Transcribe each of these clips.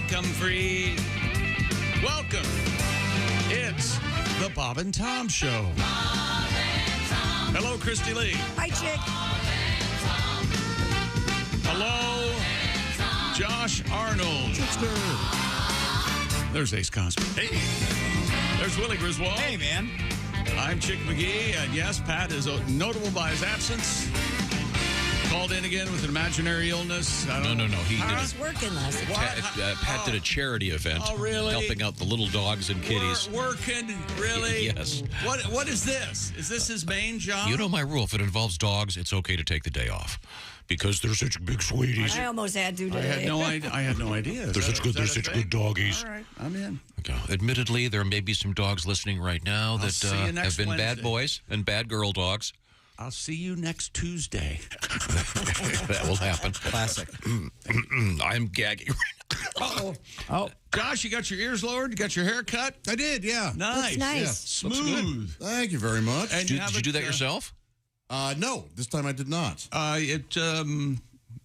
come free. Welcome. It's the Bob and Tom Show. Hello, Christy Lee. Hi, Chick. Hello, Josh Arnold. There's Ace Cosby. Hey. There's Willie Griswold. Hey, man. I'm Chick McGee, and yes, Pat is notable by his absence. Called in again with an imaginary illness. No. He I did. was working last night. Pat did a charity event. Oh, really? Helping out the little dogs and kitties. Working, really? Yes. What is this? Is this his main job? You know my rule. If it involves dogs, it's okay to take the day off. Because they're such big sweeties. I almost had to I today. had no idea. They're such good doggies. All right, I'm in. Okay. Admittedly, there may be some dogs listening right now that see you next have been bad Wednesday. boys and bad girl dogs. I'll see you next Tuesday. That will happen. Classic. I'm gagging right now. Oh, Josh, you got your ears lowered? You got your hair cut? I did, yeah. Nice. Looks nice. Yeah. Smooth. Thank you very much. And Did you do that yourself? No, this time I did not.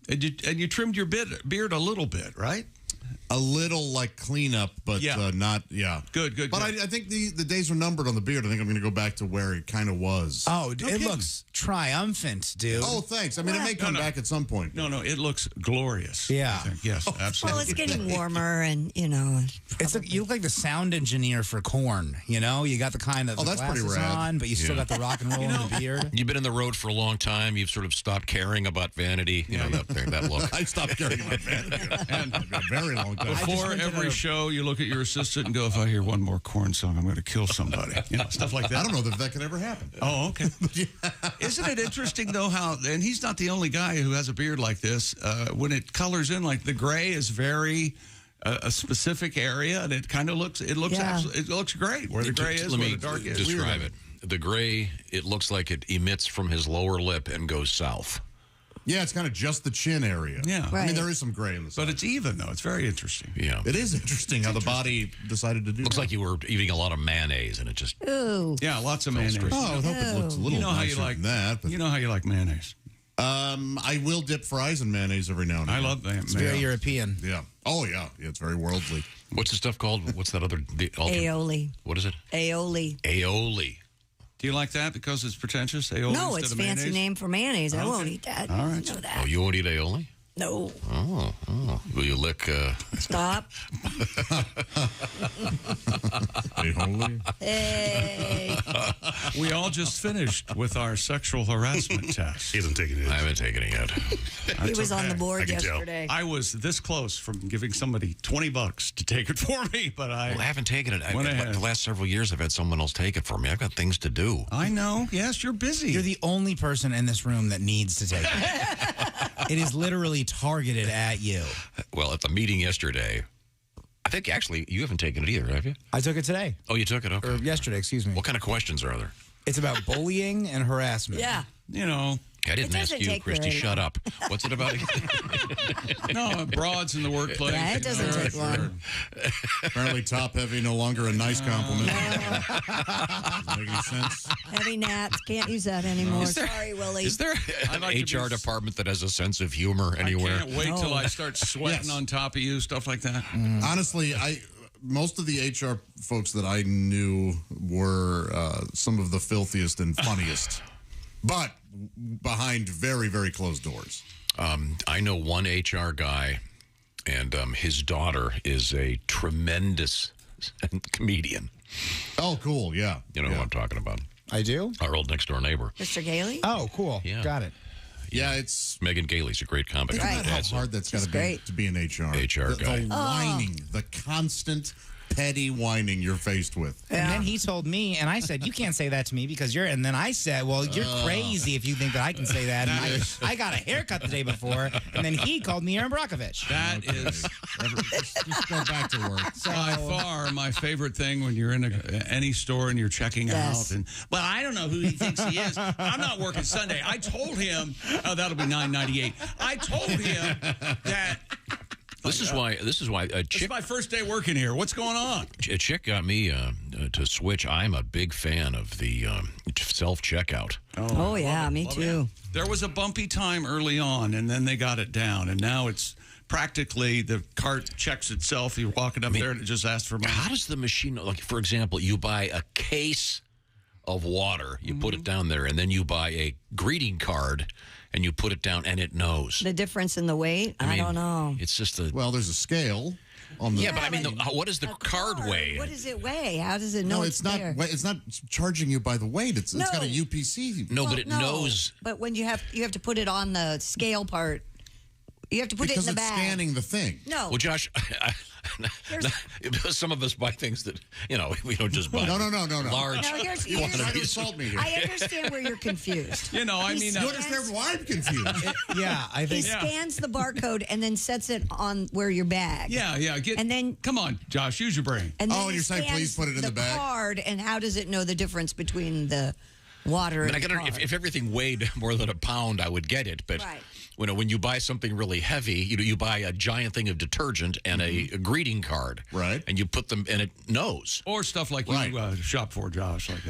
And you trimmed your beard a little bit, right? A little like cleanup, but not, Good. But I think the days are numbered on the beard. I think I'm going to go back to where it kind of was. it kidding. looks triumphant, dude. Oh, thanks. I mean, it may come back at some point. No, it looks glorious. Yeah. I think. Yes, absolutely. Well, it's getting warmer, and you look like the sound engineer for Korn. You know, you got the kind of that's pretty glasses rad. on, but you still got the rock and roll in the beard. You've been in the road for a long time. You've sort of stopped caring about vanity. You know, that look. I stopped caring about vanity. And a very long time. Before every show, you look at your assistant and go, if I hear one more Korn song, I'm going to kill somebody. Stuff like that. I don't know if that could ever happen. Oh, okay. Isn't it interesting, though, how, and he's not the only guy who has a beard like this, when it colors in, like the gray is very a specific area, and it kind of looks great where the gray is, Let where me the dark is. describe it. The gray, it looks like it emits from his lower lip and goes south. Yeah, it's kind of just the chin area. Yeah. I Right. mean, there is some gray in the side. But it's even, though. It's very interesting. Yeah. It is interesting how the body decided to do Looks that. like you were eating a lot of mayonnaise and it just... ooh. Yeah, lots of mayonnaise. Oh, I would hope it looks a little You know how you nicer like than that. But, You know how you like mayonnaise. I will dip fries in mayonnaise every now and I again. love mayonnaise. It's very European. Yeah. Oh, yeah. It's very worldly. What's the stuff called? What's that other... Aioli. What is it? Aioli. Aioli. Do you like that because it's pretentious? Aioli No, instead it's of fancy mayonnaise? name for mayonnaise. I Okay. won't eat that. All right. You know Oh, that. you won't eat aioli? No. Oh. Will you lick... Stop. Hey, holy. Hey. We all just finished with our sexual harassment test. He hasn't taken it. I haven't taken it yet. He was on the I board can tell. yesterday. I was this close from giving somebody $20 to take it for me, but I haven't taken it. Went ahead. The last several years, I've had someone else take it for me. I've got things to do. I know. Yes, you're busy. You're the only person in this room that needs to take it. It is literally targeted at you. Well, at the meeting yesterday, I think actually you haven't taken it either, have you? I took it today. Oh, you took it? Okay. Or yesterday, excuse me. What kind of questions are there? It's about bullying and harassment. Yeah. You know, I didn't ask doesn't you, take Christy. very Shut long. up. What's it about? no, broads in the workplace. Yeah, it doesn't take long. Apparently, top heavy, no longer a nice compliment. Doesn't make any sense. Heavy gnats. Can't use that anymore. Sorry, Willie. Is there I'd an like to HR be- department that has a sense of humor anywhere? I can't wait till No. I start sweating Yes. on top of you, stuff like that. Honestly, most of the HR folks that I knew were some of the filthiest and funniest, but behind very, very closed doors. I know one HR guy, and his daughter is a tremendous comedian. Oh, cool. Yeah. You know yeah. what I'm talking about. I do? Our old next-door neighbor. Mr. Gailey? Oh, cool. Yeah. Got it. Yeah, it's... Megan Gailey's a great comic. Think about how That's a- hard that's got to be great. to be an HR. HR guy. The whining, the constant petty whining you're faced with. And then he told me, and I said, you can't say that to me because you're, and then I said, well, you're crazy if you think that I can say that. And I got a haircut the day before, and then he called me Aaron Brockovich. That is Just go back to work. by far my favorite thing when you're in any store and you're checking Yes. out. And well, I don't know who he thinks he is. I'm not working Sunday. I told him that'll be $9.98. I told him that. This is why a It's chick my first day working here. What's going on? a chick got me to switch. I'm a big fan of the self-checkout. Oh, yeah, me too. There was a bumpy time early on, and then they got it down, and now it's practically the cart checks itself. You're walking up there and it just asks for money. How does the machine, like, for example, you buy a case of water, you put it down there, and then you buy a greeting card and you put it down and it knows. The difference in the weight? I don't know. It's just a... Well, there's a scale. On the, yeah, but I mean, what does the card weigh? What does it weigh? How does it know no, it's not. there? It's not charging you by the weight. It's got a UPC. No, but it knows. But when you have to put it on the scale part. You have to put it in the bag. Because it's scanning the thing. No. Well, Josh, some of us buy things that, we don't just buy. No. Large quantities. Don't insult me here. I understand where you're confused. You understand why I'm confused. I think he scans the barcode and then sets it on where your bag. Yeah. And then come on, Josh, use your brain. And then and you're saying please put it in the bag. Card, and how does it know the difference between the water and the card? If everything weighed more than a pound, I would get it. But when you buy something really heavy, you buy a giant thing of detergent and a greeting card, right? And you put them, and it knows. Or stuff like you shop for, Josh, like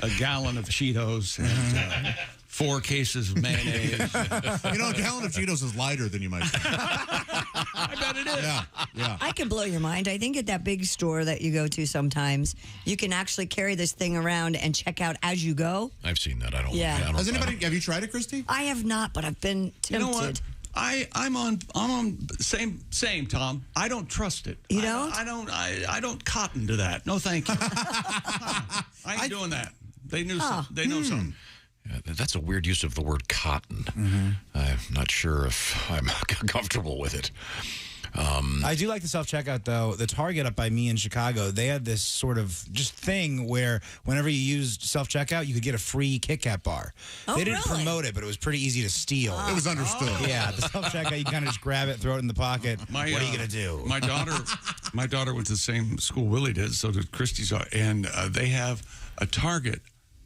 a gallon of Cheetos and 4 cases of mayonnaise. A gallon of Cheetos is lighter than you might think. I bet it is. Yeah. I can blow your mind. I think at that big store that you go to sometimes, you can actually carry this thing around and check out as you go. I've seen that. I don't. Yeah. Have you tried it, Christy? I have not, but I've been tempted. You know what? I'm on same Tom. I don't trust it. You don't? I don't cotton to that. No, thank you. I ain't doing that. They knew they know something. That's a weird use of the word cotton. I'm not sure if I'm comfortable with it. I do like the self-checkout, though. The Target up by me in Chicago, they had this sort of just thing where whenever you used self-checkout, you could get a free Kit Kat bar. They didn't promote it, but it was pretty easy to steal. It was understood. Yeah, the self-checkout, you kind of just grab it, throw it in the pocket. What are you going to do? My daughter went to the same school Willie did, so did Christy's, and they have a Target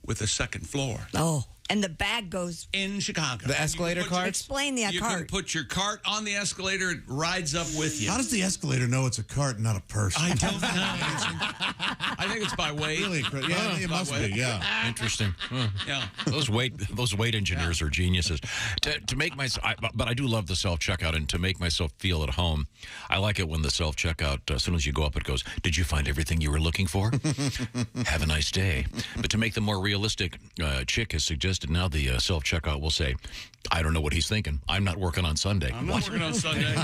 with a second floor. Oh. And the bag goes in Chicago. The escalator cart? Explain the cart. You can put your cart on the escalator. It rides up with you. How does the escalator know it's a cart, not a person? I don't know. I think it's by weight. Really? Yeah, it must be. Yeah. Interesting. Yeah. Those weight engineers are geniuses. To make but I do love the self-checkout, and to make myself feel at home, I like it when the self-checkout, as soon as you go up, it goes, "Did you find everything you were looking for? Have a nice day." But to make them more realistic, Chick has suggested now the self-checkout will say, "I don't know what he's thinking. I'm not working on Sunday." I'm not working on Sunday.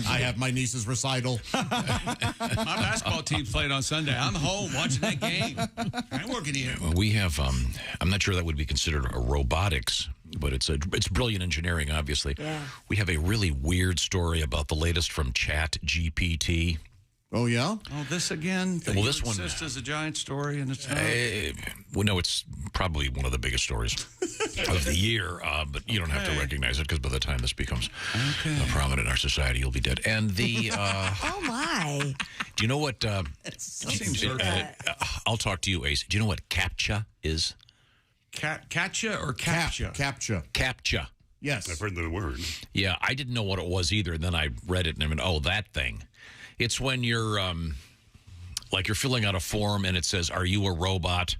I have my niece's recital. My basketball team's playing on Sunday. I'm home watching that game. I'm working here. Well, we have, I'm not sure that would be considered a robotics, but it's brilliant engineering, obviously. Yeah. We have a really weird story about the latest from Chat GPT. Oh, yeah? Oh, this again? Well, this one is a giant story, and it's not. Well, no, it's probably one of the biggest stories of the year, but you don't have to recognize it because by the time this becomes prominent in our society, you'll be dead. And the... oh, my. Do you know what... Seems I'll talk to you, Ace. Do you know what CAPTCHA is? CAPTCHA or CAPTCHA? CAPTCHA. CAPTCHA. Yes. I've heard the word. Yeah, I didn't know what it was either. And then I read it and I went, oh, that thing. It's when you're you're filling out a form and it says, "Are you a robot?"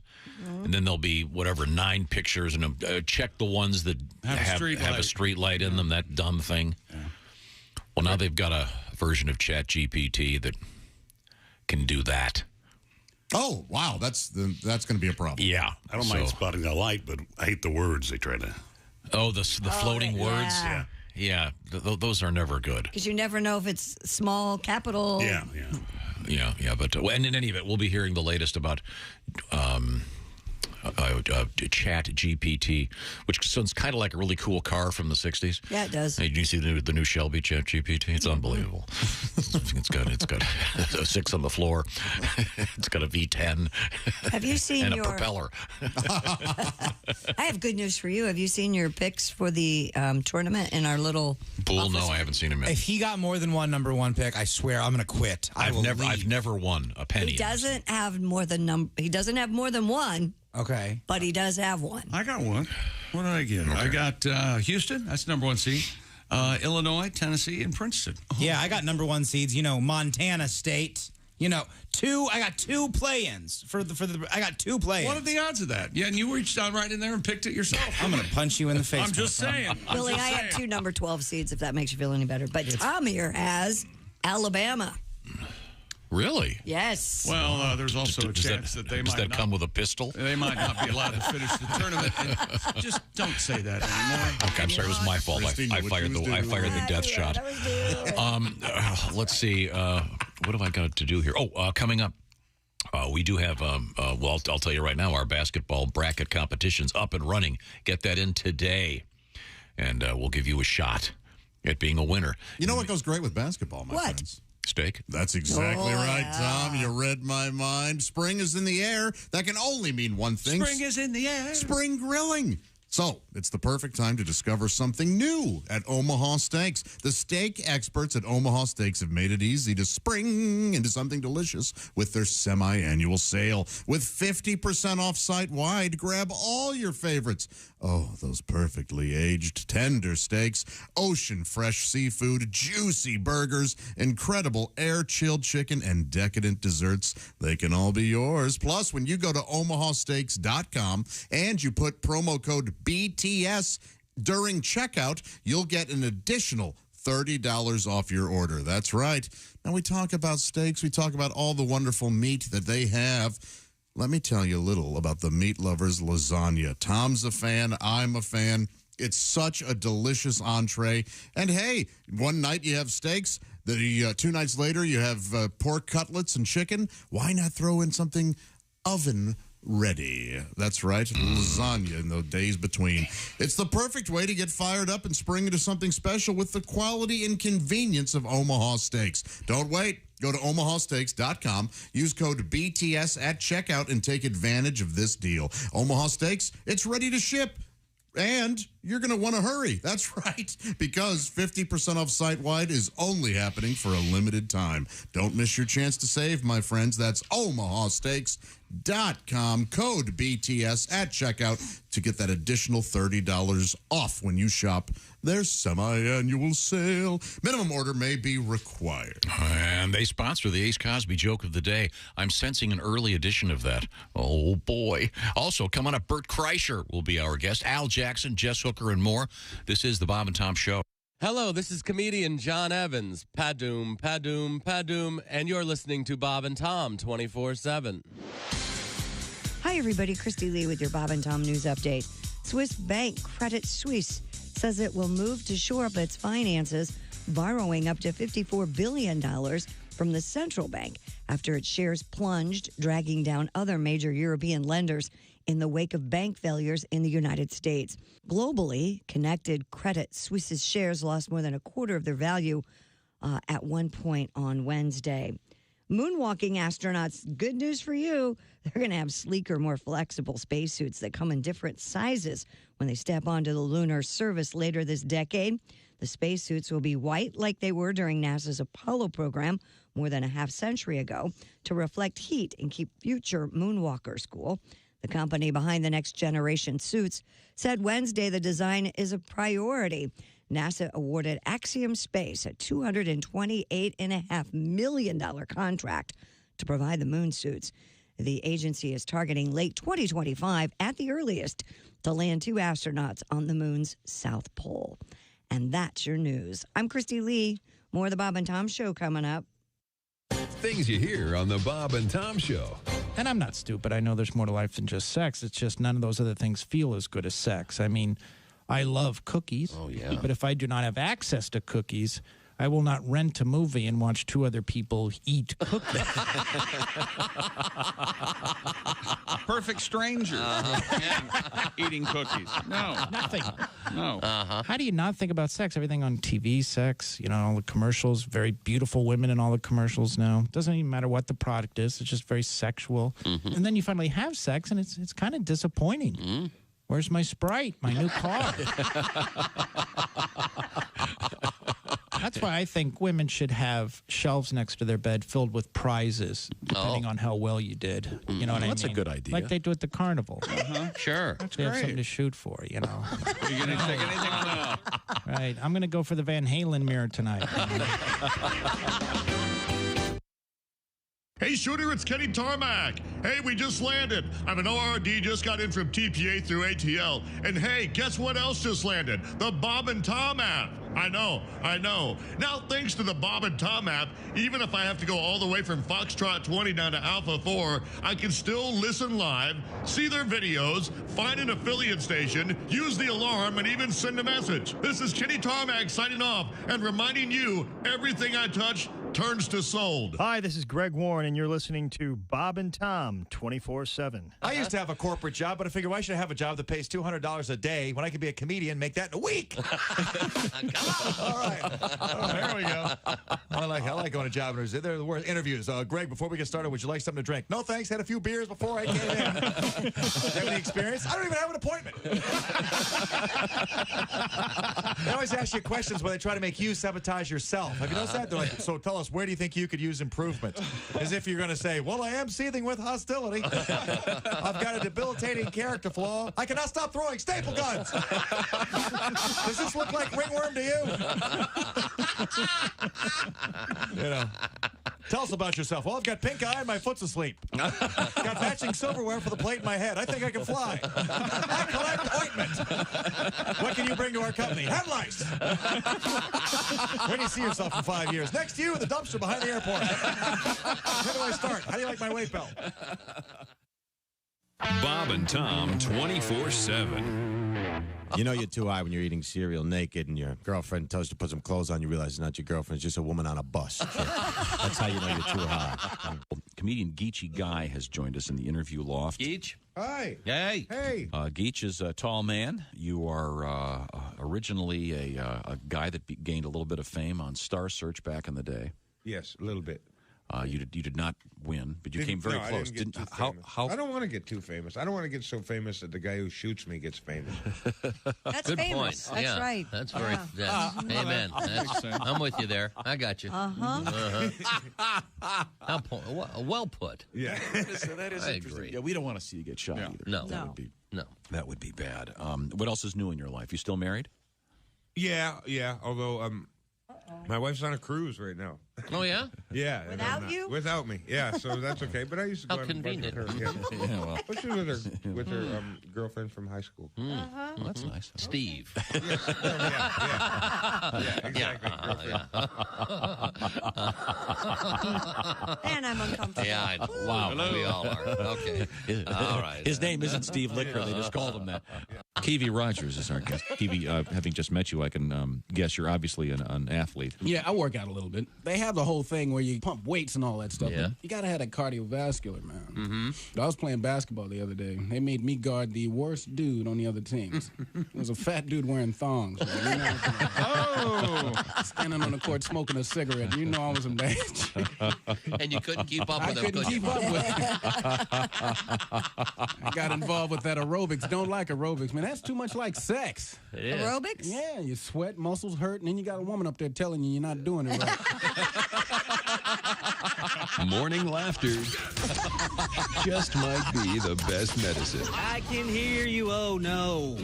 And then there'll be 9 pictures and check the ones that have a street light in them. That dumb thing. Yeah. Well, now they've got a version of ChatGPT that can do that. Oh wow, that's going to be a problem. Yeah, I don't mind spotting a light, but I hate the words they try to. Oh, the floating words. Yeah. Yeah, those are never good. Because you never know if it's small, capital. Yeah. But and in any event, we'll be hearing the latest about Chat GPT, which sounds kind of like a really cool car from the 60s. Yeah, it does. Hey, did you see the new Shelby Chat GPT? It's unbelievable. It's got a 6 on the floor. It's got a V10. Have you seen and a propeller? I have good news for you. Have you seen your picks for the tournament in our little pool? No, I haven't seen him yet. If he got more than one number 1 pick, I swear I'm going to quit. I've never won a penny. He doesn't have more than He doesn't have more than 1. Okay. But he does have 1. I got 1. What did I get? Okay. I got Houston. That's number 1 seed. Illinois, Tennessee, and Princeton. Yeah, I got number 1 seeds. Montana State I got 2 play-ins I got 2 play-ins. What are the odds of that? Yeah, and you reached out right in there and picked it yourself. I'm going to punch you in the face. I'm just saying. Billy, I had 2 number 12 seeds, if that makes you feel any better. But Tom here has Alabama. Really? Yes. Well, there's also a chance that they does might that come with a pistol? They might not be allowed to finish the tournament. And just don't say that anymore. Okay, I'm sorry. It was my fault. I fired the death shot. Let's see. What have I got to do here? Coming up. We do have, I'll tell you right now, our basketball bracket competition's up and running. Get that in today, and we'll give you a shot at being a winner. You know what goes great with basketball, my friends? Steak. That's exactly right, Tom. You read my mind. Spring is in the air. That can only mean one thing. Spring is in the air. Spring grilling. So, it's the perfect time to discover something new at Omaha Steaks. The steak experts at Omaha Steaks have made it easy to spring into something delicious with their semi-annual sale. With 50% off site-wide, grab all your favorites. Oh, those perfectly aged, tender steaks, ocean-fresh seafood, juicy burgers, incredible air-chilled chicken, and decadent desserts. They can all be yours. Plus, when you go to omahasteaks.com and you put promo code BTS during checkout, you'll get an additional $30 off your order. That's right. Now, we talk about steaks. We talk about all the wonderful meat that they have. Let me tell you a little about the Meat Lovers lasagna. Tom's a fan. I'm a fan. It's such a delicious entree. And hey, one night you have steaks. 2 nights later you have pork cutlets and chicken. Why not throw in something oven ready? That's right, lasagna in the days between. It's the perfect way to get fired up and spring into something special with the quality and convenience of Omaha Steaks. Don't wait. Go to omahasteaks.com, use code BTS at checkout, and take advantage of this deal. Omaha Steaks, it's ready to ship. And you're going to want to hurry. That's right, because 50% off site-wide is only happening for a limited time. Don't miss your chance to save, my friends. That's omahasteaks.com, code BTS at checkout to get that additional $30 off when you shop their semi-annual sale. Minimum order may be required. And they sponsor the Ace Cosby joke of the day. I'm sensing an early edition of that. Oh, boy. Also, coming up, Bert Kreischer will be our guest. Al Jackson, Jess Hooker, and more. This is the Bob and Tom Show. Hello, this is comedian John Evans. Padoom, padoom, padoom. And you're listening to Bob and Tom 24/7. Hi, everybody. Christy Lee with your Bob and Tom News Update. Swiss bank Credit Suisse says it will move to shore up its finances, borrowing up to $54 billion from the central bank after its shares plunged, dragging down other major European lenders in the wake of bank failures in the United States. Globally, connected Credit Suisse's shares lost more than a quarter of their value at one point on Wednesday. Moonwalking astronauts, good news for you. They're going to have sleeker, more flexible spacesuits that come in different sizes when they step onto the lunar service later this decade. The spacesuits will be white like they were during NASA's Apollo program more than a half century ago to reflect heat and keep future moonwalkers cool. The company behind the next generation suits said Wednesday the design is a priority. NASA awarded Axiom Space a $228.5 million contract to provide the moon suits. The agency is targeting late 2025 at the earliest to land 2 astronauts on the moon's south pole. And that's your news. I'm Christy Lee. More of the Bob and Tom Show coming up. Things you hear on the Bob and Tom Show. And I'm not stupid. I know there's more to life than just sex. It's just none of those other things feel as good as sex. I mean, I love cookies. Oh, yeah. But if I do not have access to cookies, I will not rent a movie and watch 2 other people eat cookies. Perfect stranger. Eating cookies. No. Nothing. No. How do you not think about sex? Everything on TV, sex, all the commercials, very beautiful women in all the commercials now. Doesn't even matter what the product is. It's just very sexual. Mm-hmm. And then you finally have sex, and it's kind of disappointing. Mm. Where's my Sprite, my new car? That's why I think women should have shelves next to their bed filled with prizes, depending on how well you did. You know what I mean? That's a good idea. Like they do at the carnival. Sure. That's they have something to shoot for, Are you going to take anything on that? Right. I'm going to go for the Van Halen mirror tonight. Hey, Shooter, it's Kenny Tarmac. Hey, we just landed. I'm an ORD, just got in from TPA through ATL. And hey, guess what else just landed? The Bob and Tom app. I know. Now, thanks to the Bob and Tom app, even if I have to go all the way from Foxtrot 20 down to Alpha 4, I can still listen live, see their videos, find an affiliate station, use the alarm, and even send a message. This is Kenny Tarmac signing off and reminding you, everything I touch turns to sold. Hi, this is Greg Warren, and you're listening to Bob and Tom 24/7. I used to have a corporate job, but I figured why should I have a job that pays $200 a day when I could be a comedian and make that in a week? All right. There we go. I like going to job interviews. They're the worst interviews. Greg, before we get started, would you like something to drink? No, thanks. Had a few beers before I came in. Have any experience? I don't even have an appointment. They always ask you questions where they try to make you sabotage yourself. Have you noticed that? They're like, so tell us, where do you think you could use improvement? As if you're going to say, well, I am seething with hostility. I've got a debilitating character flaw. I cannot stop throwing staple guns. Does this look like ringworm to you? Tell us about yourself. Well, I've got pink eye and my foot's asleep. Got matching silverware for the plate in my head. I think I can fly. I collect ointment. What can you bring to our company? Head lice. Where do you see yourself in 5 years? Next to you in the dumpster behind the airport. Where do I start? How do you like my weight belt? Bob and Tom 24/7. You know you're too high when you're eating cereal naked and your girlfriend tells you to put some clothes on. You realize it's not your girlfriend. It's just a woman on a bus. That's how you know you're too high. Comedian Geechee Guy has joined us in the interview loft. Geech. Hi. Hey. Hey. Geech is a tall man. You are originally a guy that gained a little bit of fame on Star Search back in the day. Yes, a little bit. You did not win, but you came very close. I didn't get too famous. I don't want to get too famous. I don't want to get so famous that the guy who shoots me gets famous. That's Good famous. point. That's right. That's very. Amen. I'm with you there. I got you. Well put. Yeah. That is interesting. Yeah, we don't want to see you get shot either. No. That would be bad. What else is new in your life? You still married? Yeah. Although my wife's on a cruise right now. Oh, yeah? Yeah. Without you? Without me. Yeah, so that's okay. But I used to go How on a bunch with her. convenient. Yeah. Well, she was with her girlfriend from high school. Well, that's nice. Steve. Yeah, exactly. And I'm uncomfortable. Yeah, I know. Wow. We all are. Okay. All right. His name isn't Steve Licker. They just called him that. Kiwi Rogers is our guest. Kiwi, having just met you, I can guess you're obviously an athlete. Yeah, I work out a little bit. They have the whole thing where you pump weights and all that stuff. Yeah. You got to have that cardiovascular, man. Mm-hmm. I was playing basketball the other day. They made me guard the worst dude on the other teams. It was a fat dude wearing thongs. Man. Standing on the court smoking a cigarette. You know I was in danger. And you couldn't keep up with him, couldn't keep up with him. I got involved with that aerobics. Don't like aerobics, man. That's too much like sex. It is. Aerobics? Yeah, you sweat, muscles hurt, and then you got a woman up there telling you you're not doing it right. Morning laughter just might be the best medicine. I can hear you, oh no.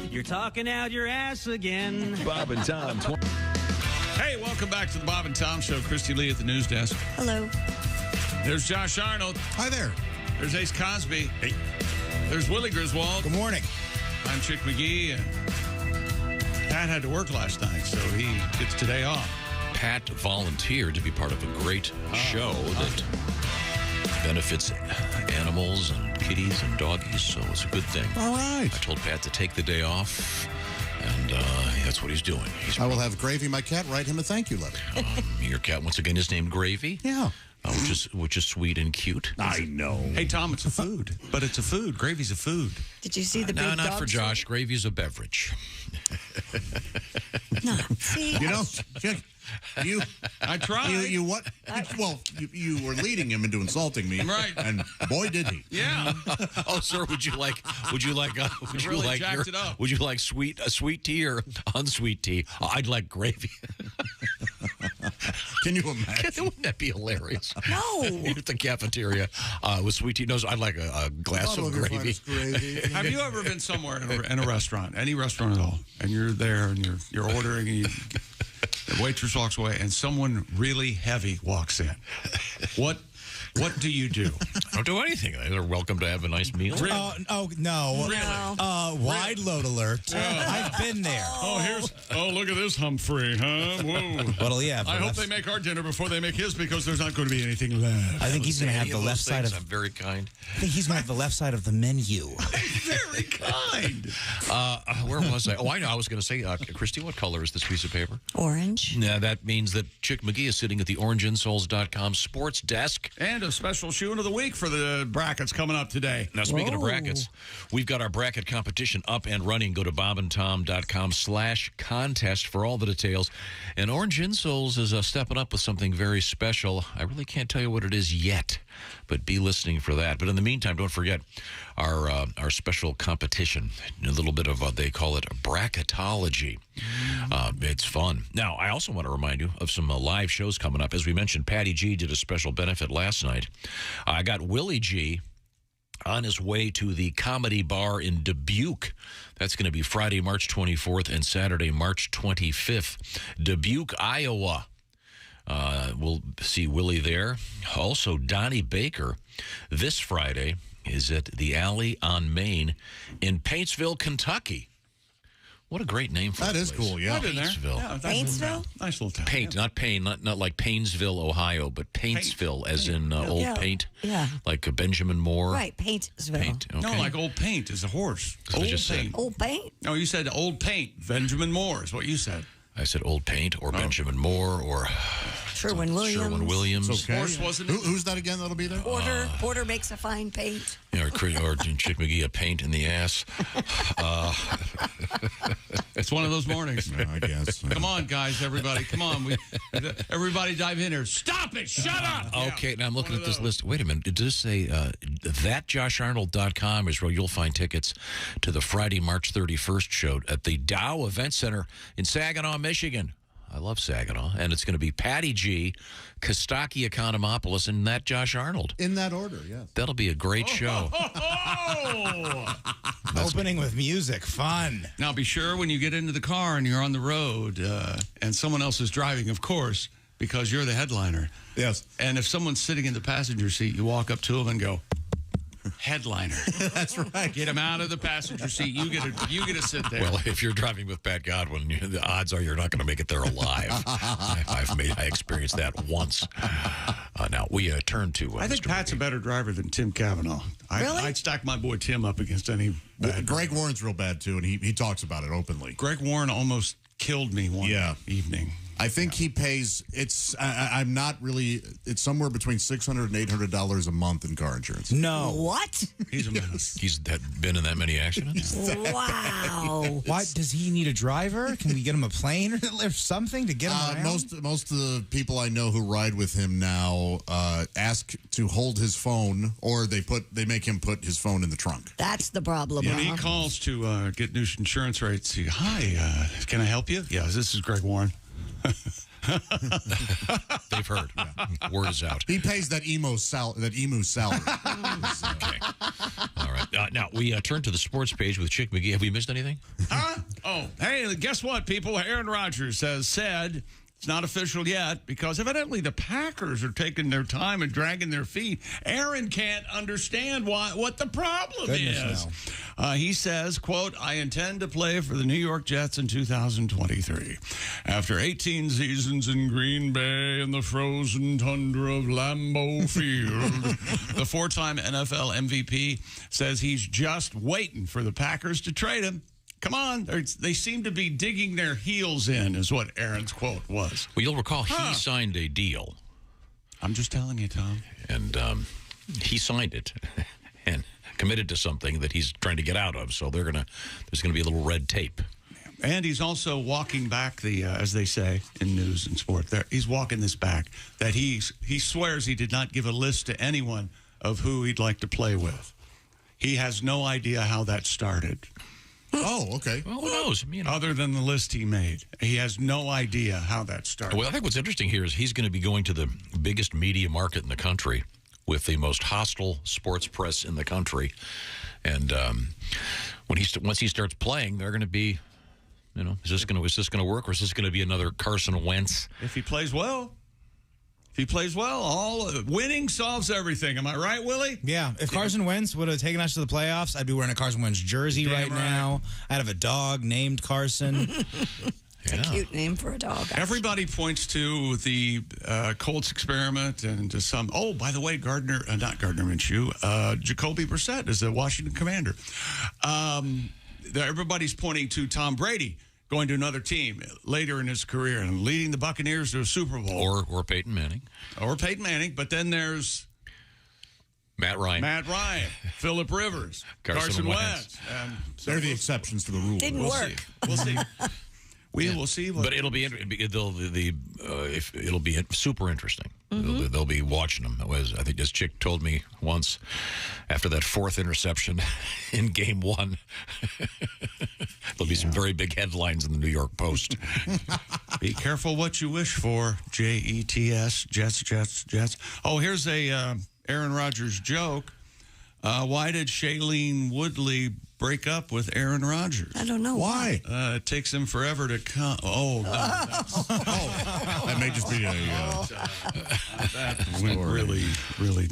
You're talking out your ass again. Bob and Tom. Hey, welcome back to the Bob and Tom Show. Christy Lee at the news desk. Hello. There's Josh Arnold. Hi there. There's Ace Cosby. Hey. There's Willie Griswold. Good morning. I'm Chick McGee. And Pat had to work last night, so he gets today off. Pat volunteered to be part of a great show that benefits animals and kitties and doggies, so it's a good thing. All right. I told Pat to take the day off, and that's what he's doing. I will have Gravy, my cat, write him a thank you letter. Your cat, once again, is named Gravy. Yeah. Which is sweet and cute. I know. Hey, Tom, it's a food, but it's a food. Gravy's a food. Did you see the big No, not dog for Josh. Gravy's a beverage. No. See, You know, Chick, I tried. You what? You were leading him into insulting me, right? And boy, did he! Yeah. Oh, sir, would you like sweet tea or unsweet tea? I'd like gravy. Can you imagine? Wouldn't that be hilarious? No. You're at the cafeteria with sweet tea. No, I'd like a glass of gravy. Have you ever been somewhere in a restaurant, any restaurant at all, and you're there and you're ordering and the waitress walks away and someone really heavy walks in? What What do you do? I don't do anything. They're welcome to have a nice meal. No. Really? Wide load alert. I've been there. Look at this Humphrey, huh? Whoa. Well, yeah. I hope they make our dinner before they make his because there's not going to be anything left. I think he's going to have the left side of. I'm very kind. I think he's going to have the left side of the menu. Very kind. Where was I? Oh, I know. I was going to say, Christy, what color is this piece of paper? Orange. Yeah, that means that Chick McGee is sitting at the orangeinsoles.com sports desk. And a special shoe of the week for the brackets coming up today. Now, speaking of brackets, we've got our bracket competition up and running. Go to bobandtom.com/contest for all the details. And Orange Insoles is stepping up with something very special. I really can't tell you what it is yet, but be listening for that. But in the meantime, don't forget our special competition. A little bit of, they call it bracketology. It's fun. Now, I also want to remind you of some live shows coming up. As we mentioned, Patty G did a special benefit last night. I got Willie G on his way to the Comedy Bar in Dubuque. That's going to be Friday, March 24th and Saturday, March 25th. Dubuque, Iowa. We'll see Willie there. Also, Donnie Baker this Friday is at the Alley on Main in Paintsville, Kentucky. What a great name for that is place. cool, yeah. Paintsville. Paintsville? Nice little town. Paint, not pain, not like Painesville, Ohio, but Paintsville, as in old paint. Yeah. Like Benjamin Moore. Right, Paintsville. Paint, okay. No, like Old Paint is a horse. That's what I just said. Old Paint? No, you said Old Paint. Benjamin Moore is what you said. I said Old Paint or Benjamin Moore or Sherwin Williams. Sherwin Williams. It's okay. Horse, wasn't it? Who's that again that'll be there? Porter makes a fine paint. Or Chick McGee, a paint in the ass. It's one of those mornings. Yeah, I guess. Come on, guys, everybody. Come on. Everybody dive in here. Stop it. Shut up. Okay, now I'm looking at this list. Wait a minute. Does this say thatjosharnold.com is where you'll find tickets to the Friday, March 31st show at the Dow Event Center in Saginaw, Michigan. I love Saginaw. And it's going to be Patty G, Kostaki Economopoulos, and that Josh Arnold. In that order, yes. That'll be a great show. Opening with music. Fun. Now, be sure when you get into the car and you're on the road and someone else is driving, of course, because you're the headliner. Yes. And if someone's sitting in the passenger seat, you walk up to them and go, headliner. That's right. Get him out of the passenger seat. You get to sit there. Well, if you're driving with Pat Godwin, the odds are you're not going to make it there alive. I experienced that once. Now we turn to. I think Pat's a better driver than Tim Cavanaugh. Really? I'd stack my boy Tim up against any bad. Greg Warren's real bad too, and he talks about it openly. Greg Warren almost killed me one evening. I think he pays. I'm not really. It's somewhere between $600 and $800 a month in car insurance. No. What? He's a menace. He's been in that many accidents. Wow. Why does he need a driver? Can we get him a plane or something to get him around? Most of the people I know who ride with him now ask to hold his phone, or they make him put his phone in the trunk. That's the problem. When he calls to get new insurance rates, hi, can I help you? Yes, this is Greg Warren. They've heard. Yeah. Word is out. He pays that emu salary. Okay. All right. Now we turn to the sports page with Chick McGee. Have we missed anything? Huh? Oh, hey, guess what, people? Aaron Rodgers has said it's not official yet because evidently the Packers are taking their time and dragging their feet. Aaron can't understand what the problem is. He says, quote, I intend to play for the New York Jets in 2023. After 18 seasons in Green Bay and the frozen tundra of Lambeau Field, the four-time NFL MVP says he's just waiting for the Packers to trade him. Come on. They seem to be digging their heels in, is what Aaron's quote was. Well, you'll recall he signed a deal. I'm just telling you, Tom. And he signed it and committed to something that he's trying to get out of. So there's going to be a little red tape. And he's also walking back the, as they say in news and sport, he's walking this back, that he swears he did not give a list to anyone of who he'd like to play with. He has no idea how that started. Oh, okay. Well, who knows? Other than the list he made. He has no idea how that started. Well, I think what's interesting here is he's going to be going to the biggest media market in the country with the most hostile sports press in the country. And once he starts playing, they're going to be, is this going to work, or is this going to be another Carson Wentz? If he plays well. If he plays well, winning solves everything. Am I right, Willie? Yeah. If Carson Wentz would have taken us to the playoffs, I'd be wearing a Carson Wentz jersey right now. I'd have a dog named Carson. A cute name for a dog. Actually. Everybody points to the Colts experiment and to some. Oh, by the way, not Gardner Minshew, Jacoby Brissett is the Washington Commander. Everybody's pointing to Tom Brady going to another team later in his career and leading the Buccaneers to a Super Bowl. Or Peyton Manning. Or Peyton Manning. But then there's Matt Ryan, Phillip Rivers, Carson Wentz. They're the exceptions to the rule. Didn't work. We'll see. We will see. But it'll be super interesting. They'll be watching them. I think this chick told me once after that 4th interception in game 1. There'll be some very big headlines in the New York Post. Be careful what you wish for. Jets, Jets. Oh, here's a Aaron Rodgers joke. Why did Shailene Woodley break up with Aaron Rodgers? I don't know. Why? It takes him forever to come. Oh, no. That may just be a... that went really, really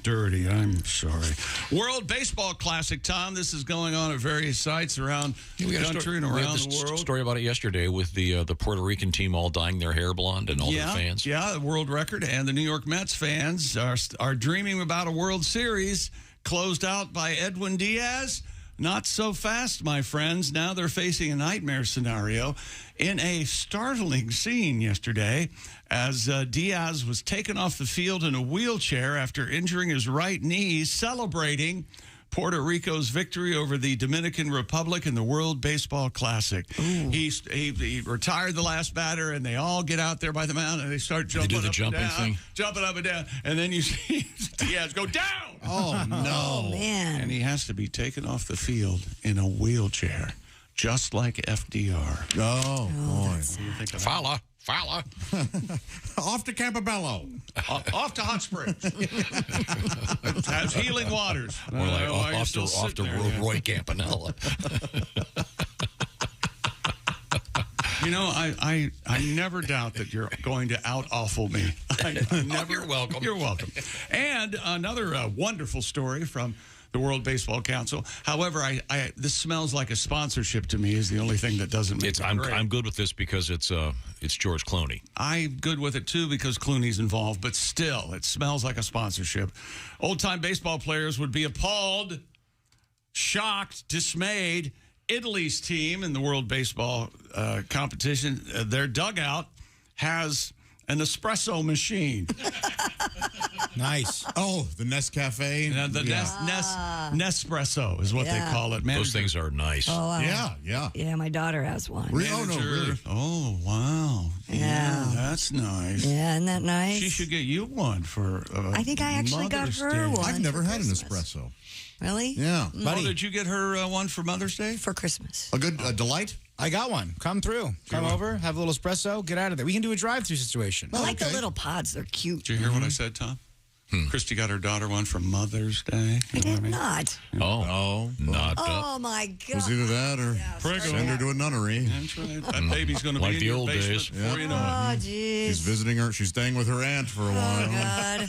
dirty. I'm sorry. World Baseball Classic, Tom. This is going on at various sites around the country and around the world. Story about it yesterday with the Puerto Rican team all dyeing their hair blonde and all their fans. Yeah, the world record. And the New York Mets fans are dreaming about a World Series closed out by Edwin Diaz. Not so fast, my friends. Now they're facing a nightmare scenario in a startling scene yesterday as Diaz was taken off the field in a wheelchair after injuring his right knee, celebrating Puerto Rico's victory over the Dominican Republic in the World Baseball Classic. He retired the last batter, and they all get out there by the mound, and they start jumping up and down. Jumping up and down. And then you see Diaz go down. Oh, no. Oh, man. And he has to be taken off the field in a wheelchair, just like FDR. Oh, boy. Fowler. Off to Campobello. Off to Hot Springs. Has healing waters. More like off to Roy Campanella. You know, I never doubt that you're going to out-awful me. You're welcome. You're welcome. And another wonderful story from the World Baseball Council. However, this smells like a sponsorship to me is the only thing that doesn't make it great. I'm good with this because it's George Clooney. I'm good with it, too, because Clooney's involved. But still, it smells like a sponsorship. Old-time baseball players would be appalled, shocked, dismayed. Italy's team in the World Baseball competition, their dugout has an espresso machine. Nice. Oh, the Nescafe. Nespresso is what they call it. Those things are nice. Oh, yeah. Yeah, my daughter has one. Really? Oh, wow. Yeah, that's nice. Yeah, isn't that nice? She should get you one for I think I actually got her one. I've never had Christmas. an espresso. Really? Yeah. Oh, did you get her one for Mother's Day? For Christmas. A good delight? I got one. Come through. Come over, have a little espresso, get out of there. We can do a drive-through situation. I like the little pods. They're cute. Did you hear what I said, Tom? Christy got her daughter one for Mother's Day. I did not. Oh, not. Oh, my God. It was either that or send her to a nunnery. That's right. That baby's going to Like be the in your old basement days. before you know it. Oh, jeez. She's visiting her. She's staying with her aunt for a while. Oh, God.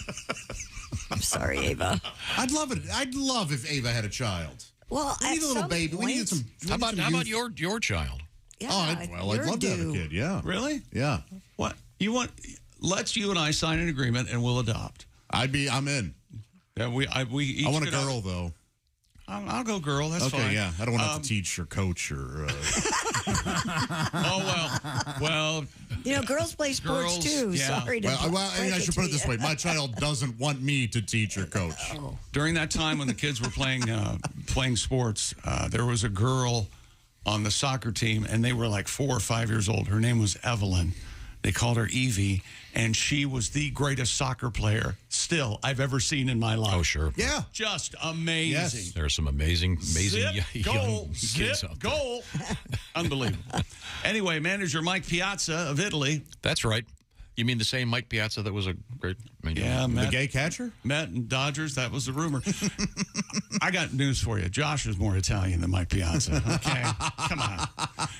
I'm sorry, Ava. I'd love it. I'd love if Ava had a child. Well, we need a little baby. We need some. How about your child? Yeah, I'd love to have a kid. Yeah. Really? Yeah. What you want? Let's you and I sign an agreement, and we'll adopt. I'm in. Yeah, we each I want a girl though. I'll go girl. That's okay, fine. Yeah. I don't want to have to teach or coach or. Well. You know, girls play sports too. Yeah. Sorry to. I should put it this way: my child doesn't want me to teach or coach. Oh. During that time when the kids were playing sports, there was a girl on the soccer team, and they were like 4 or 5 years old. Her name was Evelyn. They called her Evie, and she was the greatest soccer player still I've ever seen in my life. Oh, sure. Yeah. Just amazing. Yes. There are some amazing young goal, kids out there. goal. Unbelievable. Anyway, manager Mike Piazza of Italy. That's right. You mean the same Mike Piazza that was a great... Yeah, the gay catcher? Met in Dodgers. That was the rumor. I got news for you. Josh is more Italian than Mike Piazza. Okay, come on.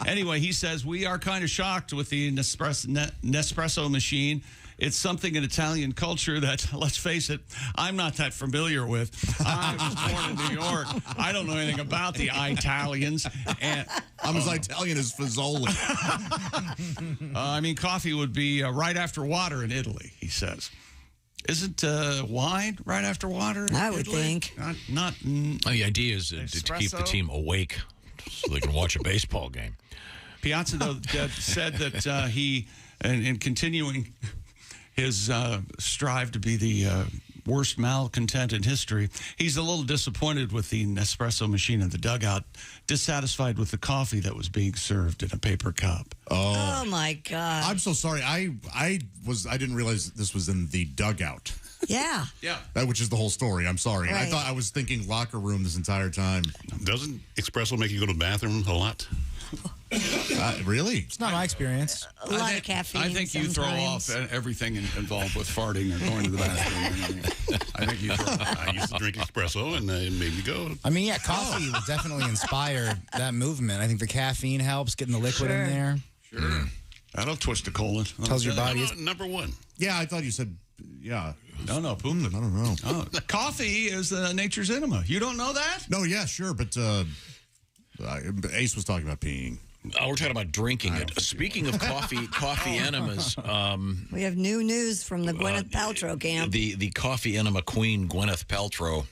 Anyway, he says, we are kind of shocked with the Nespresso machine. it's something in Italian culture that, let's face it, I'm not that familiar with. I was born in New York. I don't know anything about the Italians. And I'm as Italian as Fazoli. I mean, coffee would be right after water in Italy, he says. Isn't wine right after water? I would think. Not the idea is to keep the team awake so they can watch a baseball game. Piazza, though, said that he, in continuing his strive to be the worst malcontent in history, he's a little disappointed with the Nespresso machine in the dugout, dissatisfied with the coffee that was being served in a paper cup. Oh my God. I'm so sorry. I didn't realize this was in the dugout. Yeah. Yeah. Which is the whole story. I'm sorry. Right. I thought I was thinking locker room this entire time. Doesn't espresso make you go to the bathroom a lot? Really? It's not my experience. A lot of caffeine. I think you throw off everything involved with farting or going to the bathroom. I think you throw I used to drink espresso, and it made me go. I mean, yeah, coffee was definitely inspired that movement. I think the caffeine helps getting the liquid in there. Sure. That'll twist the colon. Tells your body. Number one. Yeah, I thought you said, yeah. No, poop. I don't know. Oh, coffee is nature's enema. You don't know that? No, yeah, sure, but Ace was talking about peeing. Oh, we're talking about drinking it. Speaking of coffee enemas. We have new news from the Gwyneth Paltrow camp. The coffee enema queen, Gwyneth Paltrow,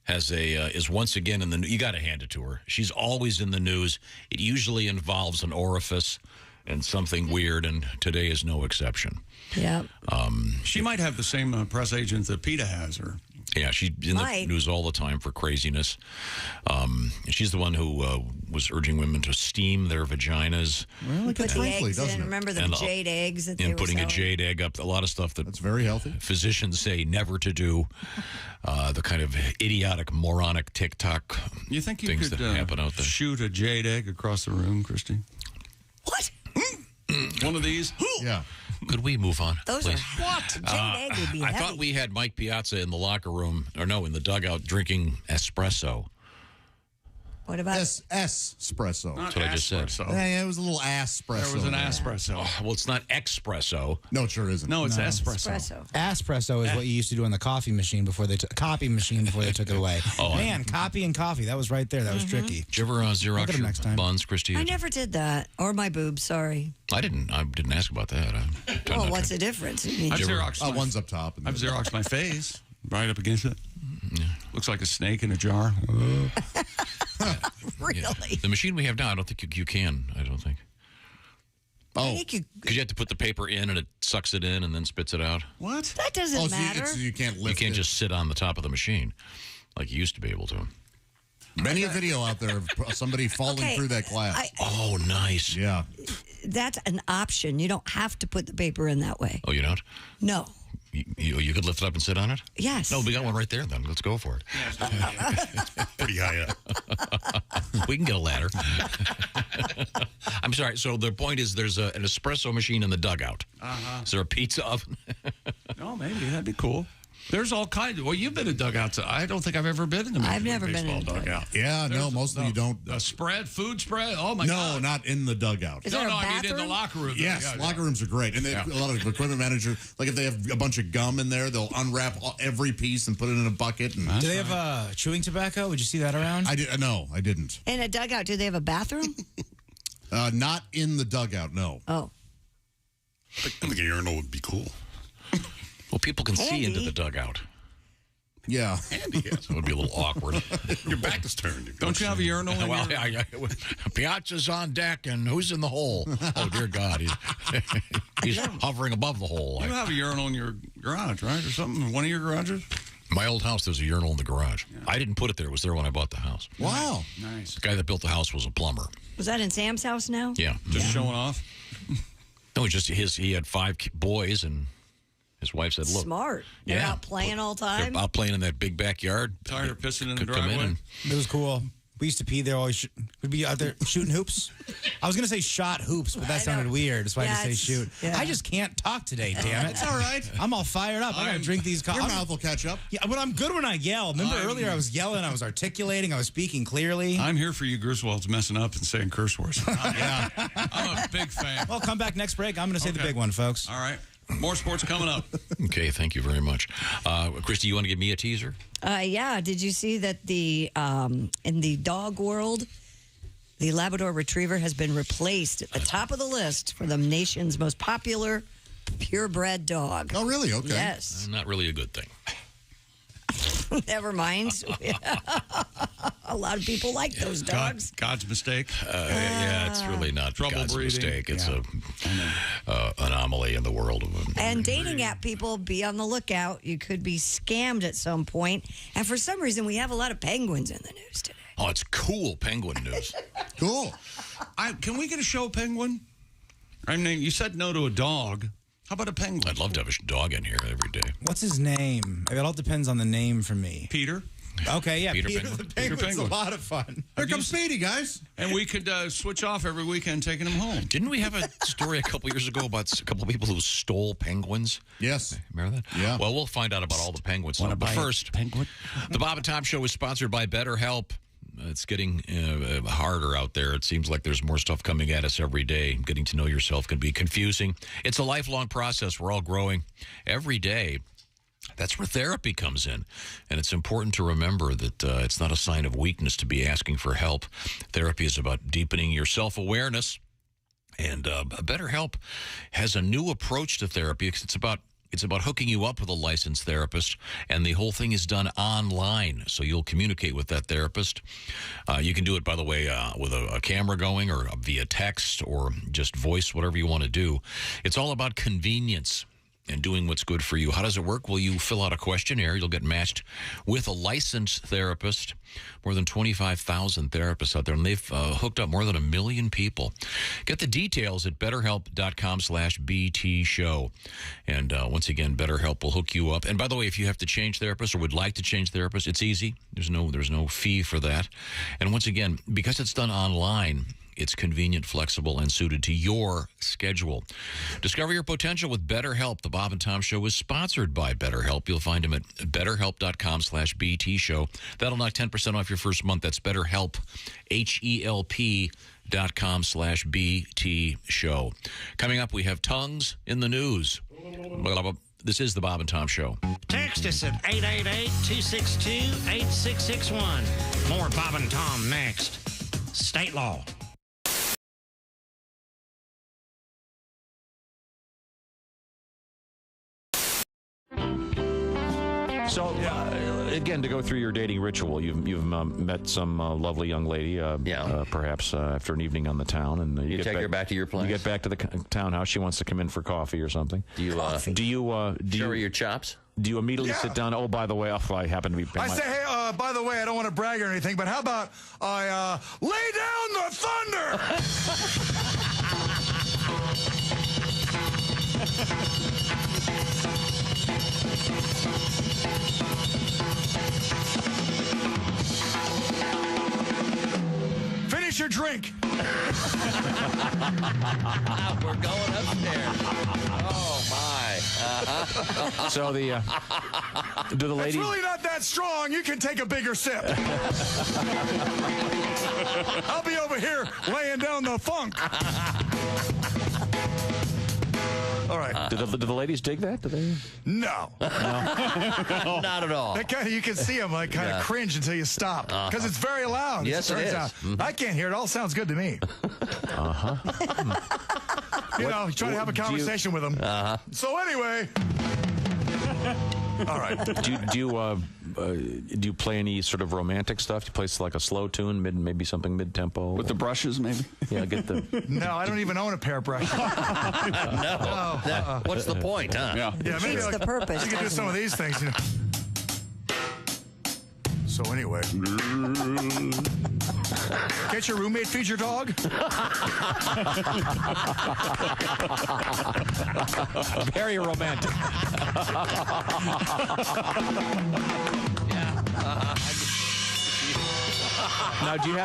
is once again in the news. You got to hand it to her. She's always in the news. It usually involves an orifice and something weird, and today is no exception. Yeah. She might have the same press agent that PETA has, or... Yeah, she's in the news all the time for craziness. She's the one who was urging women to steam their vaginas. Well, it gets wrinkly, doesn't it? Remember the jade eggs that they were putting selling? a jade egg up. A lot of stuff that's very healthy. Physicians say never to do. The kind of idiotic, moronic TikTok you think you things could that happen out there. Shoot a jade egg across the room, Christy? What? One of these? Yeah. Could we move on, Those please? are what? Jade egg would be I heavy. thought we had Mike Piazza in the locker room, or no, in the dugout drinking espresso. What about espresso? That's what I just said. Yeah, it was a little espresso. There was an espresso. Oh, well, it's not espresso. No, it sure isn't. No, it's espresso. Espresso is what you used to do on the coffee machine before they copy machine before they took it away. Oh, man, copy and coffee. That was right there. That was tricky. Did you ever Xerox your next time. buns, Christy? I never did that. Or my boobs, sorry. I didn't ask about that. Well, what's the difference? I mean, I've Xeroxed one's up top. I've Xeroxed my face right up against it. Yeah. Looks like a snake in a jar. Really? Yeah. The machine we have now, I don't think you can. I don't think. Oh, because you have to put the paper in and it sucks it in and then spits it out. What? That doesn't matter. You can't lift You can't it. just sit on the top of the machine like you used to be able to. Many a video out there of somebody falling through that glass. Oh, nice. Yeah. That's an option. You don't have to put the paper in that way. Oh, you don't? No. You could lift it up and sit on it? Yes. No, we got one right there then. Let's go for it. Pretty high up. We can get a ladder. I'm sorry. So the point is there's an espresso machine in the dugout. Uh-huh. Is there a pizza oven? Oh, maybe. That'd be cool. There's all kinds of... Well, you've been in dugouts. I don't think I've ever been in a I've never been baseball in a dugout. Yeah, no, mostly you don't. A food spread? Oh, my No, God. not in the dugout. Is there a I mean in the bathroom? locker room. Yes, locker rooms are great. And they have a lot of equipment managers, like if they have a bunch of gum in there, they'll unwrap every piece and put it in a bucket. And Do they have chewing tobacco? Would you see that around? No, I didn't. In a dugout, do they have a bathroom? Not in the dugout, no. Oh. I think a urinal would be cool. Well, people can see Handy. into the dugout. Yeah. Handy, yes. So it would be a little awkward. Your back is turned. Don't you have a urinal in Well, your... Piazza's on deck, and who's in the hole? Oh, dear God. He's hovering above the hole. You have a urinal in your garage, right? Or something? One of your garages? My old house, there's a urinal in the garage. Yeah. I didn't put it there. It was there when I bought the house. Wow. Nice. The guy that built the house was a plumber. Was that in Sam's house now? Yeah. Just showing off? No, he had 5 boys, and his wife said, look. Smart. They're out playing all the time. They're out playing in that big backyard. Tired of pissing in the Could come in driveway? and It was cool. We used to pee there. Always we'd be out there shooting hoops. I was going to say shot hoops, but that sounded weird. That's why I had to say shoot. Yeah. I just can't talk today, damn it. It's all right. I'm all fired up. I got to drink these coffee. Your mouth will catch up. Yeah, but I'm good when I yell. Remember earlier I was yelling, I was articulating, I was speaking clearly. I'm here for you Griswolds messing up and saying curse words. Yeah. I'm a big fan. Well, come back next break. I'm going to say the big one, folks. All right. More sports coming up. Okay, thank you very much. Christy, you want to give me a teaser? Yeah. Did you see that in the dog world, the Labrador Retriever has been replaced at the top of the list for the nation's most popular purebred dog? Oh, really? Okay. Yes. Not really a good thing. Never mind. A lot of people like those dogs. God's mistake. Yeah, it's really not God's mistake. It's a anomaly in the world. And dating app people, be on the lookout. You could be scammed at some point. And for some reason, we have a lot of penguins in the news today. Oh, it's cool penguin news. Cool. Can we get a show penguin? I mean, you said no to a dog. How about a penguin? I'd love to have a dog in here every day. What's his name? It all depends on the name for me. Peter. Okay, yeah, Peter Peter Penguin. the Penguin's Penguin. a lot of fun. Here comes Speedy, guys. And we could switch off every weekend taking him home. Didn't we have a story a couple years ago about a couple of people who stole penguins? Yes. Remember that? Yeah. Well, we'll find out about all the penguins. Wanna But buy a first, penguin? the Bob and Tom Show is sponsored by BetterHelp. It's getting harder out there. It seems like there's more stuff coming at us every day. Getting to know yourself can be confusing. It's a lifelong process. We're all growing every day. That's where therapy comes in. And it's important to remember that it's not a sign of weakness to be asking for help. Therapy is about deepening your self-awareness. And BetterHelp has a new approach to therapy. It's about hooking you up with a licensed therapist, and the whole thing is done online. So you'll communicate with that therapist. You can do it, by the way, with a camera going or via text or just voice, whatever you want to do. It's all about convenience and doing what's good for you. How does it work? Well, you fill out a questionnaire. You'll get matched with a licensed therapist. More than 25,000 therapists out there, and they've hooked up more than 1 million people. Get the details at BetterHelp.com/BT show. And once again, BetterHelp will hook you up. And by the way, if you have to change therapists or would like to change therapists, it's easy. There's no fee for that. And once again, because it's done online, it's convenient, flexible, and suited to your schedule. Discover your potential with BetterHelp. The Bob and Tom Show is sponsored by BetterHelp. You'll find them at BetterHelp.com/BT show. That'll knock 10% off your first month. That's BetterHelp, HELP.com/BT show. Coming up, we have tongues in the news. This is the Bob and Tom Show. Text us at 888-262-8661. More Bob and Tom next. State law. So, again, to go through your dating ritual, you've met some lovely young lady, perhaps after an evening on the town, and you take her back to your place. You get back to the townhouse. She wants to come in for coffee or something. Do you show her your chops? Do you immediately sit down? Oh, by the way, I happen to be. I say, hey, by the way, I don't want to brag or anything, but how about I lay down the thunder? Finish your drink. We're going upstairs. Oh, my. So do the ladies... It's really not that strong. You can take a bigger sip. I'll be over here laying down the funk. All right. Do the ladies dig that? Do they? No. Not at all. That kind of, you can see them like kind of cringe until you stop because it's very loud. Yes, it is. I can't hear it. All sounds good to me. You know, you try to have a conversation with them. So anyway. All right. Do you play any sort of romantic stuff? Do you play like a slow tune, maybe something mid-tempo? With the brushes, maybe? Yeah, get the... No, I don't even own a pair of brushes. No. What's the point, huh? Yeah, maybe It's the purpose. You can do some of these things, you know. So anyway. Get your roommate feed your dog? Very romantic. Now, do you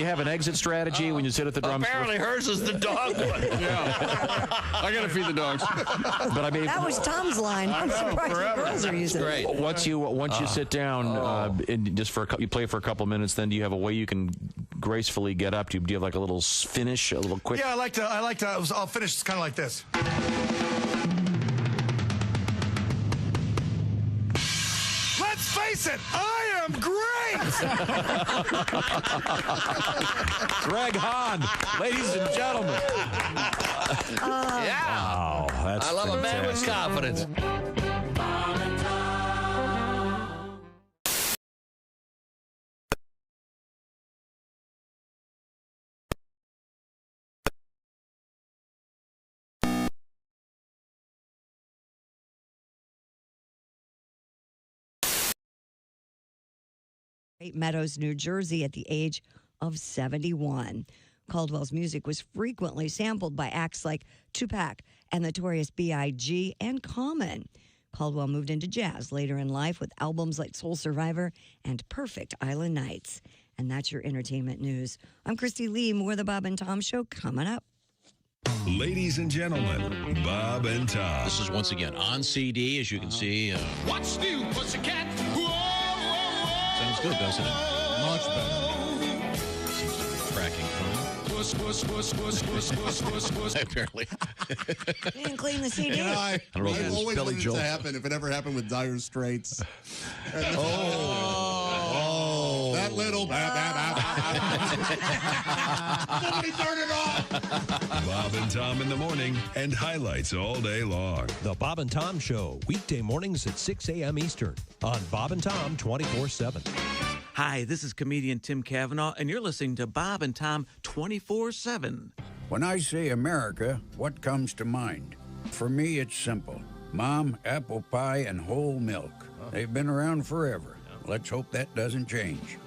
have an exit strategy when you sit at the drums? Apparently, hers is the dog one. Yeah, I gotta feed the dogs. But I mean, That was Tom's line. I'm surprised the girls are using it. Once you sit down, and just you play for a couple minutes, then do you have a way you can gracefully get up? Do you have like a little finish, a little quick? Yeah, I like to. I'll finish kind of like this. Let's face it, I am great. Greg Hahn, ladies and gentlemen. Yeah. Wow, that's I love a man with confidence. Great Meadows, New Jersey, at the age of 71. Caldwell's music was frequently sampled by acts like Tupac and Notorious B.I.G. and Common. Caldwell moved into jazz later in life with albums like Soul Survivor and Perfect Island Nights. And that's your entertainment news. I'm Christy Lee. More of the Bob and Tom Show coming up. Ladies and gentlemen, Bob and Tom. This is once again on CD, as you can see. What's new, pussycat? Sounds good, doesn't it? Much better. Seems to be tracking fine. Apparently. You didn't clean the CD. I don't know if I've it was always Billy wanted it Joel. to happen if it ever happened with Dire Straits. That little. Somebody turn it off. Bob and Tom in the morning and highlights all day long. The Bob and Tom Show, weekday mornings at 6 a.m. Eastern on Bob and Tom 24/7. Hi, this is comedian Tim Cavanaugh, and you're listening to Bob and Tom 24/7. When I say America, what comes to mind? For me, it's simple. Mom, apple pie, and whole milk. They've been around forever. Let's hope that doesn't change.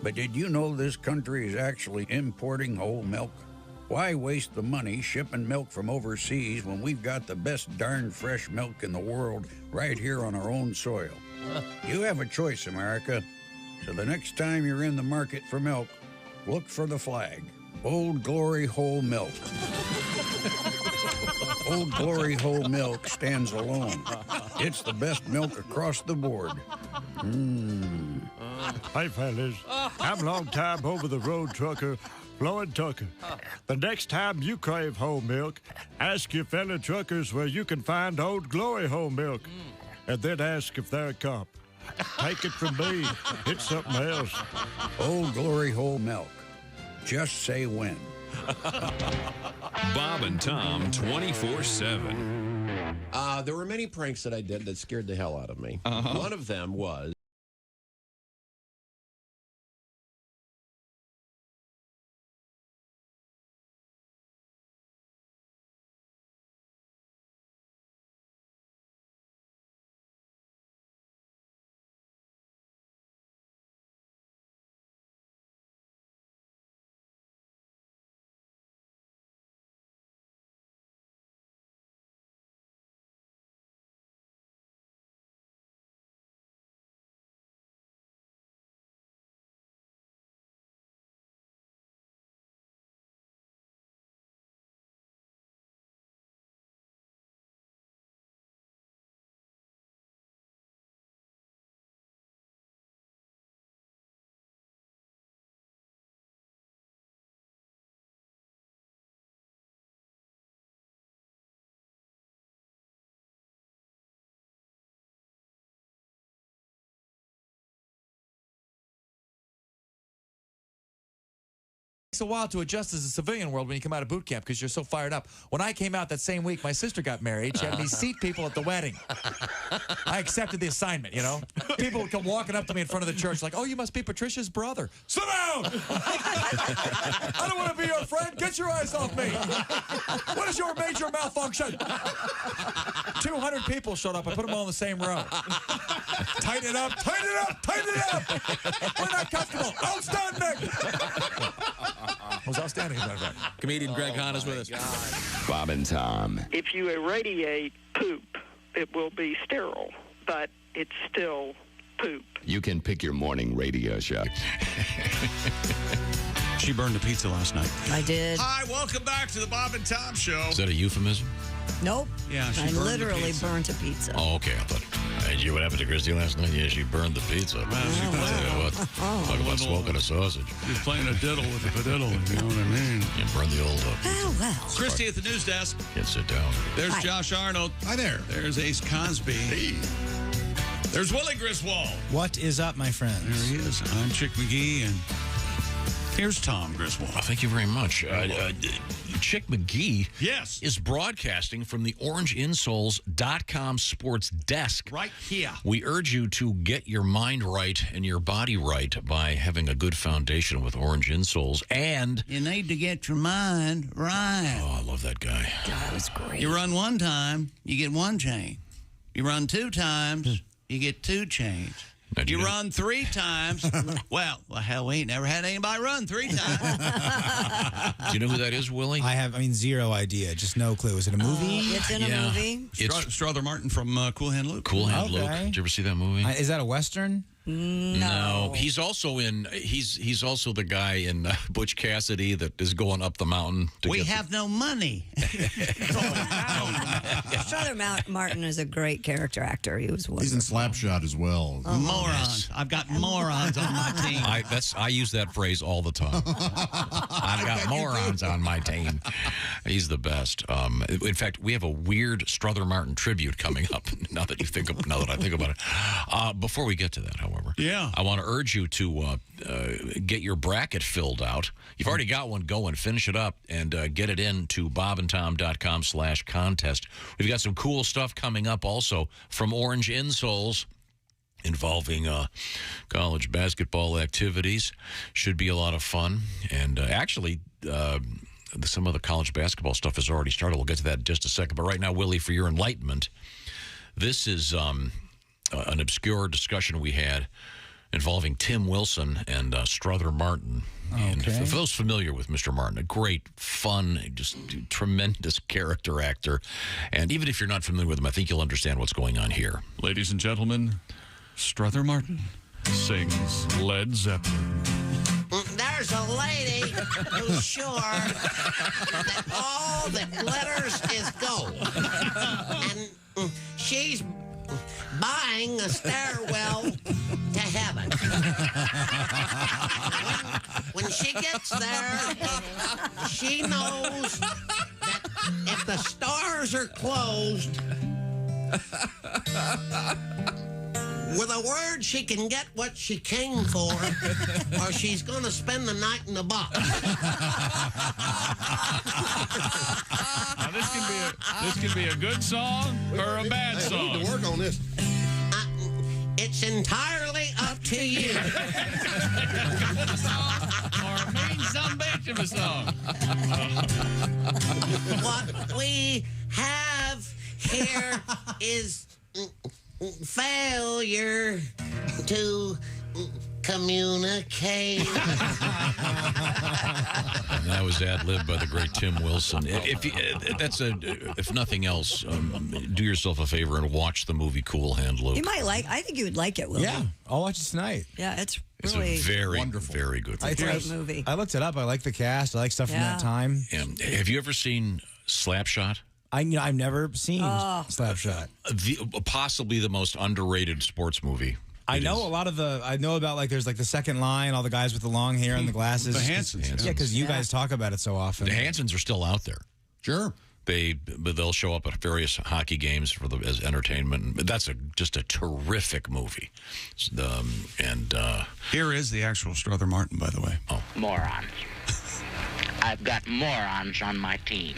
But did you know this country is actually importing whole milk? Why waste the money shipping milk from overseas when we've got the best darn fresh milk in the world right here on our own soil? You have a choice, America. So the next time you're in the market for milk, look for the flag. Old Glory Whole Milk. Old Glory Whole Milk stands alone. It's the best milk across the board. Hey, fellas. I'm long-time over-the-road trucker, Floyd Tucker. The next time you crave whole milk, ask your fellow truckers where you can find Old Glory Whole Milk. And then ask if they're a cop. Take it from me. It's something else. Old Glory Whole Milk. Just say when. Bob and Tom 24/7. There were many pranks that I did that scared the hell out of me. One of them was Takes a while to adjust as a civilian world when you come out of boot camp because you're so fired up. When I came out that same week, my sister got married. She had me seat people at the wedding. I accepted the assignment, you know. People would come walking up to me in front of the church like, "Oh, you must be Patricia's brother." Sit down! I don't want to be your friend. Get your eyes off me. What is your major malfunction? 200 people showed up. I put them all in the same row. Tighten it up, tighten it up, tighten it up. We're not comfortable. Outstanding. Was outstanding, as a matter of fact. Comedian Greg Hahn is with us. Bob and Tom. If you irradiate poop, it will be sterile, but it's still poop. You can pick your morning radio show. She burned the pizza last night. I did. Hi, welcome back to the Bob and Tom Show. Is that a euphemism? Nope. Yeah, she I burned the literally pizza. burnt a pizza. Oh, okay. I thought And you what happened to Christy last night? Yeah, she burned the pizza. Talk about smoking a sausage. She's playing a diddle with a padiddle, you know what I mean? You burn the old well. Christy at the news desk. Can't sit down. There's Hi. Josh Arnold. Hi there. There's Ace Cosby. Hey. There's Willie Griswold. What is up, my friends? There he is. I'm Chick McGee, and here's Tom Griswold. Thank you very much. Chick McGee Yes. is broadcasting from the orangeinsoles.com sports desk. Right here. We urge you to get your mind right and your body right by having a good foundation with Orange Insoles. And You need to get your mind right. oh, I love that guy. That was great. You run one time, you get one chain. You run two times, you get two chains. Now, do You know- run three times. well, hell, we ain't never had anybody run three times. Do you know who that is, Willie? I mean, zero idea. Just no clue. Is it a movie? It's in a Yeah. movie. It's Strother Martin from Cool Hand Luke. Cool Hand Okay. Luke. Did you ever see that movie? Is that a Western? No. He's also in. He's also the guy in Butch Cassidy that is going up the mountain. We have no money. Strother Martin is a great character actor. He was He's in Slapshot as well. Morons. I've got morons on my team. I use that phrase all the time. I've got morons on my team. He's the best. In fact, we have a weird Strother Martin tribute coming up. Now that I think about it. Before we get to that, however, I want to urge you to get your bracket filled out. You've already got one going. Finish it up and get it in to bobandtom.com/contest. We've got some cool stuff coming up also from Orange Insoles involving college basketball activities. Should be a lot of fun. And actually, some of the college basketball stuff has already started. We'll get to that in just a second. But right now, Willie, for your enlightenment, this is an obscure discussion we had involving Tim Wilson and Strother Martin. And for those familiar with Mr. Martin, a great, fun, just tremendous character actor. And even if you're not familiar with him, I think you'll understand what's going on here. Ladies and gentlemen, Strother Martin sings Led Zeppelin. There's a lady who's sure that all that glitters is gold. And she's buying a stairwell to heaven. When she gets there, she knows that if the stars are closed, with a word, she can get what she came for, or she's going to spend the night in the box. Now, this can be a good song or a bad song. I need to work on this. It's entirely up to you. Or mean some bitch of a song. What we have here is failure to communicate. And that was ad-libbed by the great Tim Wilson. If nothing else, do yourself a favor and watch the movie Cool Hand Luke. You might like. I think you would like it, Willie. Yeah, I'll watch it tonight. Yeah, it's It's really a very, wonderful. very good movie. It's a great movie. I looked it up. I like the cast. I like stuff from that time. And have you ever seen Slapshot? I've never seen Slapshot. Possibly the most underrated sports movie. I know about like there's like the second line, all the guys with the long hair and the glasses. The Hansons. Yeah, because you guys talk about it so often. The Hansons are still out there. Sure. But they'll show up at various hockey games as entertainment. That's just a terrific movie. Here is the actual Strother Martin, by the way. Oh, Morons. I've got morons on my team.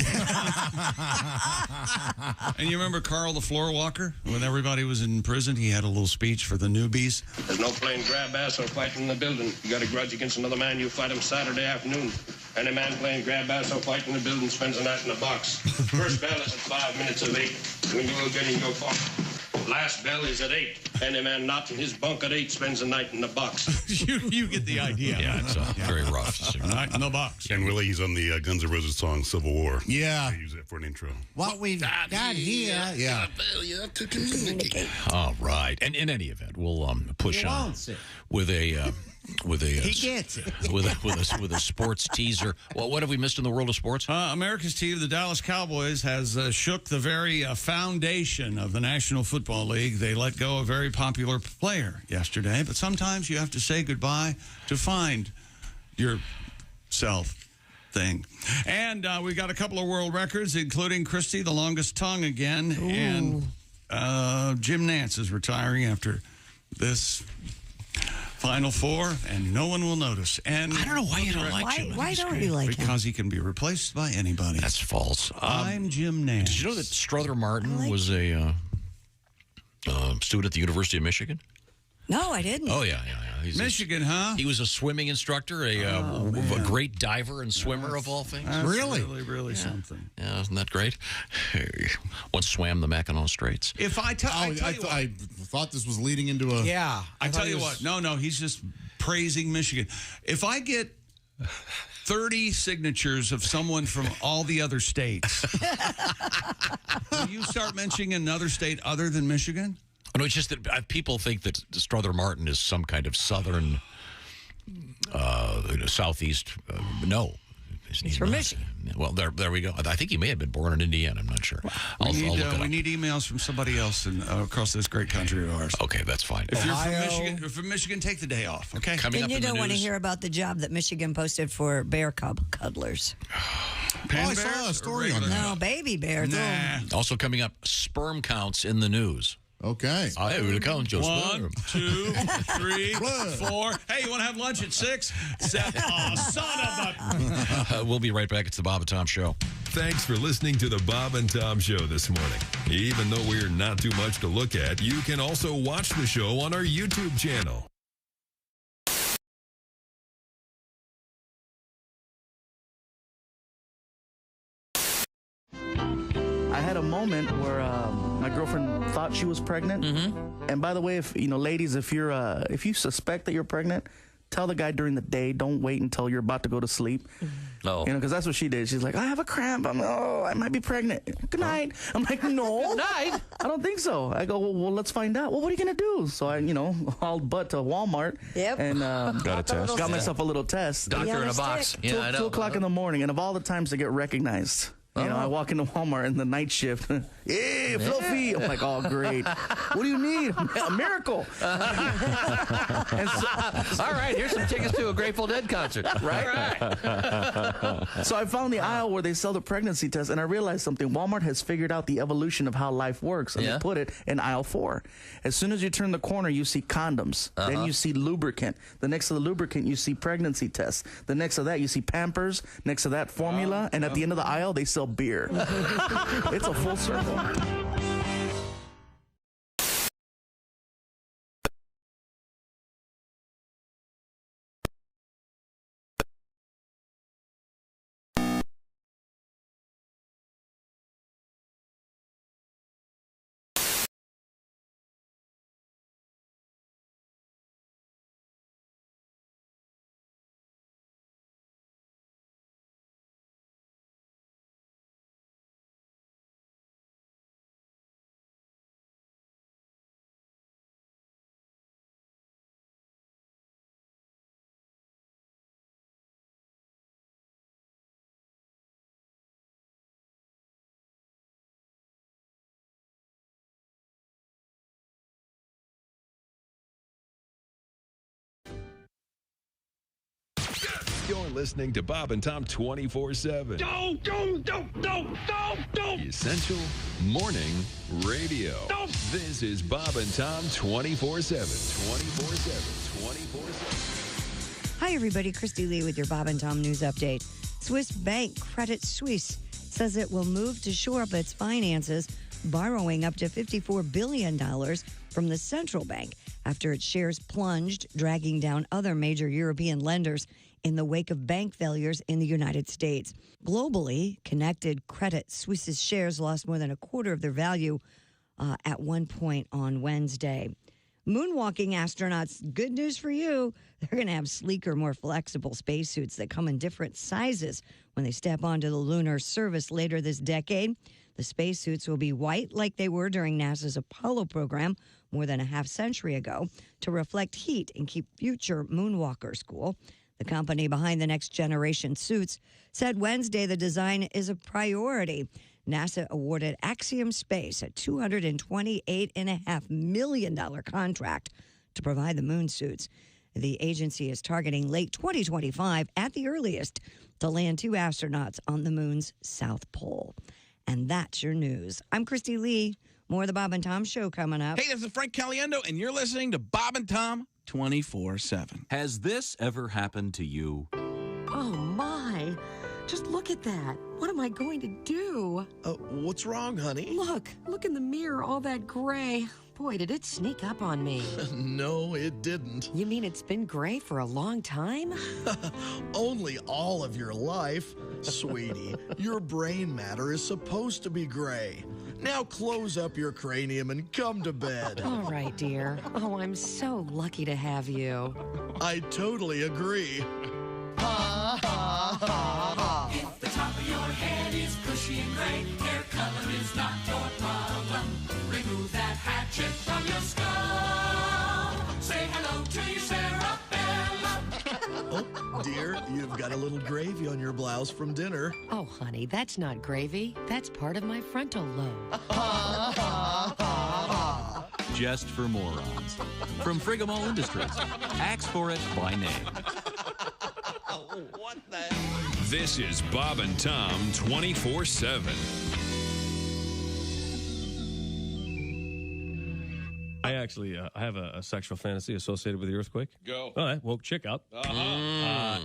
And you remember Carl the Floor Walker? When everybody was in prison, he had a little speech for the newbies. There's no playing grab ass or fighting in the building. You got a grudge against another man, you fight him Saturday afternoon. Any man playing grab ass or fighting in the building spends the night in the box. First bell is at 5 minutes of 8. When you will get in your box. Last bell is at 8. Any man not in his bunk at 8 spends the night in the box. you get the idea. Yeah, it's very rough. Night in the box. And Willie, he's on the Guns N' Roses song Civil War. Yeah. I use it for an intro. What we've got here. Yeah. To communicate. All right. And in any event, we'll push on with a with a He gets it. with a sports teaser. Well, what have we missed in the world of sports? America's team, the Dallas Cowboys, has shook the very foundation of the National Football League. They let go a very popular player yesterday, but sometimes you have to say goodbye to find yourself thing. And we got a couple of world records, including Christy, the longest tongue again, and Jim Nance is retiring after this Final Four, and no one will notice. And I don't know why you don't like Jim. Why don't you like him? Because he can be replaced by anybody. That's false. I'm Jim Nance. Did you know that Strother Martin was a student at the University of Michigan? No, I didn't. Oh, yeah. He's Michigan, huh? He was a swimming instructor, a great diver and swimmer of all things. Really something. Yeah, isn't that great? Once swam the Mackinac Straits. If I I thought this was leading into a... Yeah. I tell you what. No, he's just praising Michigan. If I get 30 signatures of someone from all the other states, will you start mentioning another state other than Michigan? No, it's just that people think that Strother Martin is some kind of southern, southeast. No. He's from Michigan. Well, there we go. I think he may have been born in Indiana. I'm not sure. I'll look it up. We need emails from somebody else across this great country of ours. Okay, that's fine. If you're from Michigan, take the day off, okay? And you don't want to hear about the job that Michigan posted for bear cub cuddlers. I saw a story on that. No, baby bears. Nah. Also coming up, sperm counts in the news. Okay. I will count your 1, sperm. 2, 3, 4. Hey, you want to have lunch at 6? 7. Oh, son of a... We'll be right back. It's the Bob and Tom Show. Thanks for listening to the Bob and Tom Show this morning. Even though we're not too much to look at, you can also watch the show on our YouTube channel. I had a moment where my girlfriend thought she was pregnant. And by the way, if ladies, if you suspect that you're pregnant, tell the guy during the day. Don't wait until you're about to go to sleep. Oh, because that's what she did. She's like, I have a cramp. I might be pregnant. Good night. I'm like, no. Good night. I don't think so. I go, well, let's find out. Well, what are you gonna do? So I, hauled butt to Walmart. Yep. And Got a test. got myself a little test. Doctor in a box. Yeah, I know. 2 o'clock in the morning, and of all the times to get recognized. I walk into Walmart in the night shift. Hey, Fluffy. I'm like, oh, great. What do you need? A miracle. All right, here's some tickets to a Grateful Dead concert. Right? So I found the aisle where they sell the pregnancy test, and I realized something. Walmart has figured out the evolution of how life works, and they put it in aisle 4. As soon as you turn the corner, you see condoms. Then you see lubricant. The next to the lubricant, you see pregnancy tests. The next to that, you see Pampers. Next to that, formula. And at the end of the aisle, they sell beer. It's a full circle. You're listening to Bob and Tom 24/7. Don't. Essential Morning Radio. This is Bob and Tom 24/7. 24/7. Hi, everybody. Christy Lee with your Bob and Tom News Update. Swiss bank Credit Suisse says it will move to shore up its finances, borrowing up to $54 billion from the central bank after its shares plunged, dragging down other major European lenders in the wake of bank failures in the United States. Globally, connected Credit Suisse's shares lost more than a quarter of their value at one point on Wednesday. Moonwalking astronauts, good news for you. They're going to have sleeker, more flexible spacesuits that come in different sizes when they step onto the lunar surface later this decade. The spacesuits will be white like they were during NASA's Apollo program, more than a half century ago to reflect heat and keep future moonwalkers cool. The company behind the next generation suits said Wednesday the design is a priority. NASA awarded Axiom Space a $228.5 million contract to provide the moon suits. The agency is targeting late 2025 at the earliest to land 2 astronauts on the moon's south pole. And that's your news. I'm Christy Lee. More of the Bob and Tom Show coming up. Hey, this is Frank Caliendo, and you're listening to Bob and Tom 24/7. Has this ever happened to you? Oh, my. Just look at that. What am I going to do? What's wrong, honey? Look in the mirror, all that gray. Boy, did it sneak up on me. No, it didn't. You mean it's been gray for a long time? Only all of your life. Sweetie, your brain matter is supposed to be gray. Now close up your cranium and come to bed. All right, dear. Oh, I'm so lucky to have you. I totally agree. Ha, ha, ha, ha. If the top of your head is bushy and gray, hair color is not your problem. Remove that hatchet from your skull. Say hello to your Sarah Bella. Oh, dear, you've got a little gravy on your blouse from dinner. Oh, honey, that's not gravy. That's part of my frontal lobe. Ha, ha, ha, ha. Just for morons. From Frigamall Industries. Ask for it by name. What the? This is Bob and Tom 24/7. I actually I have a sexual fantasy associated with the earthquake. Go. Well, I woke chick up.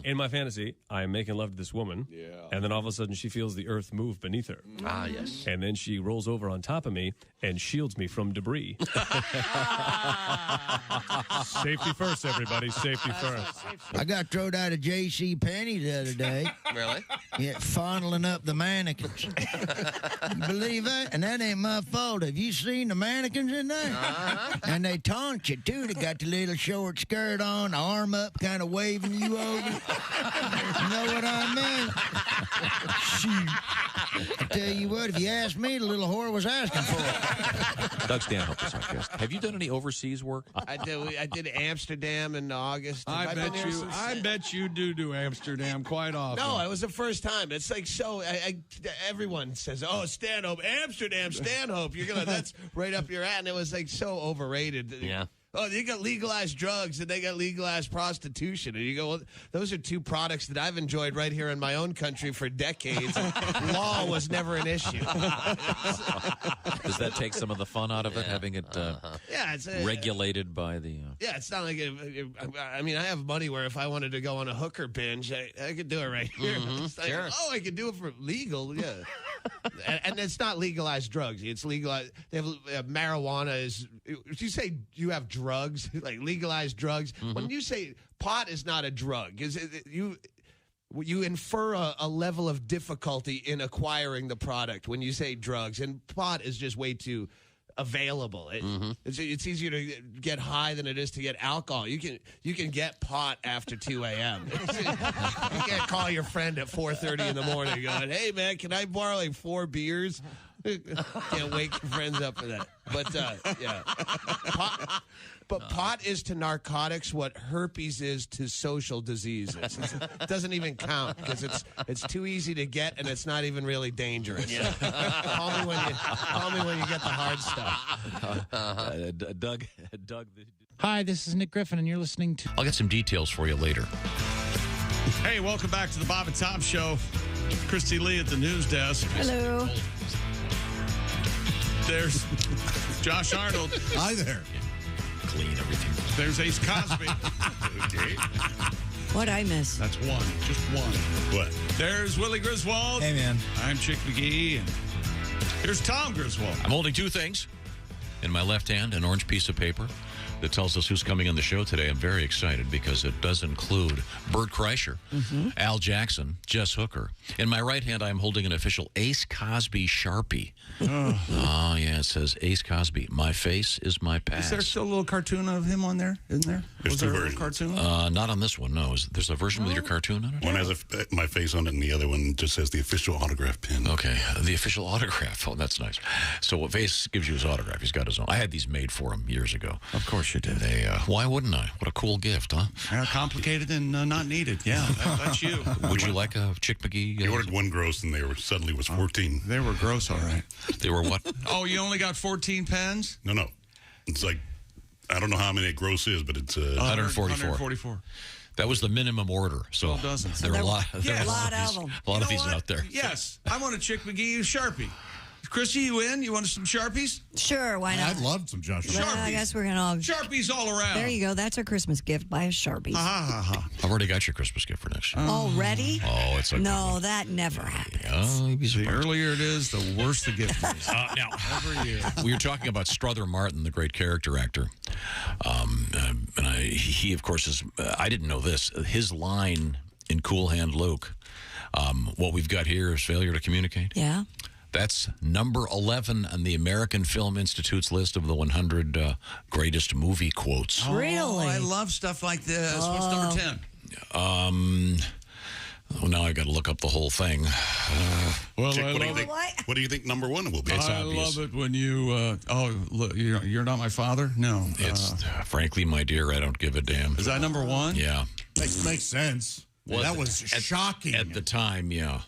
In my fantasy, I am making love to this woman. Yeah. And then all of a sudden, she feels the earth move beneath her. Ah, yes. And then she rolls over on top of me and shields me from debris. Safety first, everybody. Safety first. I got thrown out of J.C. Penney the other day. Really? Yeah, fondling up the mannequins. You believe that? And that ain't my fault. Have you seen the mannequins in there? And they taunt you, too. They got the little short skirt on, arm up, kind of waving you over. You know what I mean? Shoot. I tell you what, if you ask me, the little whore was asking for it. Doug Stanhope is our guest. Have you done any overseas work? I did Amsterdam in August. I bet you do Amsterdam quite often. No, it was the first time. It's like so. Everyone says, "Oh, Stanhope, Amsterdam, Stanhope." That's right up your alley. And it was like so overrated. Yeah. Oh, they got legalized drugs and they got legalized prostitution. And you go, well, those are two products that I've enjoyed right here in my own country for decades. Law was never an issue. Does that take some of the fun out of it, having it it's regulated by the... Yeah, it's not like... I mean, I have money where if I wanted to go on a hooker binge, I could do it right here. It's like, sure. I could do it for legal, yeah. and it's not legalized drugs. It's legalized... They have marijuana is... If you say you have drugs, like legalized drugs, when you say pot is not a drug, you infer a level of difficulty in acquiring the product when you say drugs, and pot is just way too available. It's easier to get high than it is to get alcohol. You can get pot after 2 a.m. You can't call your friend at 4:30 in the morning going, "Hey man, can I borrow like 4 beers?" Can't wake your friends up for that. But yeah, pot is to narcotics what herpes is to social diseases. It doesn't even count because it's too easy to get and it's not even really dangerous. Yeah. Call me when you get the hard stuff. Doug. Hi, this is Nick Griffin, and you're listening to... I'll get some details for you later. Hey, welcome back to the Bob and Tom Show. Christy Lee at the news desk. Hello. There's Josh Arnold. Hi there. Clean everything. There's Ace Cosby. Okay. What'd I miss? That's one. Just one. What? There's Willie Griswold. Hey, man. I'm Chick McGee. And here's Tom Griswold. I'm holding two things. In my left hand, an orange piece of paper that tells us who's coming on the show today. I'm very excited because it does include Bert Kreischer, Al Jackson, Jess Hooker. In my right hand, I am holding an official Ace Cosby Sharpie. Oh, yeah, it says Ace Cosby. My face is my past. Is there still a little cartoon of him on there? Isn't there? There's Was there two a little versions. cartoon? Not on this one, no. There's a version with your cartoon on it? One has my face on it, and the other one just has the official autograph pin. Okay, the official autograph. Oh, that's nice. So what Vase gives you his autograph. He's got his own. I had these made for him years ago. Of course you did. Why wouldn't I? What a cool gift, huh? Complicated and not needed. Yeah, that's you. Would you like a Chick McGee? You ordered one gross, and they were suddenly was 14. They were gross, all right. They were what? Oh, you only got 14 pens? No. It's like, I don't know how many gross is, but it's 144. That was the minimum order. So 12 dozen. There were a lot. Yeah, a lot of these out there. Yes, I want a Chick McGee Sharpie. Christy, you in? You want some Sharpies? Sure, why not? I'd love some Joshua. Well, I guess we're gonna all Sharpies all around. There you go. That's a Christmas gift. Buy a Sharpie. I've already got your Christmas gift for next year. Already? Oh, it's okay. No, that never happens. Oh, you'd be The surprised. earlier it is, the worse the gift is. Now, every year. We were talking about Strother Martin, the great character actor. And he, of course, is, I didn't know this. His line in Cool Hand Luke, what we've got here is failure to communicate. Yeah. That's number 11 on the American Film Institute's list of the 100 greatest movie quotes. Really? I love stuff like this. What's number 10? Well, now I got to look up the whole thing. Well, Chick, I what do you love think? What do you think number one will be? It's I obvious. love it when you. Look, you're not my father. No, It's frankly, my dear, I don't give a damn. is that number one? Yeah. Makes sense. Well, that was shocking. At the time, yeah.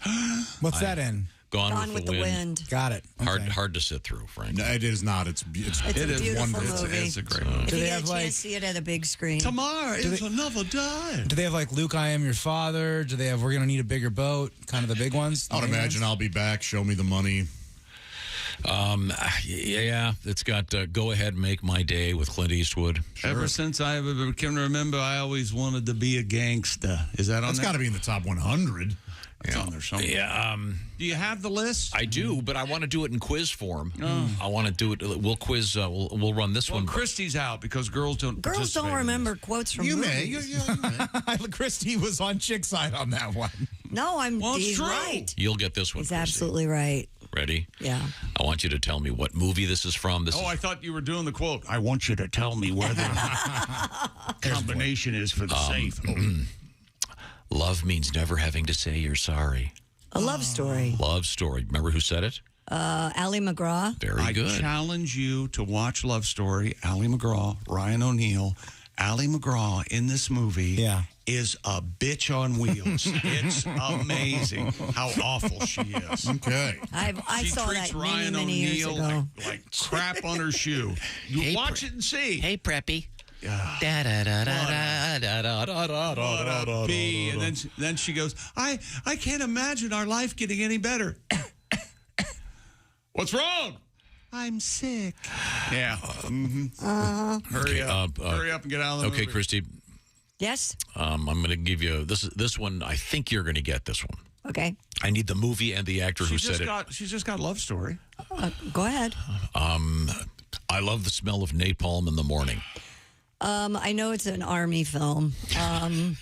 What's that in? Gone with the Wind. Got it. Okay. Hard to sit through, frankly. No, it is not. It's a beautiful movie. It's a great movie. If Do you they get a have, chance, like- see it at a big screen. Tomorrow is another day. Do they have like Luke, I Am Your Father? Do they have We're Gonna Need a Bigger Boat? Kind of the big ones? I would imagine I'll be back. Show me the money. Yeah, it's got Go Ahead, Make My Day with Clint Eastwood. Ever since I can remember, I always wanted to be a gangster. Is that on That's there? got to be in the top 100. It's on there somewhere. Yeah, Do you have the list? I do, but I want to do it in quiz form. I want to do it. We'll quiz. We'll run this one. Christy's out because girls don't. Girls don't participate in remember quotes from You movies. may. Christy was on chick side on that one. No, it's he's true. right. You'll get this one. He's Christy. absolutely right. Ready? Yeah. I want you to tell me what movie this is from. This Oh, is I thought you were doing the quote. I want you to tell me where the combination is for the safe. Love means never having to say you're sorry. A love story. Love story. Remember who said it? Ally McGraw. Very good. I challenge you to watch Love Story. Ally McGraw, Ryan O'Neal. Ally McGraw in this movie is a bitch on wheels. It's amazing how awful she is. Okay. I She saw treats that Ryan many years O'Neal ago. like crap on her shoe. You watch it and see. Hey, Preppy. What a bee. And then she goes, I can't imagine our life getting any better. What's wrong? I'm sick. Yeah. Hurry up. Hurry up and get out of the Okay, movie. Christy. Yes? I'm going to give you this one. I think you're going to get this one. Okay. I need the movie and the actor who said it. She's just got Love Story. Go ahead. I love the smell of napalm in the morning. I know it's an army film.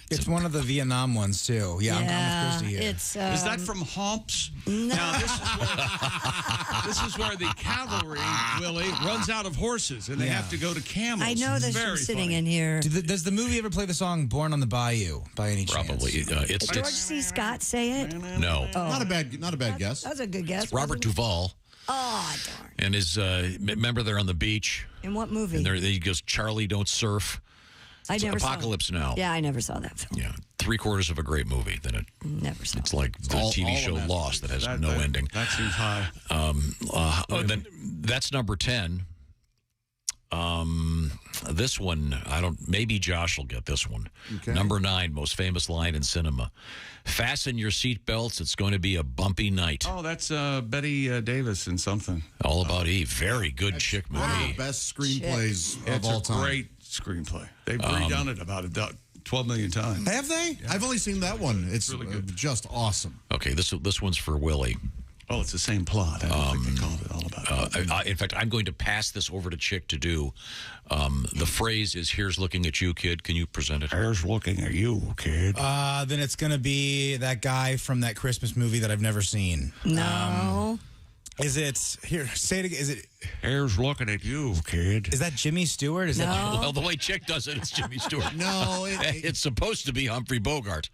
It's one of the Vietnam ones, too. Yeah, I'm with Christy here. It's, is that from Humps? No. Now, this is where the cavalry, Willie, runs out of horses, and they have to go to camels. I know that Very she's sitting funny. in here. Does the movie ever play the song "Born on the Bayou" by any chance? Probably. Did George C. Scott say it? No. Oh. Not a bad guess. That was a good guess. Robert Duvall. Oh, darn. And his remember they're on the beach. In what movie? And he goes, Charlie, don't surf. I never Apocalypse saw it. Now. Yeah, I never saw that film. Yeah, 3/4 of a great movie. Then it Never saw. it's like the All TV of show that Lost that has no ending. That seems high. Then that's number 10. This one, maybe Josh will get this one. Okay. Number 9, most famous line in cinema. Fasten your seatbelts. It's going to be a bumpy night. Oh, that's Betty Davis in something. All About Eve. Very good chick movie. One of the best screenplays of It's all a time. great screenplay. They've redone it about 12 million times. Have they? Yeah. I've only seen that one. It's really good. Just awesome. Okay, this one's for Willie. Oh, it's the same plot. I don't think they called it All About In fact, I'm going to pass this over to Chick to do. The phrase is, here's looking at you, kid. Can you present it? Here's looking at you, kid. Then it's going to be that guy from that Christmas movie that I've never seen. No. Is it, here, say it again. Is it, here's looking at you, kid. Is that Jimmy Stewart? Is that Well, the way Chick does it, it's Jimmy Stewart. No, it's supposed to be Humphrey Bogart.